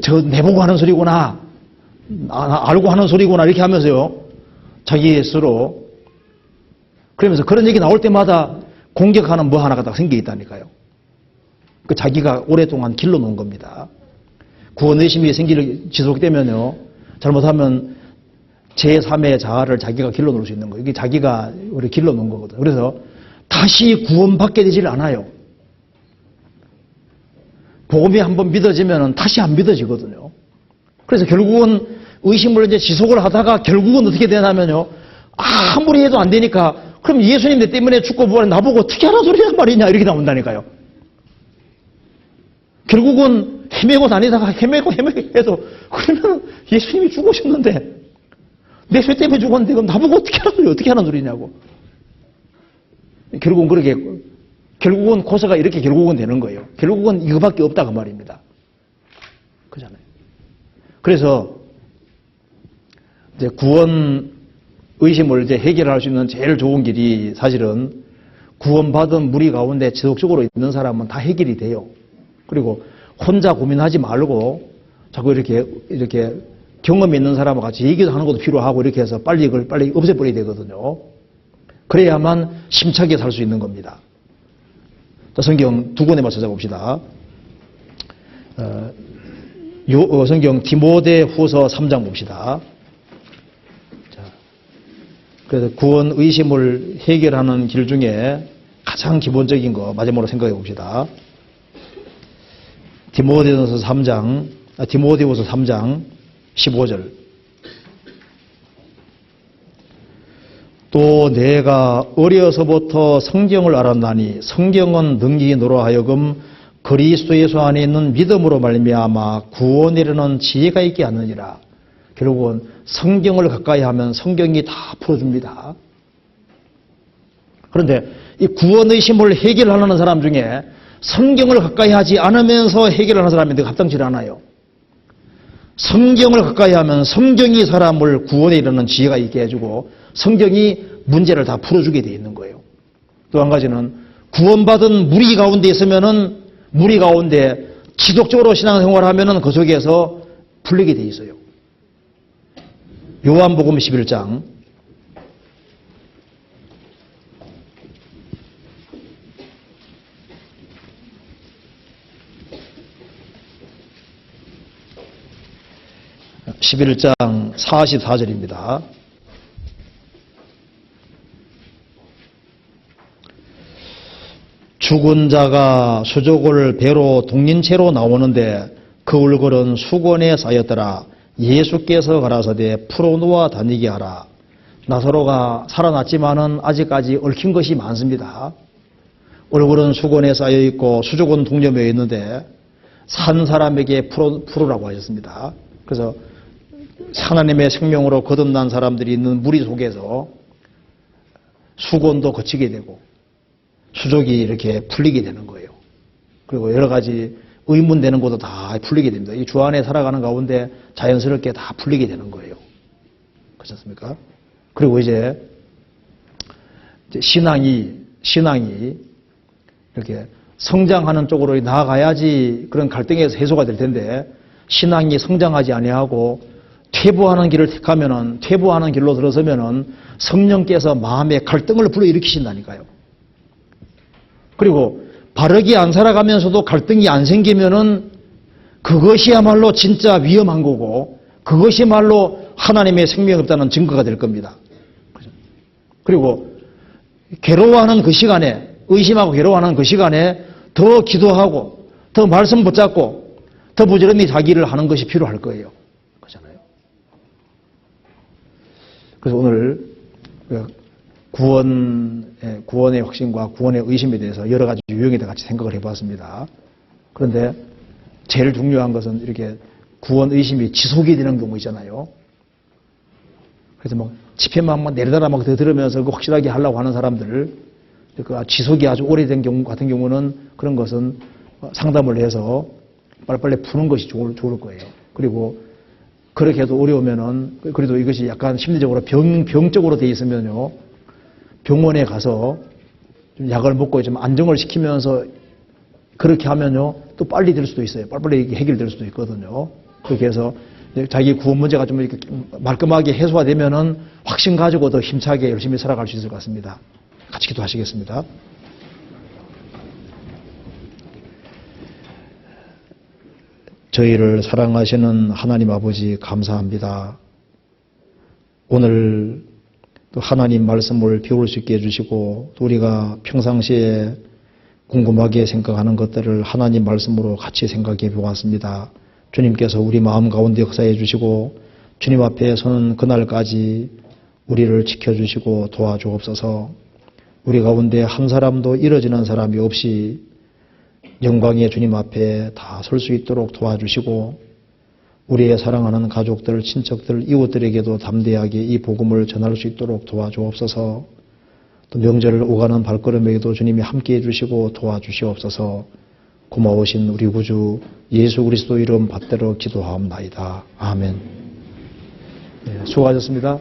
저 내보고 하는 소리구나. 알고 하는 소리구나. 이렇게 하면서요. 자기 스스로. 그러면서 그런 얘기 나올 때마다 공격하는 뭐 하나가 딱 생겨 있다니까요. 그 자기가 오랫동안 길러놓은 겁니다. 구원의심이 지속되면요. 잘못하면 제3의 자아를 자기가 길러놓을 수 있는 거예요. 이게 자기가 우리 길러놓은 거거든요. 그래서 다시 구원받게 되질 않아요. 복음이 한번 믿어지면 다시 안 믿어지거든요. 그래서 결국은 의심을 이제 지속을 하다가 결국은 어떻게 되냐면요. 아무리 해도 안 되니까 그럼 예수님 내 때문에 죽고 부활해 나보고 어떻게 하는 소리란 말이냐 이렇게 나온다니까요. 결국은 헤매고 다니다가 헤매고 해도 그러면 예수님이 죽으셨는데 내 죄 때문에 죽었는데 그럼 나보고 어떻게 하는 소리냐고. 결국은 고사가 이렇게 결국은 되는 거예요. 결국은 이거밖에 없다고 말입니다. 그잖아요. 그래서 이제 구원 의심을 이제 해결할 수 있는 제일 좋은 길이 사실은 구원받은 무리 가운데 지속적으로 있는 사람은 다 해결이 돼요. 그리고 혼자 고민하지 말고 자꾸 이렇게 경험이 있는 사람과 같이 얘기도 하는 것도 필요하고 이렇게 해서 빨리 없애버려야 되거든요. 그래야만 심차게 살 수 있는 겁니다. 자, 성경 두 권에만 찾아봅시다. 성경 디모데 후서 3장 봅시다. 자, 그래서 구원 의심을 해결하는 길 중에 가장 기본적인 거 마지막으로 생각해 봅시다. 디모데후서 3장 15절. 또 내가 어려서부터 성경을 알았나니 성경은 능히 너로 하여금 그리스도 예수 안에 있는 믿음으로 말미암아 구원에 이르는 지혜가 있게 하느니라. 결국은 성경을 가까이 하면 성경이 다 풀어줍니다. 그런데 이 구원의심을 해결하는 사람 중에 성경을 가까이 하지 않으면서 해결하는 사람인데 합당치 않아요. 성경을 가까이 하면 성경이 사람을 구원에 이르는 지혜가 있게 해주고 성경이 문제를 다 풀어주게 돼 있는 거예요. 또 한 가지는 구원받은 무리 가운데 있으면은 무리 가운데 지속적으로 신앙생활을 하면은 그 속에서 풀리게 돼 있어요. 요한복음 11장 11장 44절입니다. 죽은 자가 수족을 배로 동린 채로 나오는데 그 울거는 수건에 쌓였더라. 예수께서 가라사대 풀어놓아 다니게 하라. 나사로가 살아났지만은 아직까지 얽힌 것이 많습니다. 얼굴은 수건에 쌓여 있고 수족은 동점에 있는데 산 사람에게 풀으라고 하셨습니다. 그래서 하나님의 생명으로 거듭난 사람들이 있는 무리 속에서 수건도 거치게 되고 수족이 이렇게 풀리게 되는 거예요. 그리고 여러 가지 의문되는 것도 다 풀리게 됩니다. 이 주 안에 살아가는 가운데 자연스럽게 다 풀리게 되는 거예요. 그렇지 않습니까? 그리고 이제 신앙이 이렇게 성장하는 쪽으로 나아가야지 그런 갈등에서 해소가 될 텐데 신앙이 성장하지 아니하고 퇴보하는 길을 택하면은 퇴보하는 길로 들어서면은 성령께서 마음에 갈등을 불러일으키신다니까요. 그리고 바르게 안 살아가면서도 갈등이 안 생기면은 그것이야말로 진짜 위험한 거고 그것이야말로 하나님의 생명이 없다는 증거가 될 겁니다. 그리고 괴로워하는 그 시간에 의심하고 괴로워하는 그 시간에 더 기도하고 더 말씀 붙잡고 더 부지런히 자기 일을 하는 것이 필요할 거예요. 그렇잖아요. 그래서 오늘 구원의 확신과 구원의 의심에 대해서 여러 가지 유형에 대해 같이 생각을 해봤습니다. 그런데 제일 중요한 것은 이렇게 구원 의심이 지속이 되는 경우 있잖아요. 그래서 뭐 집회만 내려달라 막 들으면서 확실하게 하려고 하는 사람들, 그 지속이 아주 오래된 경우 같은 경우는 그런 것은 상담을 해서 빨리빨리 푸는 것이 좋을 거예요. 그리고 그렇게 해도 어려우면은 그래도 이것이 약간 심리적으로 병적으로 돼 있으면요. 병원에 가서 좀 약을 먹고 좀 안정을 시키면서 그렇게 하면요. 또 빨리 될 수도 있어요. 빨리빨리 해결될 수도 있거든요. 그렇게 해서 자기 구원 문제가 좀 이렇게 말끔하게 해소가 되면은 확신 가지고 더 힘차게 열심히 살아갈 수 있을 것 같습니다. 같이 기도하시겠습니다. 저희를 사랑하시는 하나님 아버지 감사합니다. 오늘 또 하나님 말씀을 배울 수 있게 해주시고 또 우리가 평상시에 궁금하게 생각하는 것들을 하나님 말씀으로 같이 생각해 보았습니다. 주님께서 우리 마음 가운데 역사해 주시고 주님 앞에 서는 그날까지 우리를 지켜주시고 도와주옵소서. 우리 가운데 한 사람도 잃어지는 사람이 없이 영광의 주님 앞에 다 설 수 있도록 도와주시고 우리의 사랑하는 가족들, 친척들, 이웃들에게도 담대하게 이 복음을 전할 수 있도록 도와주옵소서. 또 명절을 오가는 발걸음에게도 주님이 함께해 주시고 도와주시옵소서. 고마우신 우리 구주 예수 그리스도 이름 받들어 기도하옵나이다. 아멘. 네, 수고하셨습니다.